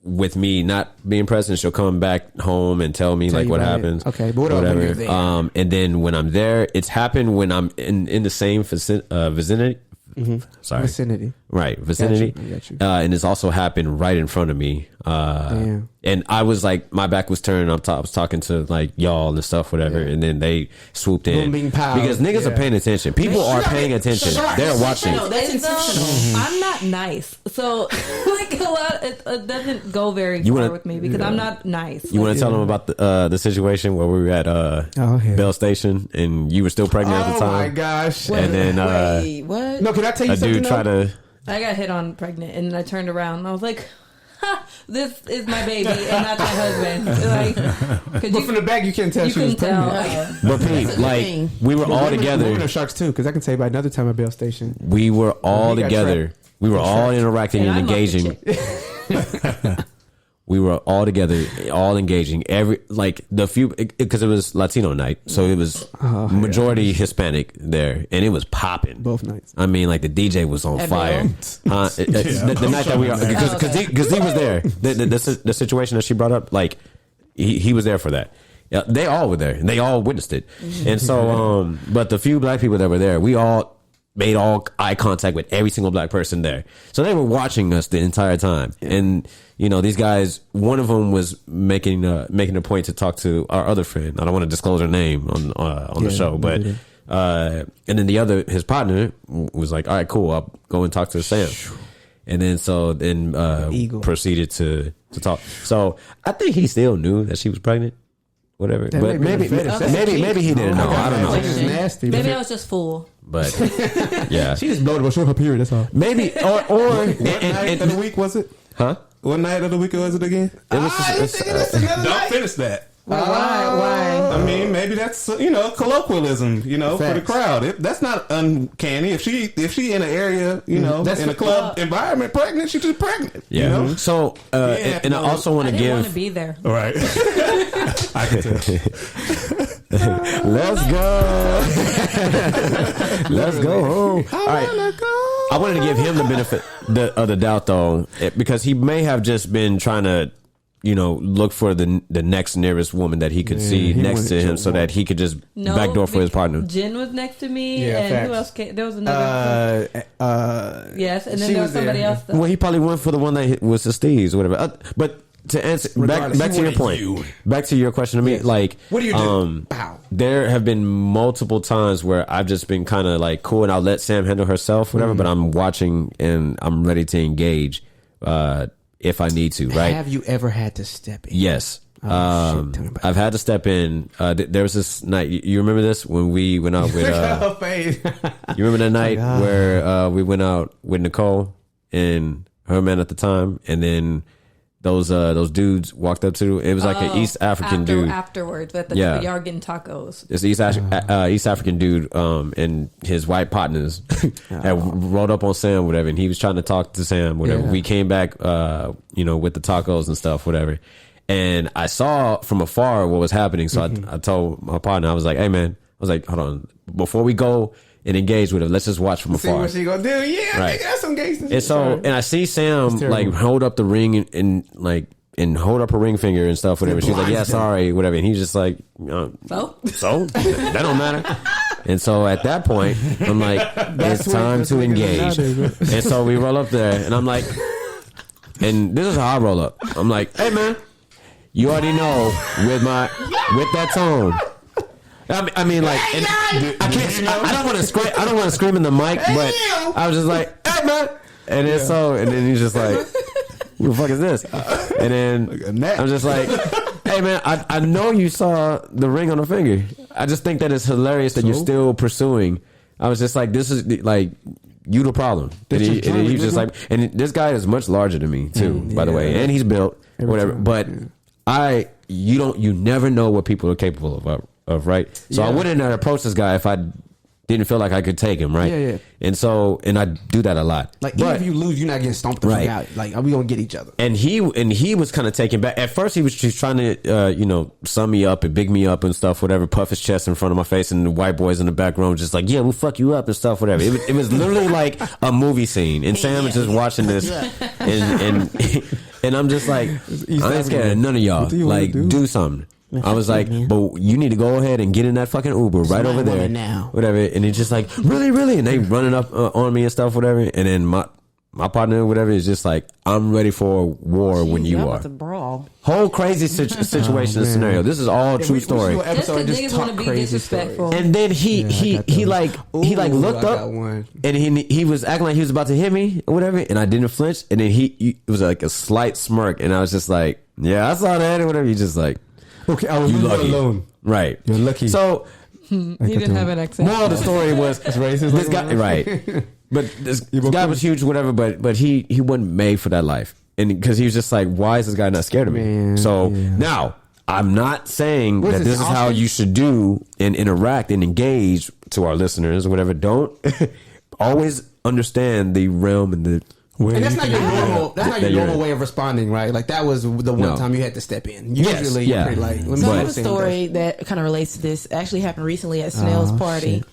with me not being present. She'll come back home and tell me Tell like you what about it. happens. Okay, but what about when you're there? And then when I'm there, it's happened when I'm in the same vicinity. Sorry, Vicinity. right, vicinity. I got you. And it's also happened right in front of me. Damn. And I was like, my back was turned. I was talking to like y'all and stuff, whatever. And then they swooped in Boom, bing, pow. because niggas Yeah. are paying attention. People are paying attention. They're watching. No, that's And so, intentional. I'm not nice, so like a lot, it doesn't go very You far wanna- with me because I'm not nice. You want to tell them about the situation where we were at hell. Bell Station and you were still pregnant at the Oh my time, gosh. and then Wait, what? No, can I tell you a something? dude tried to. I got hit on pregnant, and I turned around and I was like, ha, "This is my baby and not my husband." Like, could But from the back, you can't tell you she was couldn't tell. pregnant. But Pete, like thing. we were all Women are together. sharks too, because I can tell you about another time at Bell Station. We were all you got together. trapped. We were all interacting And and I'm off the engaging. chick. We were all together, all engaging. Every like the few because it was Latino night, so it was majority Hispanic there, and it was popping Both nights. I mean, like the DJ was on At fire. Bell? The night that we are because he was there. The situation that she brought up, like he was there for that. Yeah, they all were there, and they all witnessed it. And so, but the few black people that were there, we all made all eye contact with every single black person there. So they were watching us the entire time. And, you know, these guys, one of them was making a point to talk to our other friend. I don't want to disclose her name on the show, but, and then the other, his partner was like, all right, cool. I'll go and talk to Sam. And then, Eagle. proceeded to talk. So I think he still knew that she was pregnant. Whatever, That but may be maybe a fetish. That's a kink. maybe he didn't know. I don't know. It's just nasty. Maybe I was just full. But yeah, She just bloated, but show her period. That's all. maybe or What night of the week was it? huh? What night of the week was it again? It was Don't finish that. Why? I mean, maybe that's colloquialism, for the Facts. crowd. That's not uncanny. If she in an area, That's in a the club environment, pregnant, she's just pregnant. yeah. So Yeah, and I also want I to didn't want to give. be there. All right, I can tell. Let's go. Let's go home. All right. I wanted to give him the benefit of the doubt though, because he may have just been trying to, look for the next nearest woman that he could see he next wanted to him, your so that he could just backdoor for his partner. Jen was next to me, Yeah, and facts. who else came? There was another. Yes, and then she there was was somebody there. else. Well, he probably went for the one that was the Steve's or whatever. But to answer Regardless, back he to your wanted point, back to your question to me, like, What do you do? Bow. there have been multiple times where I've just been kind of like cool, and I'll let Sam handle herself, whatever. But I'm watching and I'm ready to engage if I need to. Right? Have you ever had to step in? Yes. I've had to step in. There was this night. You remember this when we went out with? You remember that night where we went out with Nicole and her man at the time, and then those dudes walked up to. It was like an East African dude. Afterwards, at the yard getting tacos. This East African dude and his white partners had rolled up on Sam, whatever, and he was trying to talk to Sam, whatever. We came back, with the tacos and stuff, whatever. And I saw from afar what was happening, so I told my partner, I was like, "Hey, man," I was like, "Hold on, before we go and engage with her, let's just watch from afar." See what she gonna do? Yeah, right. That's some gangster. And so, and I see Sam like hold up the ring and hold up her ring finger and stuff, whatever. She's like, "Yeah, sorry," whatever. And he's just like, so that don't matter. And so at that point, I'm like, it's time to engage. And so we roll up there, and I'm like, and this is how I roll up. I'm like, "Hey, man. You already know with that tone." I mean, like, and I can't. I don't want to scream. I don't want to scream in the mic, but I was just like, "Hey, man!" And then he's just like, "Who the fuck is this?" And then I'm just like, "Hey, man, I know you saw the ring on the finger. I just think that it's hilarious that you're still pursuing." I was just like, "This is like." You the problem. And he's just like, and this guy is much larger than me too, by the way, and he's built whatever. But you never know what people are capable of, right? So I wouldn't have approached this guy if I didn't feel like I could take him, right? Yeah. And so, and I do that a lot. Like, even if you lose, you're not getting stomped the fuck out. Like, are we gonna get each other? And he was kind of taken back. At first, he was just trying to, sum me up and big me up and stuff, whatever. Puff his chest in front of my face, and the white boys in the back room just like, "Yeah, we'll fuck you up and stuff, whatever." It was literally like a movie scene, and Sam was just watching this, and I'm just like, I ain't scared of none of y'all. Like, do something. I was like, but you need to go ahead and get in that fucking Uber right over there now, whatever. And he's just like, really, and they running up on me and stuff, whatever. And then my partner, whatever, is just like, I'm ready for war when you are. About to brawl. Whole crazy situation and scenario. This is all true story. Just because niggas want to be disrespectful. And then he looked up and he was acting like he was about to hit me or whatever, and I didn't flinch. And then it was like a slight smirk, and I was just like, yeah, I saw that or whatever. He's just like, okay, I was lucky. Alone. Right. You're lucky. So he didn't have an accent. Moral of the story was this guy, right? But this guy was huge, whatever. But he wasn't made for that life, and because he was just like, why is this guy not scared of me? Now I'm not saying that this is how you should do and interact and engage to our listeners or whatever. Don't always understand the realm and the. And that's not your normal. That's not your normal way of responding, right? Like that was the one time you had to step in. Usually, you're pretty like. Let me tell you a story that kind of relates to this. Actually, happened recently at Snell's party.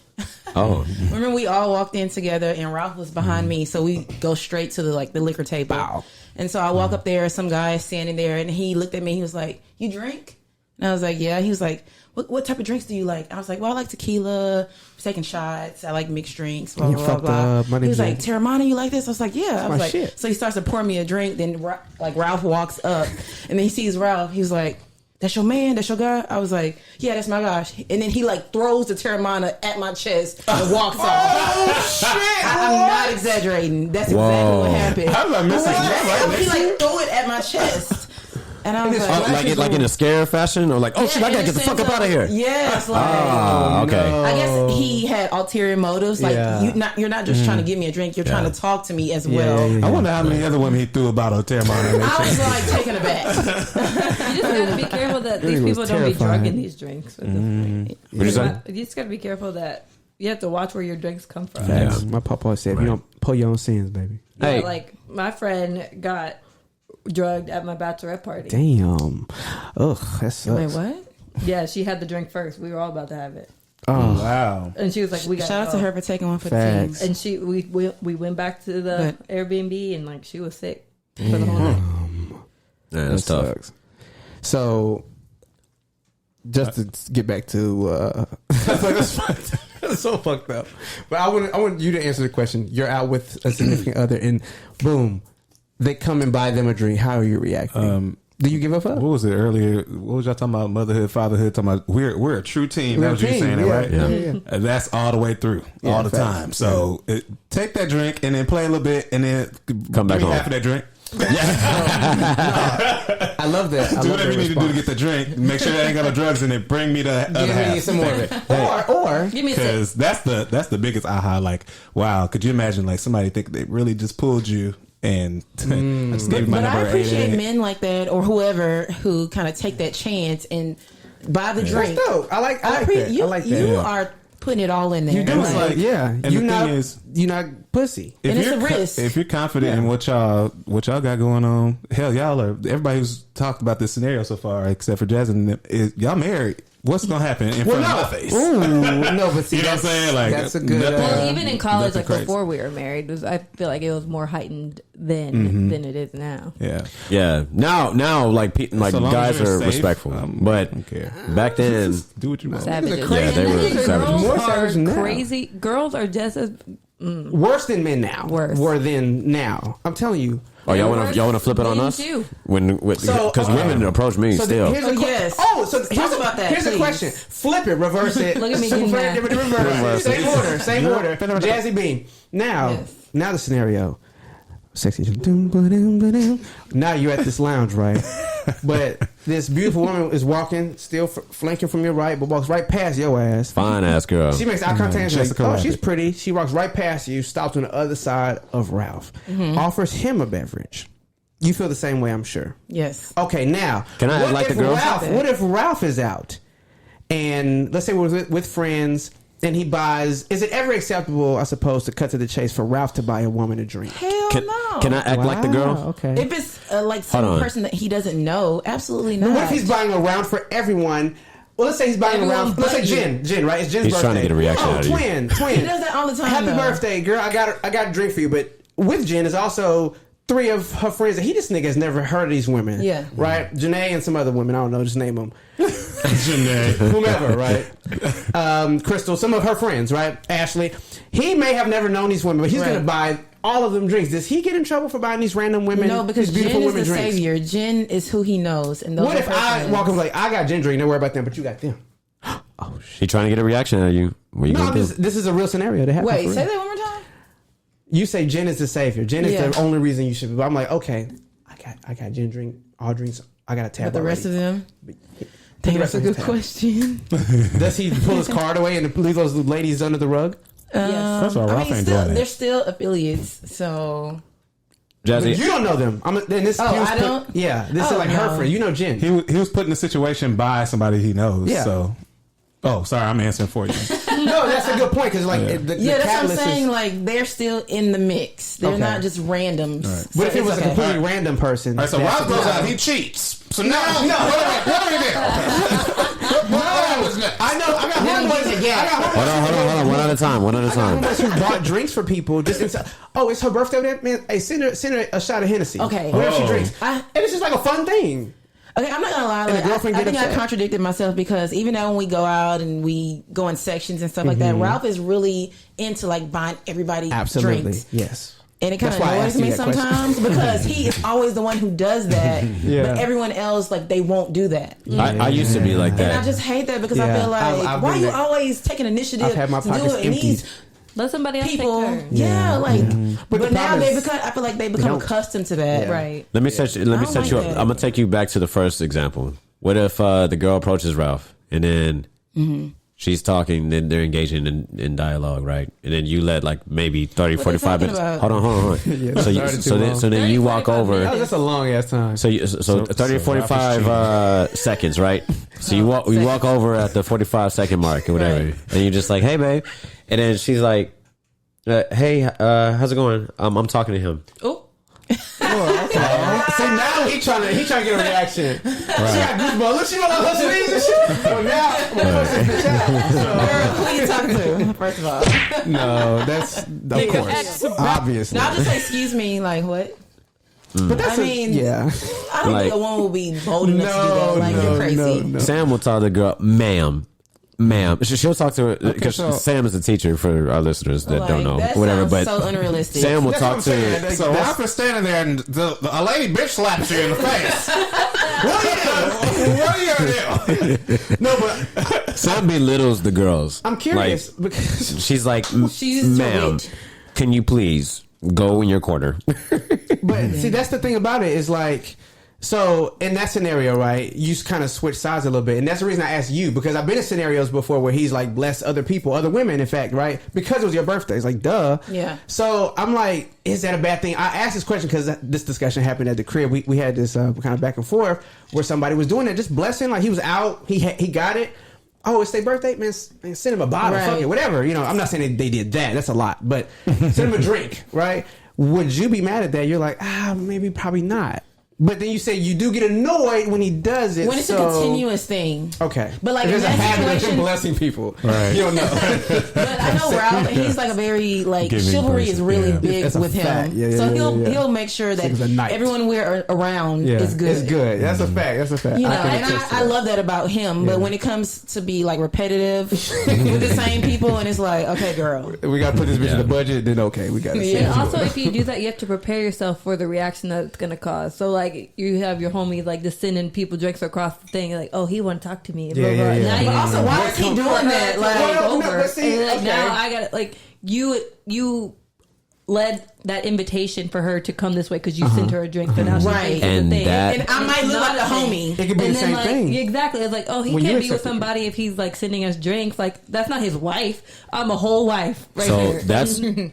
Oh, remember we all walked in together, and Ralph was behind me, so we go straight to the liquor table. Wow. And so I walk up there, some guy standing there, and he looked at me. He was like, "You drink?" And I was like, "Yeah." He was like, What type of drinks do you like? I was like, well, I like tequila, taking shots. I like mixed drinks, blah, blah, blah, blah. He was like, Terramana, you like this? I was like, yeah. I was like, shit. So he starts to pour me a drink. Then like Ralph walks up, and then he sees Ralph. He was like, that's your man? That's your guy? I was like, yeah, that's my guy. And then he like throws the Terramana at my chest and walks off. Oh, shit. I'm not exaggerating. That's exactly what happened. I was like, he like threw it at my chest. And I was like in a scare fashion, or like, oh shit, I gotta get the fuck up out of here. Yes, like, okay. I guess he had ulterior motives. Like you're not just trying to give me a drink; you're trying to talk to me as well. I wonder how many other women he threw a bottle of Terramana. I was like taken aback. You just gotta be careful that these people don't be drugging these drinks. You just gotta be careful that you have to watch where your drinks come from. Yeah. My papa said, "You don't pull your own sins, baby." Yeah, like my friend got drugged at my bachelorette party. Damn. Ugh, that sucks. Wait, what? Yeah, she had the drink first. We were all about to have it. Oh wow! And she was like, "We got." Shout out to her for taking one for the teams. And we went back to the Airbnb, and like she was sick for the whole night. Yeah, that's tough. Sucks. So, just to get back to, that's so fucked up. But I want you to answer the question. You're out with a significant other, and boom, they come and buy them a drink. How are you reacting? Do you give a fuck? What was it earlier? What was y'all talking about? Motherhood, fatherhood. Talking about we're a true team. That was you saying it, right? Yeah. And that's all the way through, all the time. So take that drink and then play a little bit, and then come back home. Half of that drink. I love that. Do whatever you need to do to get the drink. Make sure there ain't got no drugs in it. Bring me the other Give me half. some more of it. Or Give me a sip. Because that's the biggest aha. Like, wow, could you imagine like somebody think they really just pulled you and I just gave you my But number I appreciate 888. men like that or whoever who kind of take that chance and buy the drink. that's dope. I like that. You, I like that. You Yeah. are putting it all in there. You do It's like- yeah. and You the not thing is- you not pussy. And it's you're a risk. If you're confident in what y'all got going on, hell, y'all are. Everybody who's talked about this scenario so far, except for Jazzy, and them, is y'all married. What's gonna happen in front of my face? Ooh, no, but see, You know what I'm saying? Like, that's a good. nothing- Well, even in college, nothing like crazy. before we were married, I feel like it was more heightened then than it is now. Yeah. Yeah. Now, like So long guys as you're are safe, respectful, I but don't care. back then, Do what you want. Savages. yeah, they were Girls savages. More savage are now. crazy. Girls are just as worse than men now. Worse. Were than now. I'm telling you. oh, y'all want to flip it on Men us? too. Because women approach me still. Here's a Oh, yes. here's Talk about that, Here's a please. question. Flip it. Reverse it. Look at me getting mad. Reverse. Same order. Same order. Jazzy B. Now, Yes. now the scenario. Sexy. Now you're at this lounge, right? But this beautiful woman is walking, still flanking from your right, but walks right past your ass. Fine ass girl. She makes eye contact and she's like, Jessica oh, Rabbit. she's pretty. She walks right past you, stops on the other side of Ralph, offers him a beverage. You feel the same way, I'm sure. Yes. Okay, now, Can I act like the girl? What if Ralph is out, and let's say we're with friends, and he buys? Is it ever acceptable, I suppose, to cut to the chase for Ralph to buy a woman a drink? Hell Can, no. can I act like the girl? Wow, okay. If it's like Hold some on. person that he doesn't know, absolutely not. But what if he's buying a round for everyone? Well, let's say he's buying Everyone a round. Let's say but you. Jen, right? It's Jen's He's birthday. trying to get a reaction out of you. Twin. He does that all the time. Happy though. birthday, girl! I got a drink for you. But with Jen is also 3 of her friends that this nigga has never heard of these women. Yeah. Right? Janae and some other women. I don't know. Just name them. Janae. Whomever, right? Crystal, some of her friends, right? Ashley. He may have never known these women, but he's Right. going to buy all of them drinks. Does he get in trouble for buying these random women? No, because these beautiful Jen is women the drinks? savior. Jen is who he knows. And those What are if her I friends. walk up like, I got Jen drink, don't worry about them, but you got them? He trying to get a reaction out of you. What you No, gonna do? this is a real scenario that happened. Wait, for say real. that one more time. You say Jen is the savior. Jen is Yeah. the only reason you should be. But I'm like, okay, I got Jen drink, all drinks. I got a tab. But the rest of them? the That's rest a of his good tab. question. Does he pull his card away and leave those ladies under the rug? Yes. First of all, I Ralph mean, ain't still, doing they're that. still affiliates, so Jazzy, You don't know them. Then this. Oh, he was I don't? Yeah, this Oh, is like her no. friend. You know Jen. He was put in a situation by somebody he knows. Yeah. So, sorry, I'm answering for you. No, that's a good point because like Yeah. the yeah, that's what I'm catalyst saying. is. Like they're still in the mix. They're Okay. not just randoms. So But if it it's was a okay. completely random person, All right, so that's Ralph a- goes out, he cheats. So now, No. what are we doing? What was next? I know. I got homeboys. I got hold on. One at a time. One at a time. homeboys who bought drinks for people. Oh, it's her birthday. Man, hey, send her a shot of Hennessy. Okay. whatever she Oh. drinks. I- And it's just like a fun thing. Okay, I'm not gonna lie. the Like, girlfriend I get think I upset. contradicted myself because even though when we go out and we go in sections and stuff like that, Ralph is really into like buying everybody Absolutely, drinks. yes. And it kind That's of why I annoys asked you me that question. sometimes because he is always the one who does that, Yeah. but everyone else like they won't do that. I used to be like And I that. just hate that because I Yeah. feel like I've why been you there. always taking initiative I've had my to do pockets it? And emptied. these Let somebody else people, take turns. yeah, like, But but the now problem they is become. I feel like they become don't. accustomed to that. Yeah. Right. Let me set you don't up. like that. I'm gonna take you back to the first example. What if the girl approaches Ralph and then she's talking, then they're engaging in dialogue, right? And then you let like maybe 30, What are they 45 minutes. talking Hold on. Yeah, so you, started too so then long. so then 30, you walk 45 over. minutes. Oh, that's a long ass time. So 30 or so Ralph 45 seconds, right? So you walk over at the 45-second mark or whatever, Right. and you're just like, "Hey, babe," and then she's like, "Hey, how's it going?" I'm talking to him. Oh, See now he trying to get a reaction. She got goosebumps. Look, she roll up her sleeves and shit. So now, girl, who you talking to? First of all, no, that's of course, obviously. now I'll just say, excuse me, like what? But that's I mean, yeah. I don't Like- think a woman will be bold enough to do that. Like you're crazy. Sam will tell the girl, "Ma'am." She'll talk to her because so- Sam is a teacher for our listeners that Like, don't know that whatever. sounds But so unrealistic. Sam will That's what talk I'm to saying. her. So Ralph is standing there and a lady bitch slaps you in the face. What are you gonna do? No, but Sam belittles the girls. I'm curious Like, because she's like, She's "Ma'am, rich. can you please go in your corner?" But see, that's the thing about it is like, so in that scenario, right, you kind of switch sides a little bit. And that's the reason I asked you, because I've been in scenarios before where he's like blessed other people, other women, in fact, right? Because it was your birthday. It's like, duh. Yeah. So I'm like, is that a bad thing? I asked this question because this discussion happened at the crib. We had this kind of back and forth where somebody was doing that, just blessing. Like he was out, he got it. Oh, it's their birthday, man. Send him a bottle, fuck it, whatever. You know, I'm not saying they did that. That's a lot, but send him a drink, right? Would you be mad at that? You're like, maybe, probably not. But then you say you do get annoyed when he does it. When it's a continuous thing. Okay. But like, if in there's a that habit of situation, him blessing people. Right. You don't know. But I know Ralph, and he's like a very like Giving chivalry person, is really yeah. big That's a with fact. him. Yeah, So yeah. he'll make sure that It's a knight. everyone we're around is good. It's good. That's a fact. That's a fact. You know, can and attest to I that. love that about him. But when it comes to be like repetitive with the same people, and it's like, okay, girl, We got to put this bitch in the budget. Then okay, we got to. Yeah. And also, if you do that, you have to prepare yourself for the reaction that it's going to cause. So, like, you have your homie, like, just sending people drinks across the thing. Like, oh, he want to talk to me. Blah, Yeah, blah. yeah, yeah. Now you But also, have to why is he doing that? Like, no, over. but see, And, like, okay. now I got to, like, you led that invitation for her to come this way because you sent her a drink. So now she's Right. thinking And the thing. that- and I might look like the homie. It could be And the then, same like, thing. exactly. It's like, oh, he When you can't be with accept it. somebody if he's like sending us drinks. Like, that's not his wife. I'm a whole wife right So here.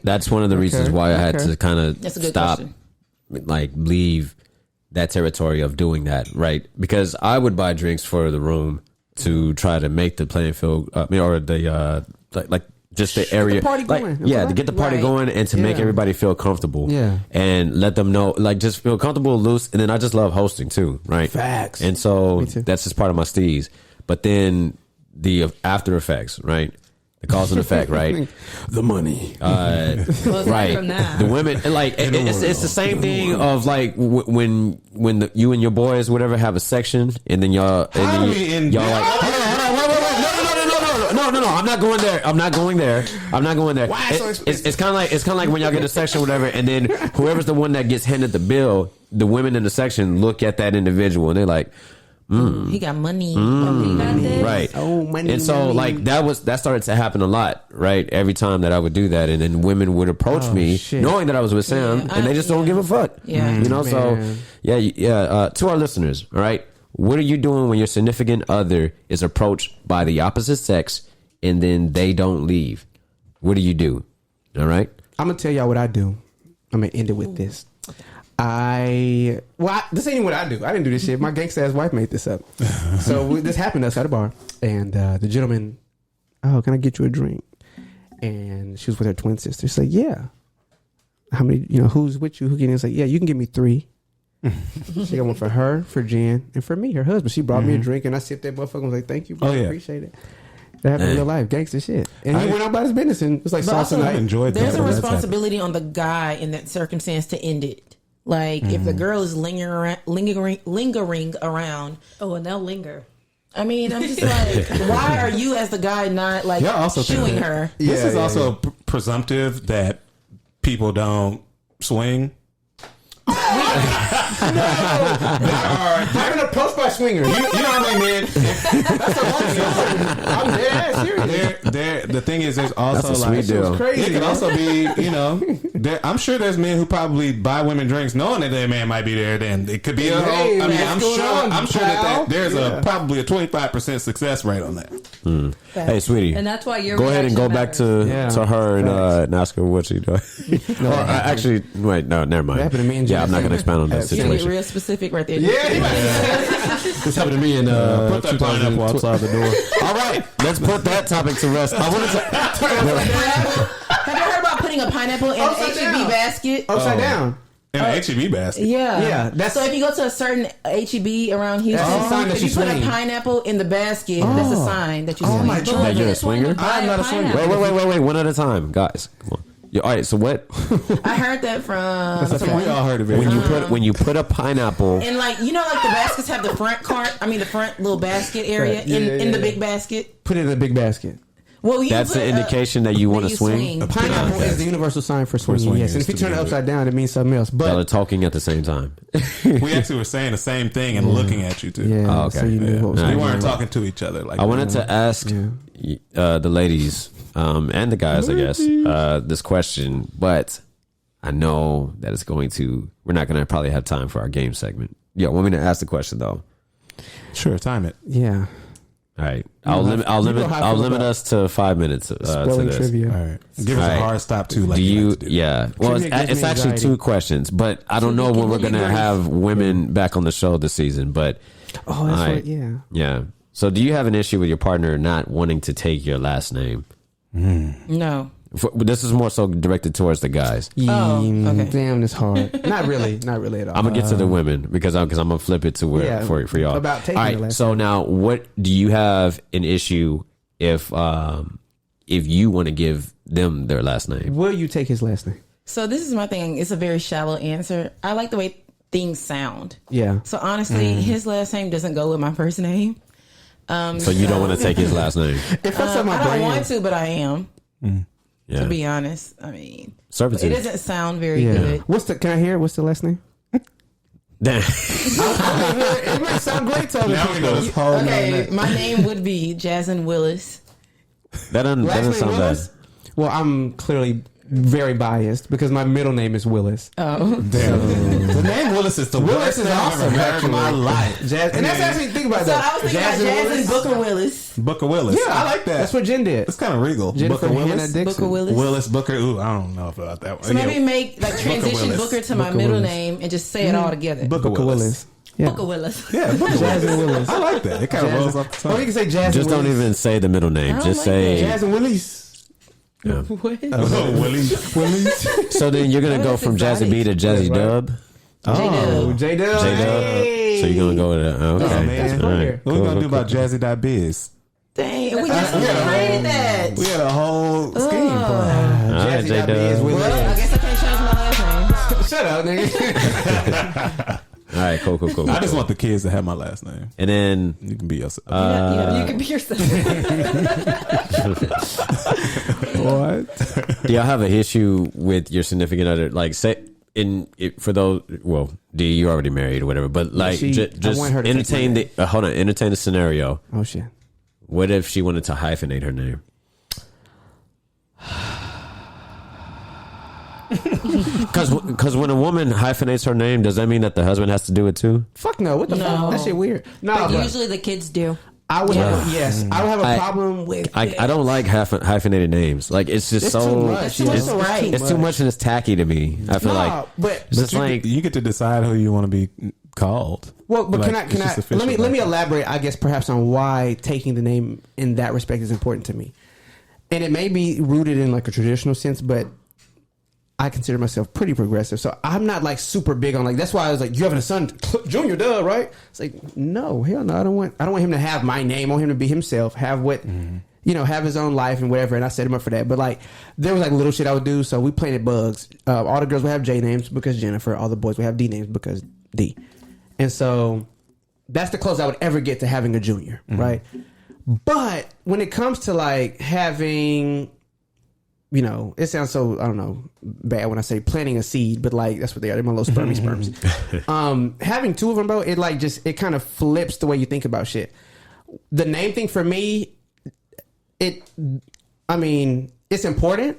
that's one of the reasons why I had okay. to kind of That's a good stop, question. like leave that territory of doing that, right? Because I would buy drinks for the room to try to make the playing field, or the like just the area, party like, going. yeah, That's to get the party right. going and to make Yeah. everybody feel comfortable, Yeah. and let them know, like, just feel comfortable, loose, and then I just love hosting too, right? Facts. And so Me too. that's just part of my steez. But then the after effects, right? The cause and effect, right? The money. Well, aside Right, from that. the women, and like it's the same thing of like when you and your boys whatever have a section, and then y'all like hold on, wait, no, I'm not going there. I'm not going there. Why so explicit? It's kind of like when y'all get a section, whatever, and then whoever's the one that gets handed the bill, the women in the section look at that individual and they're like, He got money. He got this. right. Oh, money, And so money. like that started to happen a lot, right? Every time that I would do that, and then women would approach me shit. knowing that I was with Sam, Yeah, and they just don't give a fuck. Yeah. You know, so Man. yeah. To our listeners, all right, what are you doing when your significant other is approached by the opposite sex and then they don't leave? What do you do? All right. I'm gonna tell y'all what I do. I'm gonna end it with this. This ain't even what I do. I didn't do this shit. My gangsta ass wife made this up. So this happened to us at a bar, and the gentleman, oh, can I get you a drink? And she was with her twin sister. She's like, yeah. How many? You know, who's with you? Who can? It's like, yeah, you can give me 3. She got one for her, for Jen, and for me, her husband. She brought me a drink, and I sipped that motherfucker. and was like, thank you, bro. Oh, yeah. Appreciate it. That happened in real life, gangster shit. And he I- went on about his business, and it was like But salsa also, night. enjoyed that. There's a when that's responsibility on the guy in that circumstance to end it. Like if the girl is lingering around, Oh, and they'll linger. I mean, I'm just like, why are you as the guy not like Y'all also think shooing that- her? This Yeah, is yeah, also presumptive that people don't swing. Having a post by swingers. You know what I mean? That's a lot. I'm dead ass serious. The thing is, there's also That's a like sweet deal. Crazy. It could man. also be, I'm sure there's men who probably buy women drinks knowing that their man might be there. Then it could be a whole. Hey, I mean, what's going on, I'm sure pal? that there's Yeah. probably a 25% success rate on that. Hey, sweetie. And that's why your Go ahead and go back to her and ask her what she doing. Or actually, wait, no, never mind. That happened to me and Yeah, I'm not Jazzy. going to expound on that Yeah, You're gonna get situation. real specific right there. This happened to me in Put that pineapple outside the door. All right, let's put that topic to rest. I wanted to. Have you heard about putting a pineapple in an Upside HEB down. basket? upside down. In an HEB basket. Yeah, Yeah, that's- so if you go to a certain HEB around Houston, That's a sign that if you you put a swing. pineapple in the basket, that's a sign that you swing. my God. That you're a swinger? I'm not a swinger. Wait, one at a time, guys. Come on. All right, so what? I heard that from someone. We all heard of it. When you put a pineapple, And like like the baskets have the front the front little basket area Right. Yeah, in the yeah. big basket. Put it in a big basket. Well, you that's put, an indication that you want to swing. Pineapple is the universal sign for swinging. Yes, and if you turn it upside down, it means something else. Y'all are But talking at the same time. We actually were saying the same thing and looking at you too. yeah, Oh, okay. so you knew Yeah. what was We going weren't on. talking to each other. Like I wanted to ask the ladies and the guys, I guess, this question, but I know that it's we're not going to probably have time for our game segment. Yeah, want me to ask the question though? Sure, time it. Yeah. All right, I'll limit us to 5 minutes to this. Trivia. All right, give us a hard stop too. Like Yeah. Well, it's actually 2 questions, but I don't know when we're gonna have women back on the show this season. But that's right. Yeah. Yeah. So, do you have an issue with your partner not wanting to take your last name? No. This is more so directed towards the guys. Oh, okay. Damn, it's hard. Not really at all. I'm gonna get to the women because I'm gonna flip it to where for y'all. About taking all right. the last So name. now, what do you have an issue if you want to give them their last name? Will you take his last name? So this is my thing. It's a very shallow answer. I like the way things sound. Yeah. So honestly, his last name doesn't go with my first name. So you don't want to take his last name? If that's on my I don't brain. want to, but I am. Yeah. To be honest, I mean, Servitude. it doesn't sound very good. Can I hear it? What's the last name? Damn. It might sound great to other people. Okay, my name would be Jasmine Willis. That doesn't sound bad. Willis? Well, I'm clearly very biased because my middle name is Willis. Oh, Damn. The name Willis is the Willis worst is thing I've awesome, ever heard in my actually. life. And that's actually, think about so that. I was thinking about Jasmine Booker Willis. Booker Willis. Yeah, I like that. That's what Jen did. It's kind of regal. Jennifer Booker Hannah Willis. Dixon. Booker Willis. Willis Booker. Ooh, I don't know about that one. So maybe make like transition Willis. Booker to my Booker middle Willis. name and just say it all together. Booker Willis. Yeah. Booker Willis. Yeah, Booker Jasmine Willis. Willis. I like that. It kind of rolls off the tongue. Or you can say Jasmine Just don't Willis. even say the middle name. I don't Just like say. that. Jasmine Willis. Yeah. What? Oh, Willis. So then you're gonna go from Jazzy B to Jazzy Dub. Oh, J-Dub. So you're gonna go with that? Okay. Oh, man. All right. What we gonna do about Jazzy.biz? Dang, we just created that. We had a whole scheme planned. All right, Jazzy J-Dub. Well, I guess I can't change my last name. Shut up, nigga. All right, cool. I just want the kids to have my last name. And then You can be yourself. You can be yourself. What? do y'all have an issue with your significant other? Like, say for those, well, D, you already married or whatever, but like, just want her to entertain take the entertain the scenario. Oh, shit. What if she wanted to hyphenate her name? Because when a woman hyphenates her name, does that mean that the husband has to do it too? Fuck no. What the No. fuck? That shit weird. No, But but usually the kids do. I would have, yes, I would have a I- problem with I don't like hyphenated names. Like, it's just It's so too much. It's too much to write. It's too much and it's tacky to me. I feel like but just like You get to decide who you want to be called. well, but Like, it's just official let me like that. elaborate, I guess, perhaps on why taking the name in that respect is important to me. And it may be rooted in like a traditional sense, but I consider myself pretty progressive. So I'm not like super big on like, that's why I was like, you having a son, Junior, duh, right? It's like, no, hell no. I don't want him to have my name. I want him to be himself, have what, have his own life and whatever. And I set him up for that. But like, there was like little shit I would do. So we planted bugs. All the girls would have J names because Jennifer. All the boys would have D names because D. And so that's the closest I would ever get to having a junior, right? But when it comes to like having, it sounds so, I don't know, bad when I say planting a seed, but like that's what they are. They're my little sperms. Having two of them, bro, it like just, it kind of flips the way you think about shit. The name thing for me, it's important.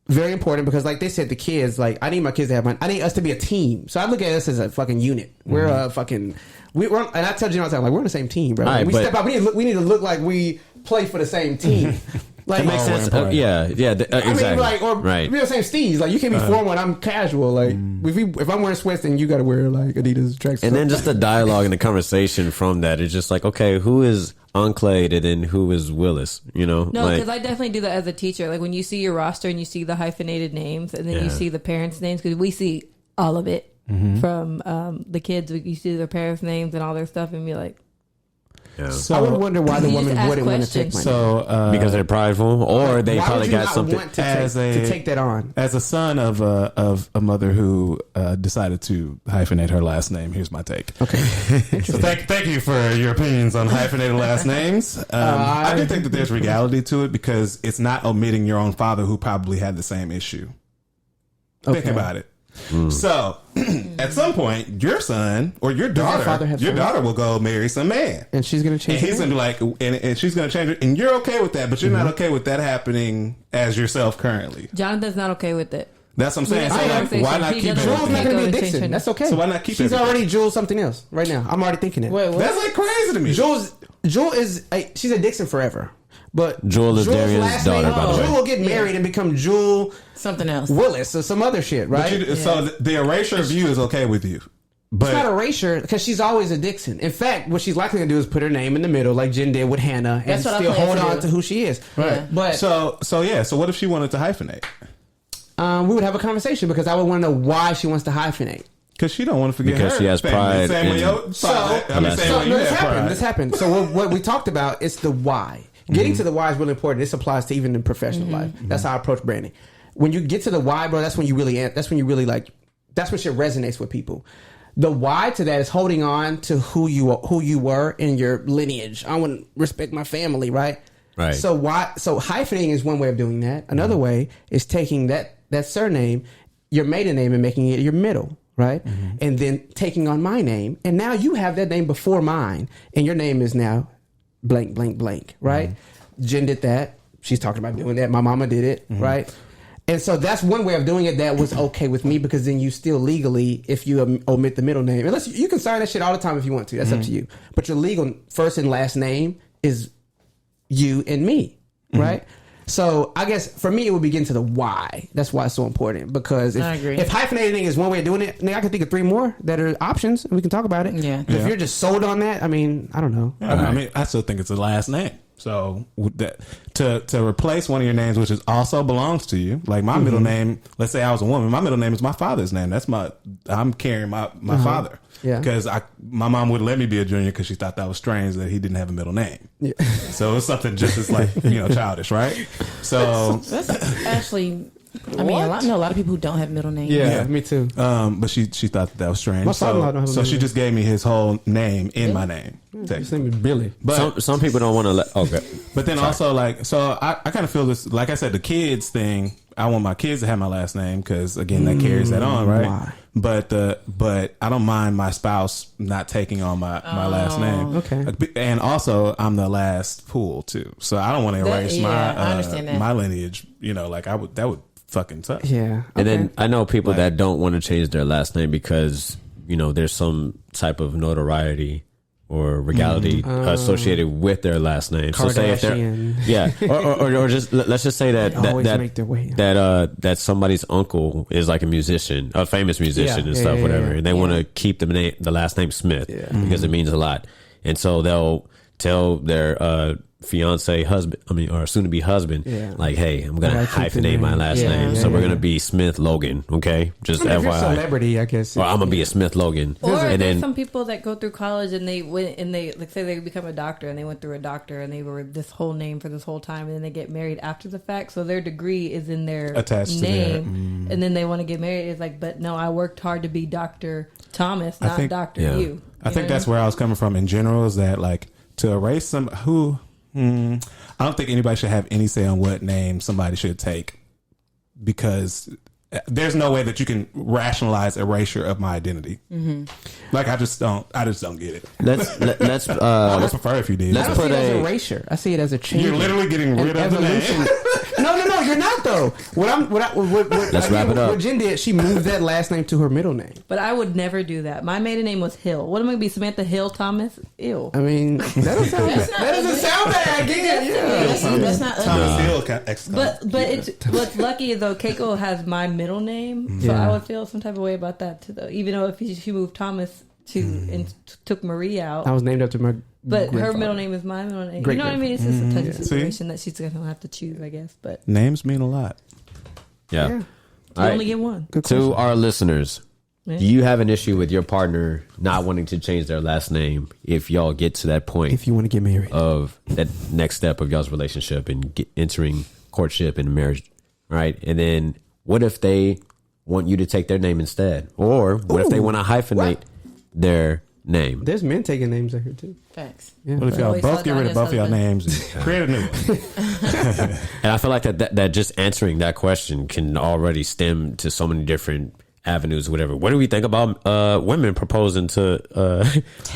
Very important because, like they said, the kids, like, I need my kids to have I need us to be a team. So I look at us as a fucking unit. We're a fucking, we're on, and I tell you all the time, like, we're on the same team, bro. Right, we step out, we need to look like we play for the same team. Like, that makes sense. Exactly. I mean, like, or right. we're the same steez. Like, you can't be formal and I'm casual. Like, if I'm wearing sweats, then you got to wear like Adidas tracksuit. And then just the dialogue and the conversation from that is just like, okay, who is Unclade and then who is Willis? No, because I definitely do that as a teacher. Like when you see your roster and you see the hyphenated names and then you see the parents' names, because we see all of it from the kids. You see their parents' names and all their stuff and be like, So, I would wonder why the You woman just wouldn't want to ask take my questions. name. because they're prideful, or they Why probably would you got not something. want to to take that on? As a son of a mother who decided to hyphenate her last name, here's my take. Okay. So thank you for your opinions on hyphenated last names. I do think that there's reality to it because it's not omitting your own father who probably had the same issue. Think about it. So at some point, your son or your daughter will go marry some man, And she's gonna change. and he's gonna be like, and she's gonna change it, and you're okay with that, but you're not okay with that happening as yourself currently. Jonathan's not okay with it. That's what I'm saying. So like, why not keep it? Jules not going to be a Dixon. That's okay. So why not keep it? She's already Jules something else right now. I'm already thinking it. Wait, what? That's like crazy to me. Jewel is she's a Dixon forever. But Jewel is Darian's daughter, by the way. Jewel will get married and become Jewel something else, Willis or some other shit, right? So the erasure of you is okay with you. But it's not erasure because she's always a Dixon. In fact, what she's likely to do is put her name in the middle, like Jen did with Hannah, and still hold on to who she is. Right. Yeah. But so what if she wanted to hyphenate? We would have a conversation because I would want to know why she wants to hyphenate. Because she don't want to forget because her she has family. pride. This happened. So what we talked about is the why. Getting to the why is really important. This applies to even in professional life. That's how I approach branding. When you get to the why, bro, that's when you really like. That's when shit resonates with people. The why to that is holding on to who you were in your lineage. I want to respect my family, right? Right. So hyphenating is one way of doing that. Another way is taking that surname, your maiden name, and making it your middle, right? And then taking on my name, and now you have that name before mine, and your name is now blank, blank, blank, right? Jen did that. She's talking about doing that. My mama did it, right? And so that's one way of doing it that was okay with me because then you still legally, if you omit the middle name, unless you can sign that shit all the time if you want to, that's up to you. But your legal first and last name is you and me, right? So I guess for me it would begin to the why. That's why it's so important because if hyphenating is one way of doing it, I can think of 3 more that are options and we can talk about it. Yeah. If you're just sold on that, I mean, I don't know. I mean, I still think it's the last name. So that to replace one of your names, which is also belongs to you, like my middle name. Let's say I was a woman. My middle name is my father's name. I'm carrying my father. Yeah. Because my mom wouldn't let me be a junior because she thought that was strange that he didn't have a middle name. Yeah. So it's something just as like childish, right? So that's actually. I mean, I know a lot of people who don't have middle names. Yeah, me too. But she thought that was strange. My father-in-law don't have a so middle she name. just gave me his whole name in my name. His name is Billy. But some people don't want to let. Okay, but then also like, so I kind of feel this. Like I said, the kids thing. I want my kids to have my last name because again, that carries that on, right? Why? But I don't mind my spouse not taking on my last name. Okay. And also, I'm the last pool too, so I don't want to erase my lineage. Like that would fucking suck. Yeah. And then I know people that don't want to change their last name because there's some type of notoriety or regality associated with their last name. So say if they're or just let's just say that somebody's uncle is like a musician, a famous musician and stuff, whatever, and they want to keep the last name Smith because it means a lot, and so they'll tell their fiance husband, or soon to be husband, like, hey, I'm gonna hyphenate my last name, so we're gonna be Smith Logan, okay? Just FYI. If you're a celebrity, I guess. Or I'm gonna be a Smith Logan. Or and there's some people that go through college and they went and they like say they become a doctor and they went through a doctor and they were this whole name for this whole time and then they get married after the fact, so their degree is in their attached name, to their, and then they want to get married. It's like, but no, I worked hard to be Dr. Thomas, not Dr. You. I think that's where I was coming from in general. Is that like to erase some who. I don't think anybody should have any say on what name somebody should take because there's no way that you can rationalize erasure of my identity. Like I just don't get it. Let's I would prefer if you did. I don't see it as erasure. I see it as a change. You're literally getting rid of the name. No, you're not though. What Let's wrap it up. What Jen did, she moved that last name to her middle name. But I would never do that. My maiden name was Hill. What am I going to be, Samantha Hill Thomas? Ew. I mean, that doesn't sound bad. That doesn't sound bad. That's not Thomas ugly. Hill. But it's what's lucky is though Keiko has my middle name, so I would feel some type of way about that too. Though, even though if she moved Thomas and took Marie out, I was named after my. But her middle name is my middle name. You know what I mean? It's just a touchy situation that she's gonna have to choose, I guess. But names mean a lot. Yeah. You only get one. To our listeners, do you have an issue with your partner not wanting to change their last name if y'all get to that point? If you want to get married, of that next step of y'all's relationship and entering courtship and marriage, right? And then what if they want you to take their name instead, or what if they want to hyphenate their name? There's men taking names out here too. Facts. Yeah. What if y'all both get rid of both of y'all names and create a new one? And I feel like that just answering that question can already stem to so many different avenues, whatever. What do we think about women proposing to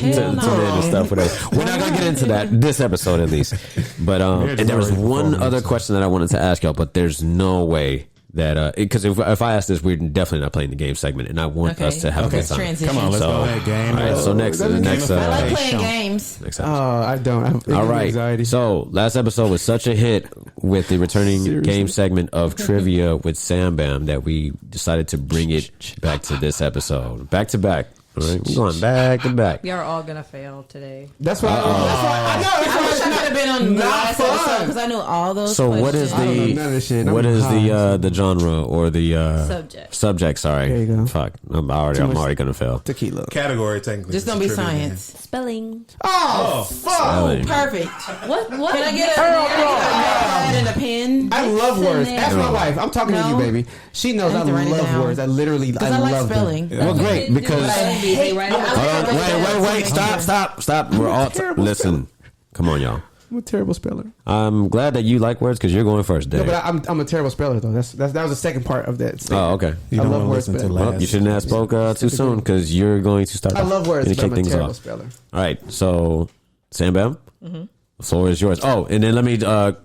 men and stuff? Whatever. We're not gonna get into that this episode, at least. But and there was one other question that I wanted to ask y'all, but there's no way that because if I ask this, we're definitely not playing the game segment, and I want us to have a good time. Transition. Come on, let's go ahead, game. All right, so next. I like playing games. Next Oh, episode. I don't. All right. Anxiety. So last episode was such a hit with the returning game segment of trivia with SamBam that we decided to bring it back to this episode, back to back. All right, we're going back to back. We are all gonna fail today. That's why. That's why I know. I wish I could have been on the last episode because I knew all those. So questions. what is I don't know none of this shit. what I'm is high. the genre or the Subject. subject? Sorry, There you go. Fuck, I'm already gonna fail. Tequila? Category technically. Just gonna be science. Spelling. Oh, fuck! Spelling. Perfect. What? Can I get a pad and a pen? I love words. there. Ask my wife. I'm talking to you, No. baby. She knows I I have to write it love down. words. I literally, Because I like love spelling. them. Well, great because. Hold on, wait! Stop! We're all listen. Come on, y'all. I'm a terrible speller. I'm glad that you like words because you're going first, No, Dave. but I'm a terrible speller though. That was the second part of that. Statement. Oh, okay. You I don't love want to words, listen to but- last. Well, you shouldn't have spoke too soon because you're going to start. I love words, and but kick I'm a things terrible off. speller. All right, so SamBam, the floor is yours. Oh, and then let me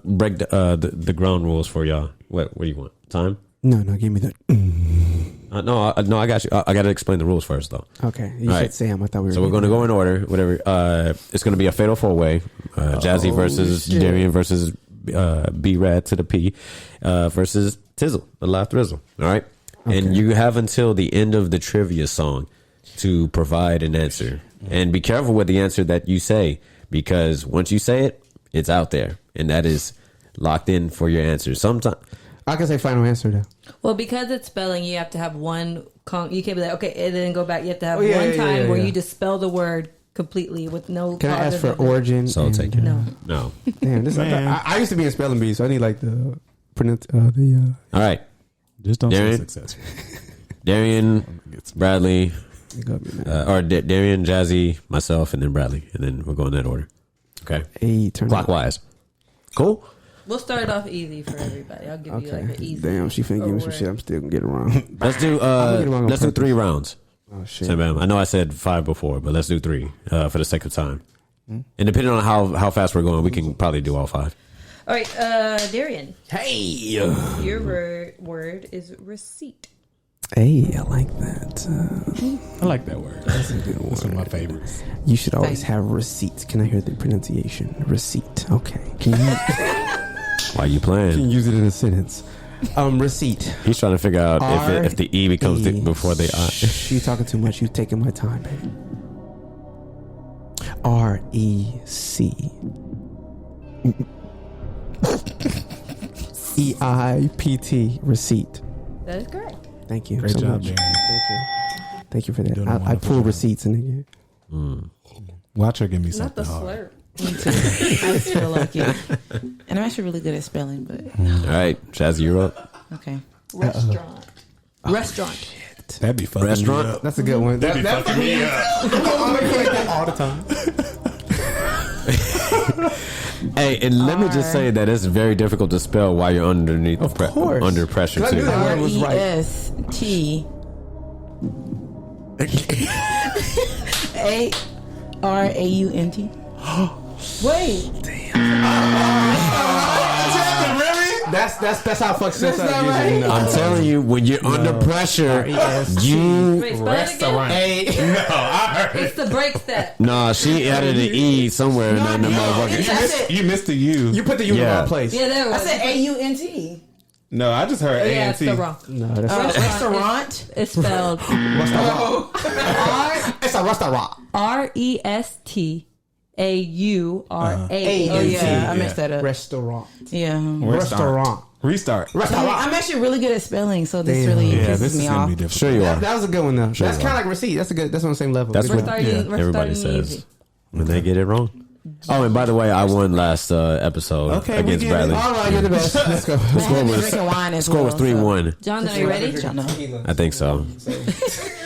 break the ground rules for y'all. What do you want? Time? No, give me that. No, I got you. I got to explain the rules first, though. Okay, you All said right. Sam. I thought we were. So we're going to go in order. Whatever. It's going to be a fatal 4-way. Jazzy versus shit. Darian versus B Rad to the P versus Tizzle, the Live Thrizzle. All right. And you have until the end of the trivia song to provide an answer. And be careful with the answer that you say because once you say it, it's out there, and that is locked in for your answer. Sometimes. I can say final answer though. Well, because it's spelling, you have to have one. You can't be like, okay, and then go back. You have to have yeah, one yeah, time yeah, where yeah. you just spell the word completely with no. Can I ask for pauses. origin? So I'll take it. No. No. Damn, this I used to be in spelling bee, so I need like the pronounce the. All right. Just don't Darian? say successful. Darian, Bradley, Uh, Darian, Jazzy, myself, and then Bradley, and then we'll go in that order. Okay, turn clockwise. Cool. We'll start it off easy for everybody. I'll give you like an easy. Damn, she finna give me some word. shit. I'm still gonna get it wrong. Let's do get it wrong on let's do purpose. 3 rounds. Oh shit. SamBam. I know I said 5 before, but let's do 3 for the sake of time. And depending on how fast we're going, we can probably do all 5. All right, Darian. Hey, Your word is receipt. Hey, I like that. I like that word. That's a good one. That's one of my favorites. You should always Thank have receipts. Can I hear the pronunciation? Receipt. Okay. Can you why you playing? use it in a sentence? Receipt. He's trying to figure out if the E becomes before the I. Shh, you talking too much. You taking my time, baby. REC. EIPT. Receipt. That is correct. Thank you Great so job, much. Darian. Thank you. Thank you for that. Doing a I wonderful pull job. receipts in Watch her give me Not the something hard. slurp. Me too. I just feel like it. And I'm actually really good at spelling, but All right, Jazzy, you're up. okay. Restaurant. Restaurant. That'd be fucking Restaurant? me up. That's a good one. That'd be fucking me up. all the time. Hey, and let me just say that it's very difficult to spell while you're underneath course. under pressure I knew too. that word was right. REST ARAUNT. Wait. That's how fuck sense not I right. usually know. I'm telling you, when you're under pressure, you Wait, spell it again. It's the break step. nah. She added an E somewhere in that motherfucker. You missed the U. You put the U in the Yeah. wrong place. Yeah, there it I was. said AUNT. No, I just heard Yeah, A it's and the T. wrong. No, that's Restaurant. It's spelled it's a restaurant. RESTAURA. Oh yeah, I messed that up. Restaurant. Yeah. Restaurant. Restart. I'm actually really good at spelling, so this really Yeah, pisses this is me gonna off. be difficult. Sure you are. That was a good one though. Sure That's you kind are. of like receipt. That's a good. That's on the same level. That's Good what one. everybody starting says easy. when they get it wrong. Oh, and by the way, I won last episode Okay, we against get it. Bradley. All right, you're the best. Let's go. Score was drinking wine as Score was well, 3-1. John, are you ready? No. I think so.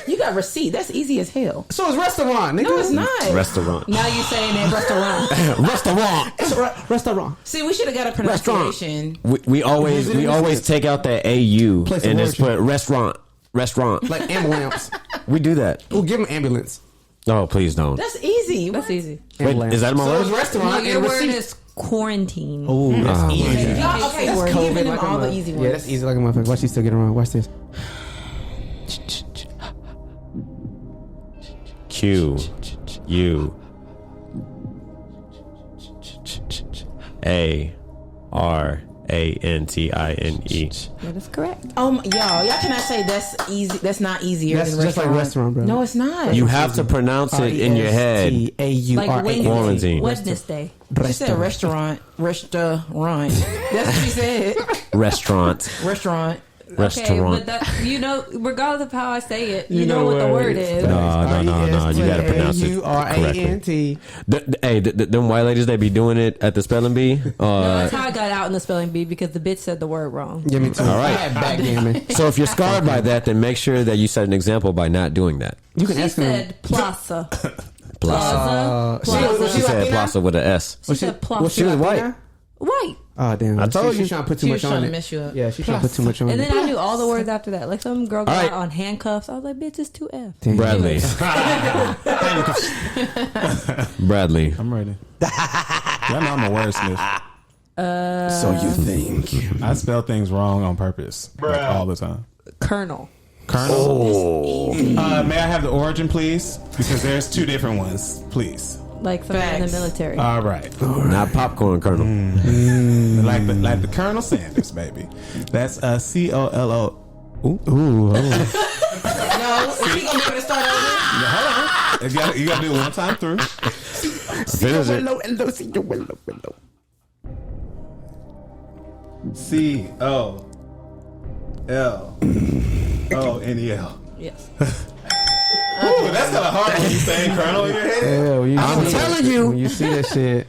You got receipt. That's easy as hell. So it's restaurant, nigga. No, it's not. Restaurant. Now you saying that restaurant. Restaurant. It's a restaurant. See, we should have got a pronunciation. We always take out that AU Place of and just put origin. restaurant. Like ambulance. We do that. We'll give them ambulance. Oh, please don't. That's easy. That's easy. Wait, Ambulance. is that my So word? it's restaurant No, your and word receipt. is quarantine. Oh, that's easy. Y'all, okay, That's we're COVID giving them like a all the mother- easy ones. Yeah, that's easy like a motherfucker. Watch, she still getting wrong. Watch this. Q U A R A N T I N E. That is correct. Y'all cannot say that's easy. That's not easier That's than just like restaurant, bro. No, it's not. You have to pronounce it in your head. Like Restaurant. Quarantine. Wednesday. She said restaurant. That's what she said. Restaurant. Restaurant. Okay, but that, regardless of how I say it, you know what the word is. No. You gotta pronounce it correctly. Hey, them white ladies, they be doing it at the spelling bee. No, that's how I got out in the spelling bee because the bitch said the word wrong. Yeah, me too. All right. I had backgammon. So if you're scarred by that, then make sure that you set an example by not doing that. You can She ask them. said plaza. Plaza. She said plaza with an S. She said plaza. She was white. White. Oh damn! I told you. She's trying to put too She much was trying on to it. mess you up. Yeah, she's trying to put too much on And it. then I knew all the words after that. Like some girl got All right. out on handcuffs. I was like, bitch, it's 2F. Damn. Bradley. Bradley. I'm ready. Y'all know I'm a wordsmith. So you think? I spell things wrong on purpose, like, all the time. Colonel. Colonel. May I have the origin, please? Because there's two different ones, please. Like somebody in the Facts. military. All right. Not popcorn kernel. Like the Colonel Sanders, baby. That's COLO. No, is he gonna be able to start over? Hold on. You gotta do it one time through. Finish it. COLONEL. Yes. That's kind of hard when you say Colonel in your head. Yeah, when you I'm see telling that- you. when you see that shit,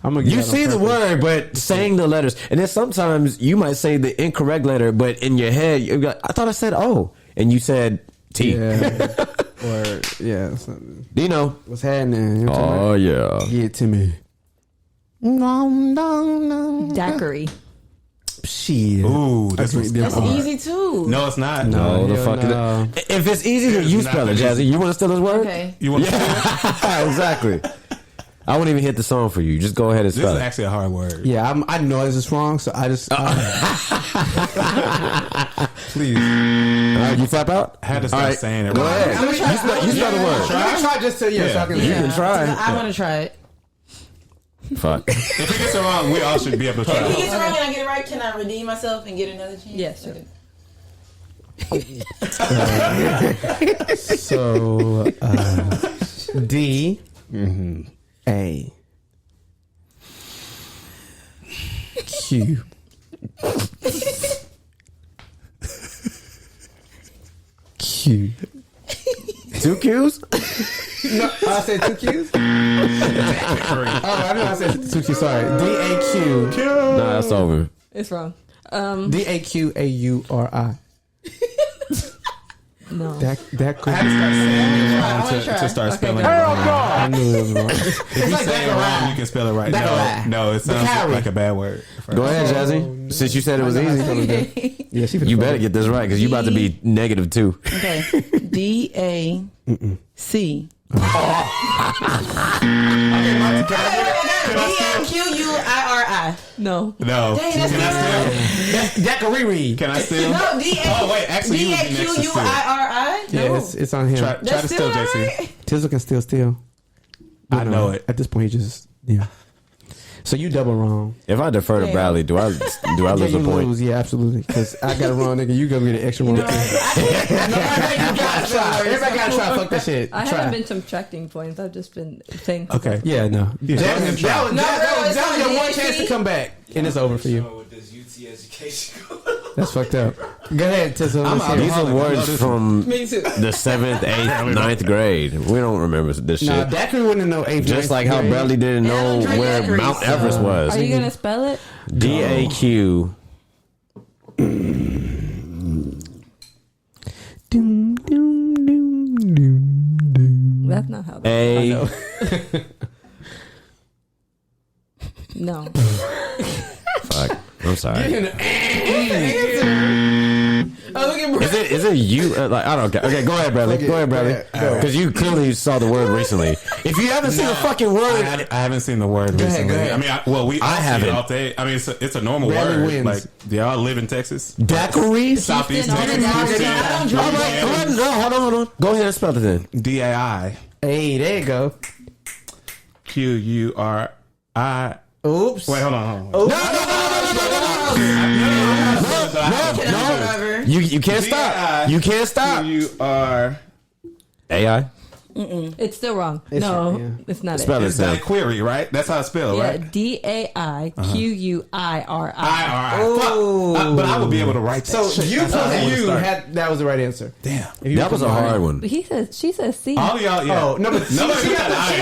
I'm gonna. Get You that on see the purpose. word, but saying the letters, and then sometimes you might say the incorrect letter, but in your head, you got, I thought I said O, and you said T. Yeah. Or yeah. Something. Do you know? What's happening? You know what I'm Oh yeah. talking about? Get to me. Daiquiri. Shit. Ooh, this was That's hard. easy too. No, it's not. No, the hell fuck no. is it? If it's easy, then It's you not spell it, easy. Jazzy. You want to steal his word? Okay. You want to Exactly. I won't even hit the song for you. Just go ahead and This spell is it. actually a hard word. Yeah, I know this is wrong, so I just. Please. All right, you flap out? I had to start All right, saying it Go right. ahead. I'm gonna try. You spell the word. Try just to so I can. You can try. I want to try it. Fuck. If he gets it wrong, we all should be able to try. If he it. gets it wrong and I get it right, can I redeem myself and get another chance? Yes, sure. So D A Q Q. Two Q's? No, I said two Q's. Oh, I know I said two Q's. Sorry. D A Q Nah, that's over. It's wrong. D A Q A U R I. No. That I had to start saying it I wrong wanna try. to start spelling it go. wrong. I knew it was wrong. If you say it wrong, you can spell it right. No, it sounds carry. like a bad word. Go ahead, Jazzy. Since you said it was easy, Yeah, she you better get this right because you about to be -2. Okay. D A C. D-A-Q-U-I-R-I. No. No. Dang, that's Can I steal? That's Daiquiri. Can I steal? No, Oh, wait, actually, you would be next to steal. D-A-Q-U-I-R-I? Yeah, No. it's on him. Try to steal, still JC. right? Tizzle can still steal. I know it. At this point, he just So you double wrong. If I defer to Yeah. Bradley, do I lose Yeah, a you point? lose. Yeah, absolutely. Because I got it wrong, nigga. You gonna get an extra one. Everybody gotta try. Everybody gotta try. Fuck that shit. I Try. haven't been subtracting points. I've just been saying. Okay. Yeah, no. Yeah, That go ahead was and try. that was it's your on one DAC. chance to come back, and it's over for you. With this UT education. That's fucked up. Go ahead, Tizzle. I'm Let's out. hear These it. are words from Me too. the 7th, 8th, 9th grade. We don't remember this Nah, shit. Daiquiri wouldn't know 8th. Just like how Bradley didn't Yeah, I know don't drink where daiquiri, Mount so- Everest was. Are you gonna spell it? DAQ. Doom, doom, doom, doom, doom. That's not how. That, A. no. Fuck. I'm sorry. Is it you? Like I don't care. Okay, go ahead, Bradley. Go ahead, Bradley. Because you clearly saw the word recently. If you haven't seen the fucking word, I haven't seen the word recently. Go ahead. I mean, I haven't all day. I mean, it's a normal Bradley word. wins. Like, do y'all live in Texas? daiquiri. Southeast Houston, Texas. All right, hold on. Go ahead and spell it then. DAI. Hey, there you go. QURI. Oops. Wait, hold on. No. You can't stop. You can't stop. QUR. AI. It's still wrong. It's no, right, yeah. it's not Spell it. it. It's Sam. query, right? That's how it's spelled, Yeah, right? DAIQUIRI. But I would be able to write that. So you That's how I would've started. had that was the right answer. Damn. That was a hard one. But she says C. All of y'all, yeah. Oh no, but Nobody she put got that I in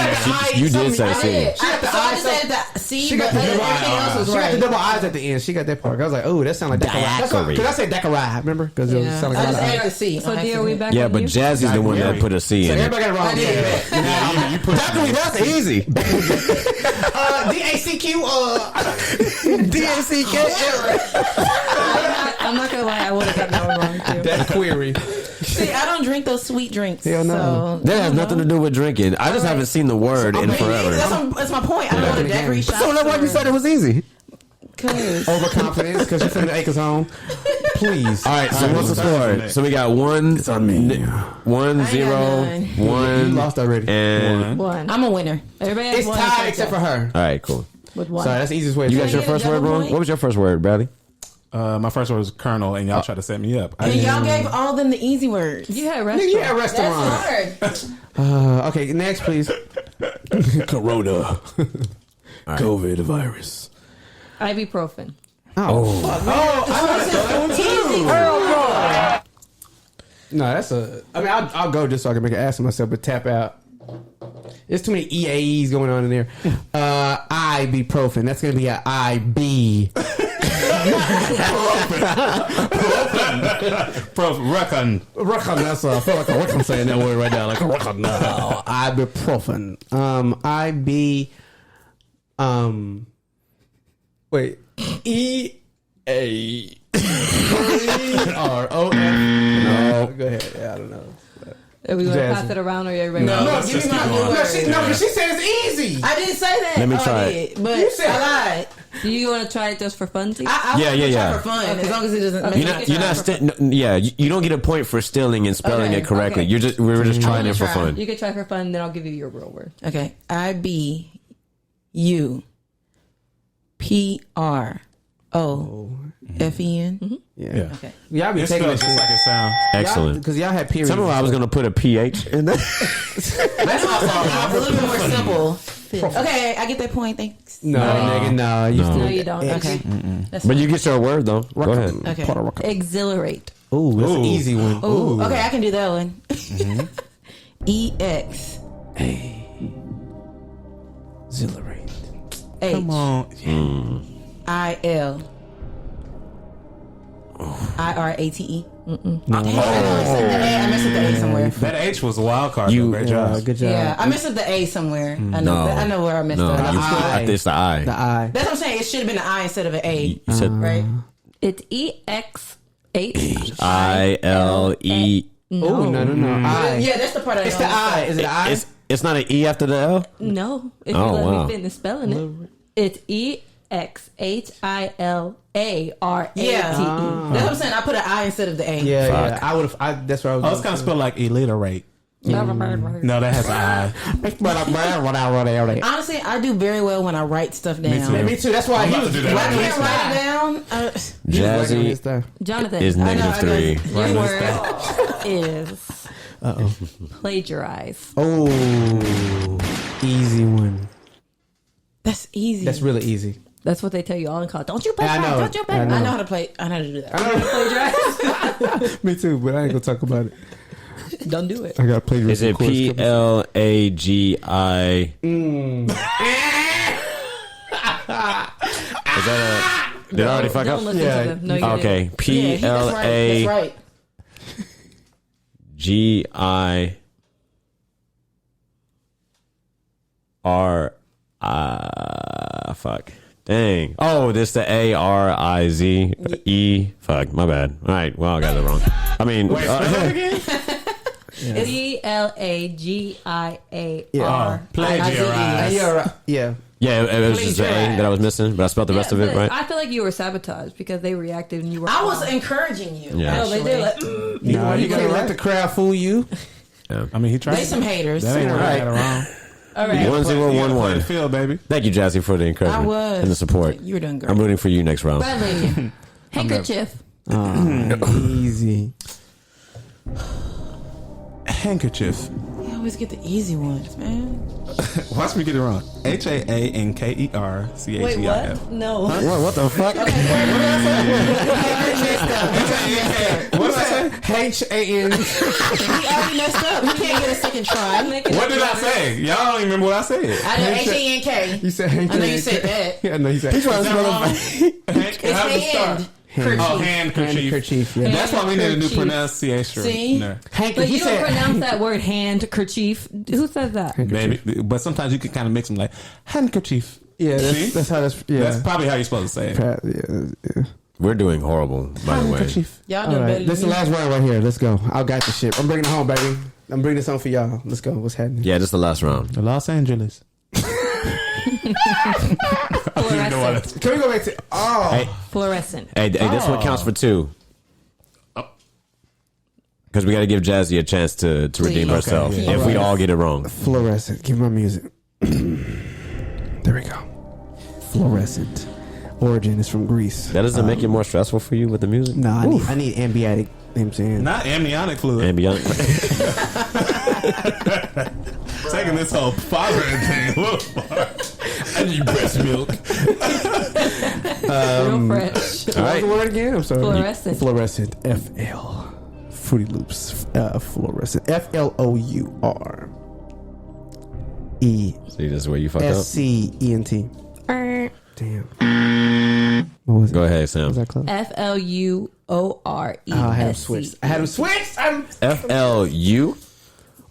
there. You did say C. She got the So I eyes. just said that C, She but got the everything double else was She got the right. double eyes at the end. She got that part. I was like, oh, that sounds like Daiquiri. Because I said Daiquiri, remember? Because it Yeah. sounded I like just a added the C. So D, are we back Yeah, on but you? Jazzy's the one that put a C So in it. everybody got it wrong. You pushed Daiquiri, that's easy. DACQ. DACK. I'm not gonna lie, I would have gotten that one wrong too. That query. See, I don't drink those sweet drinks. Hell no. So, That has nothing to do with drinking. I just haven't seen the word in forever. That's my point. I know what a daiquiri shot. So that's why you said it was easy. Because Overconfidence because you're from the Acres home. Please. All right, so what's the score? So we got 1, 1, 0, 1. You lost already. And One. I'm a winner. Everybody has It's one tied except for her. all right, cool. with one. Sorry, that's the easiest way. You to got say your it. get a first word double wrong. point? What was your first word, Bradley? My first word was Colonel, and y'all tried to set me up. And y'all gave all them the easy words. You had Nigga, you at a restaurant. restaurant. Hard. Okay, next, please. Corona. COVID virus. Ibuprofen. No, that's a. I mean, I'll go just so I can make an ass of myself, but tap out. There's too many EAEs going on in there. Ibuprofen. That's gonna be an IB. Reckon. That's I feel like I'm saying that word right now. Like no, ibuprofen. IB. Wait. EAROF. No, go ahead. Yeah, I don't know. Are we going to Jazzy. pass it around or are you ready? No, let's give me just my keep new going. word. She said it's easy. I didn't say that. Let me I try did, but You said- I lied. Do you want to try it just for funsies? I Yeah, want to yeah. try for fun, Okay. as long as it doesn't. Okay. Make You're not. You don't get a point for stealing and spelling Okay, it correctly. okay. We were just trying it for try. fun. You can try for fun, then I'll give you your real word. Okay, IBUPROFEN. Yeah. Okay. Y'all be It taking spelled this just like it sounds. Excellent. because y'all had periods. Tell me why I was going to put a PH in there. That's a little bit more simple. Okay, I get that point. Thanks. No, nigga, no. You No. still No, you don't. Okay. That's But fine. you get your word, though. Go ahead. Okay. Exhilarate. Ooh, that's an Ooh. easy one. Ooh. Okay, I can do that one. EX. Exhilarate. H. Come on. IL. IRATE. No. I messed up the A somewhere. That H was a wild card. You- Great job. Good job. Yeah, I messed up the A somewhere. I know. No. I know where I messed No, up. you, I. I think it's the I. The I. That's what I'm saying. It should have been an I instead of an A. You said Right? It's EXH. ILE. Oh, no. I. Yeah, that's the part I It's know. the I. Is it the I? It's not an E after the L? No, if Oh, you let wow. me finish spelling it, it's EXHILARATE. Yeah. That's what I'm saying. I put an I instead of the A. Yeah. I would have. That's what I was. Oh, it's kind of spelled like illiterate. No, that has an I. Honestly, I do very well when I write stuff down. too. Me too. That's why I'm he about was. to do that. When I can't write it down, Jazzy Jonathan, is negative I know, 3. your word is plagiarize. Oh, easy one. that's easy. That's really easy. That's what they tell you all in college. Don't you I plagiarize? know. Don't you I plagiarize? I know how to play. I know how to do that. Plagiarize? Me too, but I ain't gonna talk about it. Don't do it. I got plagiarism. Is it course coming. PLAGI? Is that a. Did I already fuck Don't up? listen Yeah. to them. No, you Okay. Yeah, that's right. That's right. PLAGIR. Fuck. Dang. Oh, this the ARIZE. Fuck, my bad. All right. Well, I got it wrong. I mean, PLAGIAR. Plagiarize. Yeah. yeah, it was just the A that I was missing, but I spelled the rest of it right. I feel like you were sabotaged because they reacted and you were. I was encouraging you. Yeah. No, they did. Like, No, you gotta let the crowd fool you. I mean, he tried. They some haters. That ain't right. Got it wrong. all right. 1011. Feel, baby. Thank you, Jazzy, for the encouragement I was. and the support. You were doing great. I'm rooting for you next round. Bradley. Handkerchief. Easy. Handkerchief. You always get the easy ones, man. Watch me get it wrong. HAANKERCHEIF. Wait, what? No. What the fuck? What did I say? HAN. He already messed up. He can't get a second try. What did I say? Y'all don't even remember what I said. I know HANK. You said I know you said that. Yeah, I know you said. Is that wrong? It's hand. Oh, handkerchief. Handkerchief. Yeah. That's why we need a new Handkerchief. pronunciation. See? No. But you don't pronounce that word handkerchief. Who says that? Maybe, but sometimes you can kind of mix them like handkerchief. Yeah, See? that's how that's. Yeah. That's probably how you're supposed to say it. Yeah. We're doing horrible, by the way. Handkerchief. Y'all All know right, better this is the than me. last round right here. Let's go. I got the shit. I'm bringing it home, baby. I'm bringing this on for y'all. Let's go. What's happening? Yeah, this is the last round. Los Angeles. Fluorescent. Can we go back to? Oh, Hey, Fluorescent. hey, this one counts for 2. Because we got to give Jazzy a chance to redeem herself yeah. if we all get it wrong. fluorescent. Give me my music. There we go. Fluorescent. Origin is from Greece. That doesn't make it more stressful for you with the music? No, I need ambient. You know what I'm saying? Not amniotic fluid. Ambient. Taking this whole fathering thing a little far. I need breast milk. Real fresh. What was the word again? I'm sorry. Fluorescent. Fluorescent. FL. Fruity Loops. Fluorescent. FLOUR. See, this is where you fucked up. SCENT. Damn. What was it? Go ahead, Sam. Was that close? FLUORESC. Oh, I had him switched. I had him switched. FLU?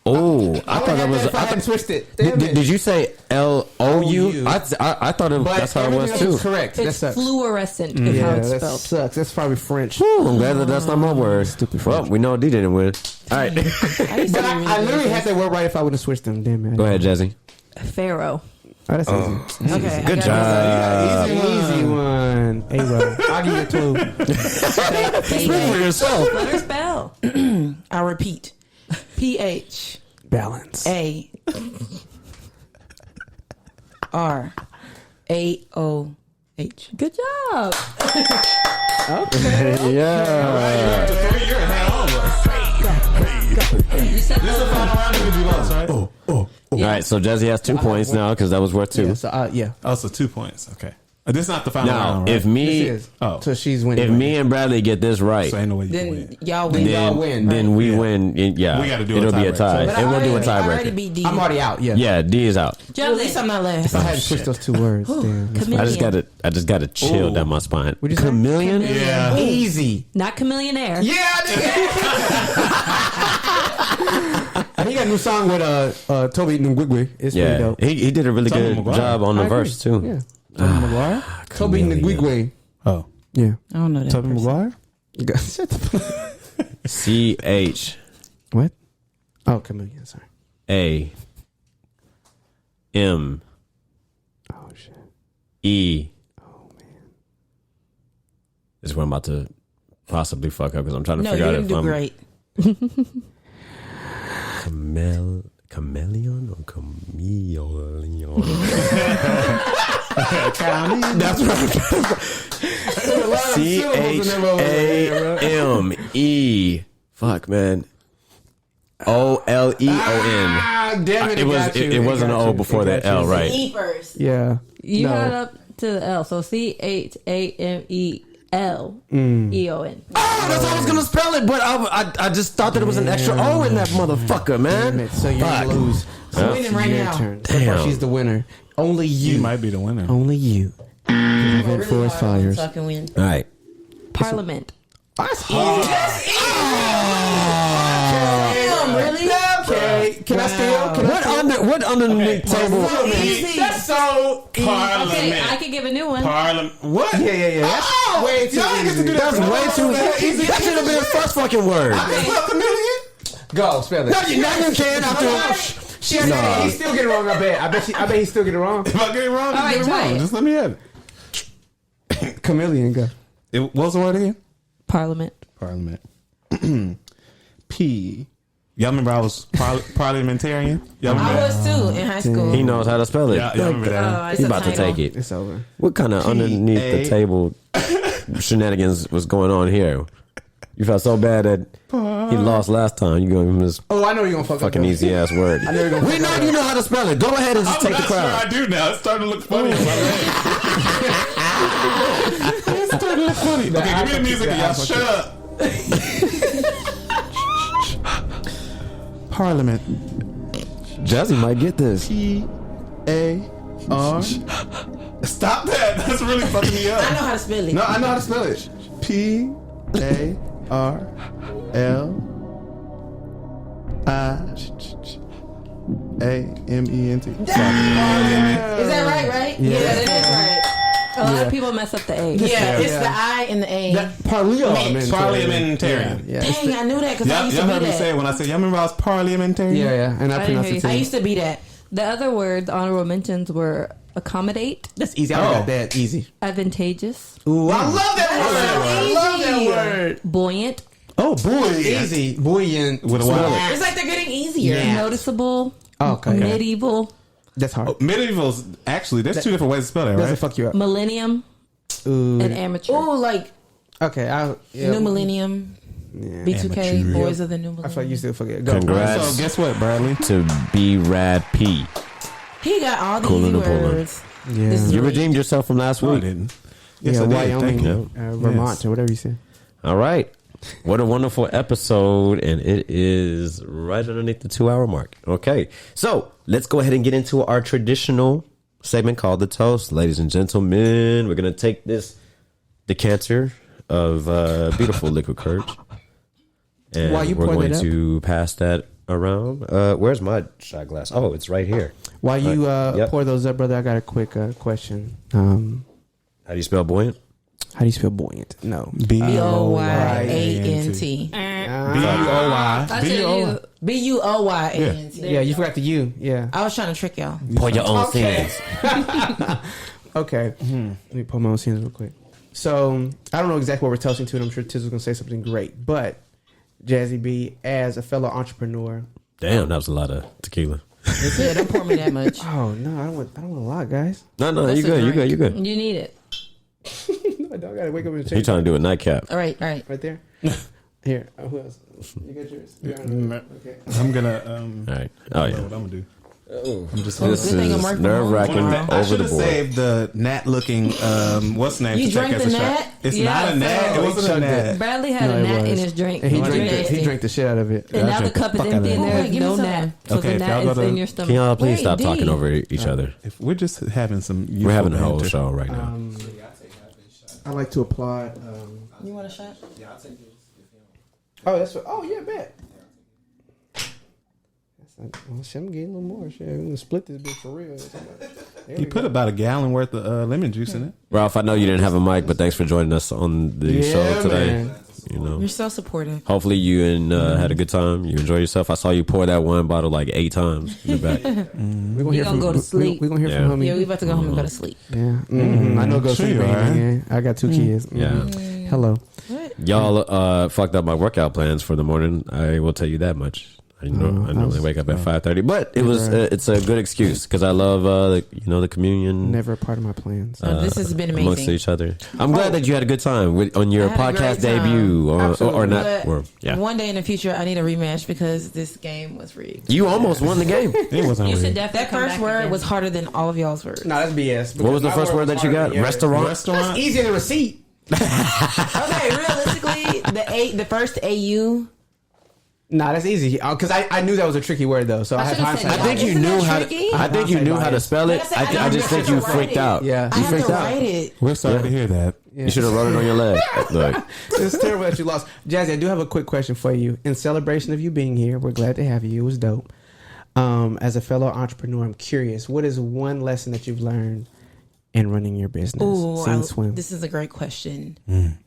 Oh, I thought that was. I had him switched it. Damn it. Did you say LOU? I thought it, But that's how it was everything else too. is correct. It's That sucks. fluorescent is how Yeah, it's that spelled. sucks. That's probably French. Whew, I'm glad that that's not my word. Stupid Well, French. we know D didn't win. All right. But I literally had that word right if I would have switched them. Damn man. Go ahead, Jazzy. Pharaoh. Oh, that's easy. Okay. Good job. Easy one. A-Row. I'll give you a clue. Speak for yourself. Let her spell. I repeat. PH Balance. A R AOH. Good job. Yeah. After 3 years, had all of us. You said This is the final round because you lost, right? All right, so Jazzy has 2 points now because that was worth 2. Yeah, so, yeah. Oh, so 2 points. Okay. This is not the final Now, round, right? if me, This is. Oh. So she's winning. if me and Bradley get this right, So ain't no way you can Then win. y'all win. y'all win. then we win. Yeah, We gotta do a it'll be a tiebreaker. tie. But And we'll do a I already tiebreaker. beat D. I'm already out. Yeah. Yeah, D is out. At least I'm not last. I had to switch those 2 words. Damn. That's Chameleon. I just got to chill down my spine. What'd you say? Chameleon? Yeah. easy. Not chameleonaire. Yeah, and he got a new song with Toby Nwigwe. It's pretty Yeah, dope. he did a really Tobey good Maguire. job on the I agree. verse too. Yeah. McGuire? Toby Nwigwe. Oh. Yeah. I don't know that. Tobey person. Maguire? Shut the CH What? Oh, Chameleon. Sorry. A M Oh shit. E. This is what I'm about to possibly fuck up because I'm trying to No, figure you're out gonna if do I'm great. chameleon or chameleon. That's right. CHAME. Fuck, man. OLEON. Ah, damn it! It was. got you. It wasn't an got O you. before It that got you. L, right? E first. Yeah. You No. had up to the L. So CHAMELEON. Oh, that's how I was gonna spell it, but I just thought that it was an extra O in that motherfucker, Damn man. it. So you're Fuck. gonna lose. I'm winning right Your now. turn. Damn. She's the winner. Only you. You might be the winner. Only you. Event for fires. So I can win. All right. Parliament. That's easy. Damn, really? Damn, Okay, can I steal? Can I What underneath table? Easy. That's so easy. Parliament. Okay, I can give a new one. Parliament. What? Yeah. That's way too easy. That's way too easy. That should have been the first fucking word. Go, spell it. Now you can after. He's still getting it wrong, I bet. I bet he's still getting it wrong. If I get it wrong, All right, get it try wrong. it. Just let me have it. Chameleon, go. What was the word again? Parliament. Parliament. P. Y'all remember I was parliamentarian? Y'all remember I that? was too in high school. He knows how to spell it. Y'all remember that? He about to take it. It's over. What kind of underneath the table shenanigans was going on here? You felt so bad that he lost last time. You gave him this Oh, I know you're gonna fuck fucking up. easy ass word. I know you're gonna We know you know how to spell it. Go ahead and just take the crowd. I do now. It's starting to look funny in my head. It's starting to look funny. Okay, give me the music and y'all shut up. Parliament. Jazzy might get this. P-A-R. Stop that. That's really fucking me up. I know how to spell it. No, I know how to spell it. P-A-R-L-I-A-M-E-N-T. Is that right? Yeah, that is right. A lot of people mess up the A. Yeah, it's the I and the A. Parliamentarian. Yeah. Dang, I knew that because I used to Y'all be heard me say that. it when I said, y'all remember I was parliamentarian? Yeah. And I I didn't pronounced hear it you too. I used to be that. The other words, honorable mentions, were accommodate, That's easy. I got that easy. advantageous, Ooh, I love that word. I love that word. buoyant, Oh, boy. Easy. Buoyant. With a Y. It's like they're getting easier. Yeah. noticeable, Okay. medieval, That's hard. Medieval's actually, there's two different ways to spell that, Doesn't right? fuck you up. millennium, Ooh. and amateur. Ooh, like Okay. New Millennium, B2K, Amateur. Boys of the New I feel like Millennium. you still forget. Go. Congrats So, guess what, Bradley? to B Rad P. He got all the Coolin' easy and pullin'. words. Yeah. This is You really- redeemed yourself from last No, I week. didn't. Yes, Yeah, I did. Wyoming, Thank you. Vermont, Yes. or whatever you said. All right. What a wonderful episode. And it is right underneath the 2 hour mark. Okay. So let's go ahead and get into our traditional segment called The Toast. Ladies and gentlemen, we're going to take this decanter of beautiful liquid courage. And While you we're pour going that up. to pass that around. Where's my shot glass? Oh, it's right here. While you Yep. pour those up, brother, I got a quick question. How do you spell buoyant? How do you spell buoyant? No. B-O-Y-A-N-T. I said you. B-U-O-Y-A-N-T. Yeah, you forgot the U. Yeah. I was trying to trick y'all. Pour your own sins. Okay. Let me pull my own scenes real quick. So, I don't know exactly what we're toasting to, and I'm sure Tiz was going to say something great. But, Jazzy B, as a fellow entrepreneur. Damn, that was a lot of tequila. Yeah, don't pour me that much. Oh, no, I don't want a lot, guys. No, That's you a good. You drink. good. You good. You need it. No, I don't. I got to wake up and He change. trying to do a nightcap. All right. Right there. Here. Oh, who else? You got yours? Okay. I'm gonna All right. Oh, I know yeah. what I'm gonna do. This Good thing I'm is working nerve wracking from home. I over should the have board. saved the gnat looking what's the name You to take drank as the a shot. gnat? It's Yeah, not a gnat. so- It wasn't a chugged gnat. Bradley had No, a it gnat was. in his drink. And he Wasn't drank it? he drank the shit out of it. And now the drank the cup is fuck out empty of and it. there's Give me no some. gnat. So Okay, the if gnat y'all is go to- in your Can stomach. y'all please Wait, stop D. talking over each other? If we're just having some We're having a whole banter. show right now. I like to applaud. You want a shot? Oh, that's what. Oh, yeah, bet. Well, shit, I'm getting a little more. Shit, we're gonna split this bitch for real. There You we put go. about a gallon worth of lemon juice in it. Ralph, I know you didn't have a mic, but thanks for joining us on the show today. man. You know, You're so supportive. hopefully you had a good time. You enjoyed yourself. I saw you pour that wine bottle like 8 times in the back. We're You gonna go to sleep. We're gonna hear Yeah. from homie. Yeah, we about to go home and go to sleep. Yeah, I know. Go Sure sleep, you baby. are. Yeah. I got 2 kids. Yeah. Hello. Y'all fucked up my workout plans for the morning. I will tell you that much. I normally wake up at 5:30, but it was it's a good excuse because I love the communion. Never a part of my plans. This has been amongst amazing. each other. I'm glad that you had a good time on your I had a podcast great time. debut, or Absolutely. not. But Or, yeah, one day in the future, I need a rematch because this game was rigged. you almost won the game. It wasn't You should really. definitely That come first back word again. was harder than all of y'all's words. No, that's BS. What was the first word that you got? Restaurant. Restaurant. Easier than receipt. Okay, realistically, the first AU. Nah, that's easy. Because I knew that was a tricky word though. So I have should've said hindsight. I think you Isn't knew that how. tricky? I think you knew how to spell it. Like I said, I just think you I freaked out. Yeah. I You had freaked to out. write it. We're sorry to hear that. You should have wrote it on your leg. Look. It's terrible that you lost. Jazzy, I do have a quick question for you. In celebration of you being here, we're glad to have you. It was dope. As a fellow entrepreneur, I'm curious, what is one lesson that you've learned in running your business? Ooh, this is a great question.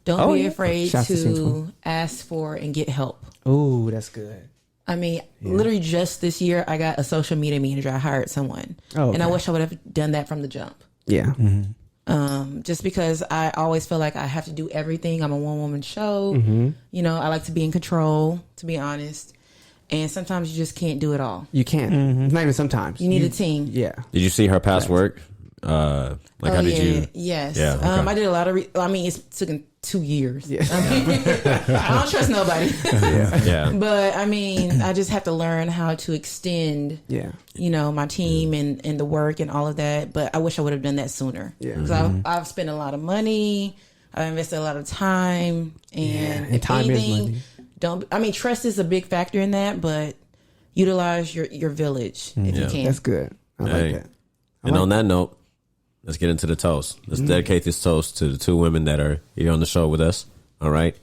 Don't be afraid to ask for and get help. Ooh, that's good. I mean, literally just this year, I got a social media manager. I hired someone. And I wish I would have done that from the jump. Yeah. Just because I always feel like I have to do everything. I'm a one-woman show. You know, I like to be in control, to be honest. And sometimes you just can't do it all. You can't. Not even sometimes. You need a team. Yeah. Did you see her past work? How did you? Yes. Yeah, okay. I did a lot of. It took 2 years. Yeah. I don't trust nobody. Yeah. But I mean, I just have to learn how to extend. Yeah. You know, my team and the work and all of that. But I wish I would have done that sooner. Yeah. Because I've spent a lot of money. I've invested a lot of time. And time is money. Trust is a big factor in that. But utilize your village if you can. That's good. I like that. And on that note, let's get into the toast. Let's dedicate this toast to the two women that are here on the show with us. All right.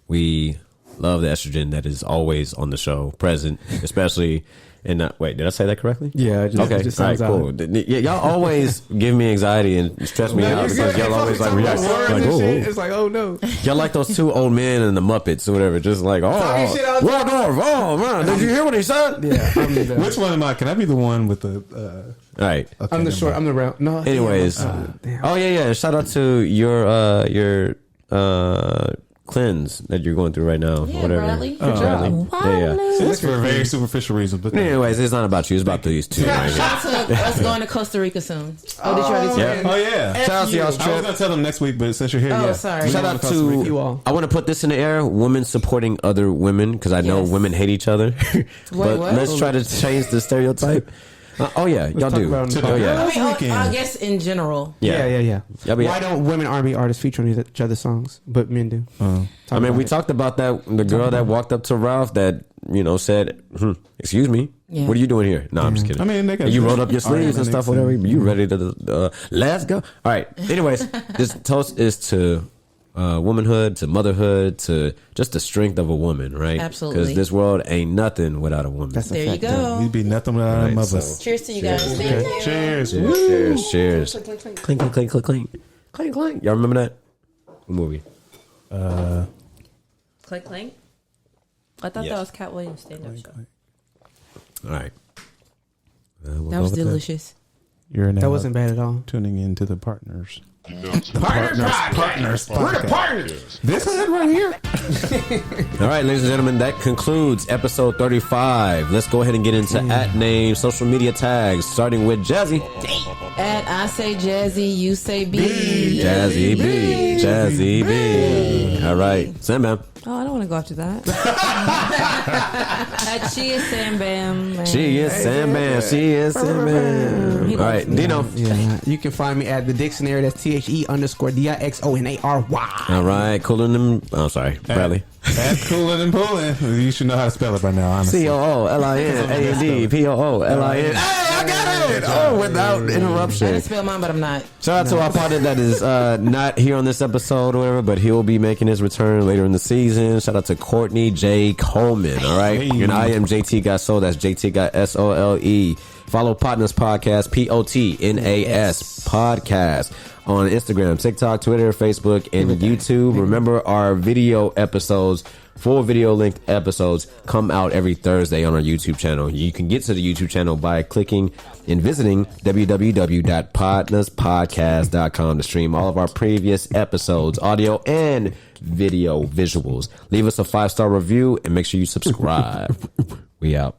We love the estrogen that is always on the show, present, especially in wait, did I say that correctly? Yeah. Okay. All right, cool. Yeah, y'all always give me anxiety and stress me out because y'all always like react like, it's like, oh no. Y'all like those two old men and the Muppets or whatever, just like, Waldorf, oh man, did you hear what he said? Yeah. Which one am I? Can I be the one with the all right. Okay, I'm the short. I'm the round. No. Anyways. Shout out to your cleanse that you're going through right now. Yeah, whatever. Bradley. Good job. Yeah. It's for a very superficial reason. But anyways, it's not about you. It's about these two. Right? Shout out to us going to Costa Rica soon. Did you already say? Oh yeah. Shout out to y'all's trip. I was gonna tell them next week, but since you're here, sorry. Shout out to you all. I want to put this in the air: women supporting other women, because I know women hate each other. But let's try to change the stereotype. Y'all do. I guess in general. Yeah. Why don't women R&B artists feature on each other's songs, but men do? We talked about that. The girl that walked up to Ralph that said, "Excuse me, what are you doing here?" No, I'm just kidding. I mean, you rolled up your sleeves and stuff, whatever. You ready to let's go? All right. Anyways, this toast is to womanhood, to motherhood, to just the strength of a woman, right? Absolutely. Because this world ain't nothing without a woman. There you go. We'd be nothing without our mothers. Cheers to you guys. Thank you. Cheers. Cheers. Clink, clink, clink, clink, clink. Clink, clink. Y'all remember that? What movie? Clink clink. I thought that was Cat Williams' stand-up show. All right. That was delicious. You're now That wasn't bad at all. tuning into the Partners. Partners. We're the partners. This is it right here. All right, ladies and gentlemen, that concludes episode 35. Let's go ahead and get into @name social media tags, starting with Jazzy. I say Jazzy, you say B. Jazzy B. Jazzy B. All right, SamBam. Oh, I don't want to go after that. She is SamBam. She is SamBam. She is SamBam. All right, Dino. Yeah, you can find me at the dictionary. That's THE_DIXONARY. All right, cooler than. Oh, sorry, Bradley. That's cooler than pulling. You should know how to spell it by now, honestly. COOLINAND. Hey, I got it! Oh, without interruption. I didn't spell mine, but I'm not. Shout out to our partner that is not here on this episode or whatever, but he'll be making his return later in the season. Shout out to Courtney J. Coleman. All right. Hey. And I am JT Got Soul. That's JT Got SOLE. Follow Potnas Podcast, POTNAS Podcast on Instagram, TikTok, Twitter, Facebook, and YouTube. Remember, our video episodes, full video length episodes, come out every Thursday on our YouTube channel. You can get to the YouTube channel by clicking and visiting www.potnaspodcast.com to stream all of our previous episodes, audio and video visuals. Leave us a 5-star review and make sure you subscribe. We out.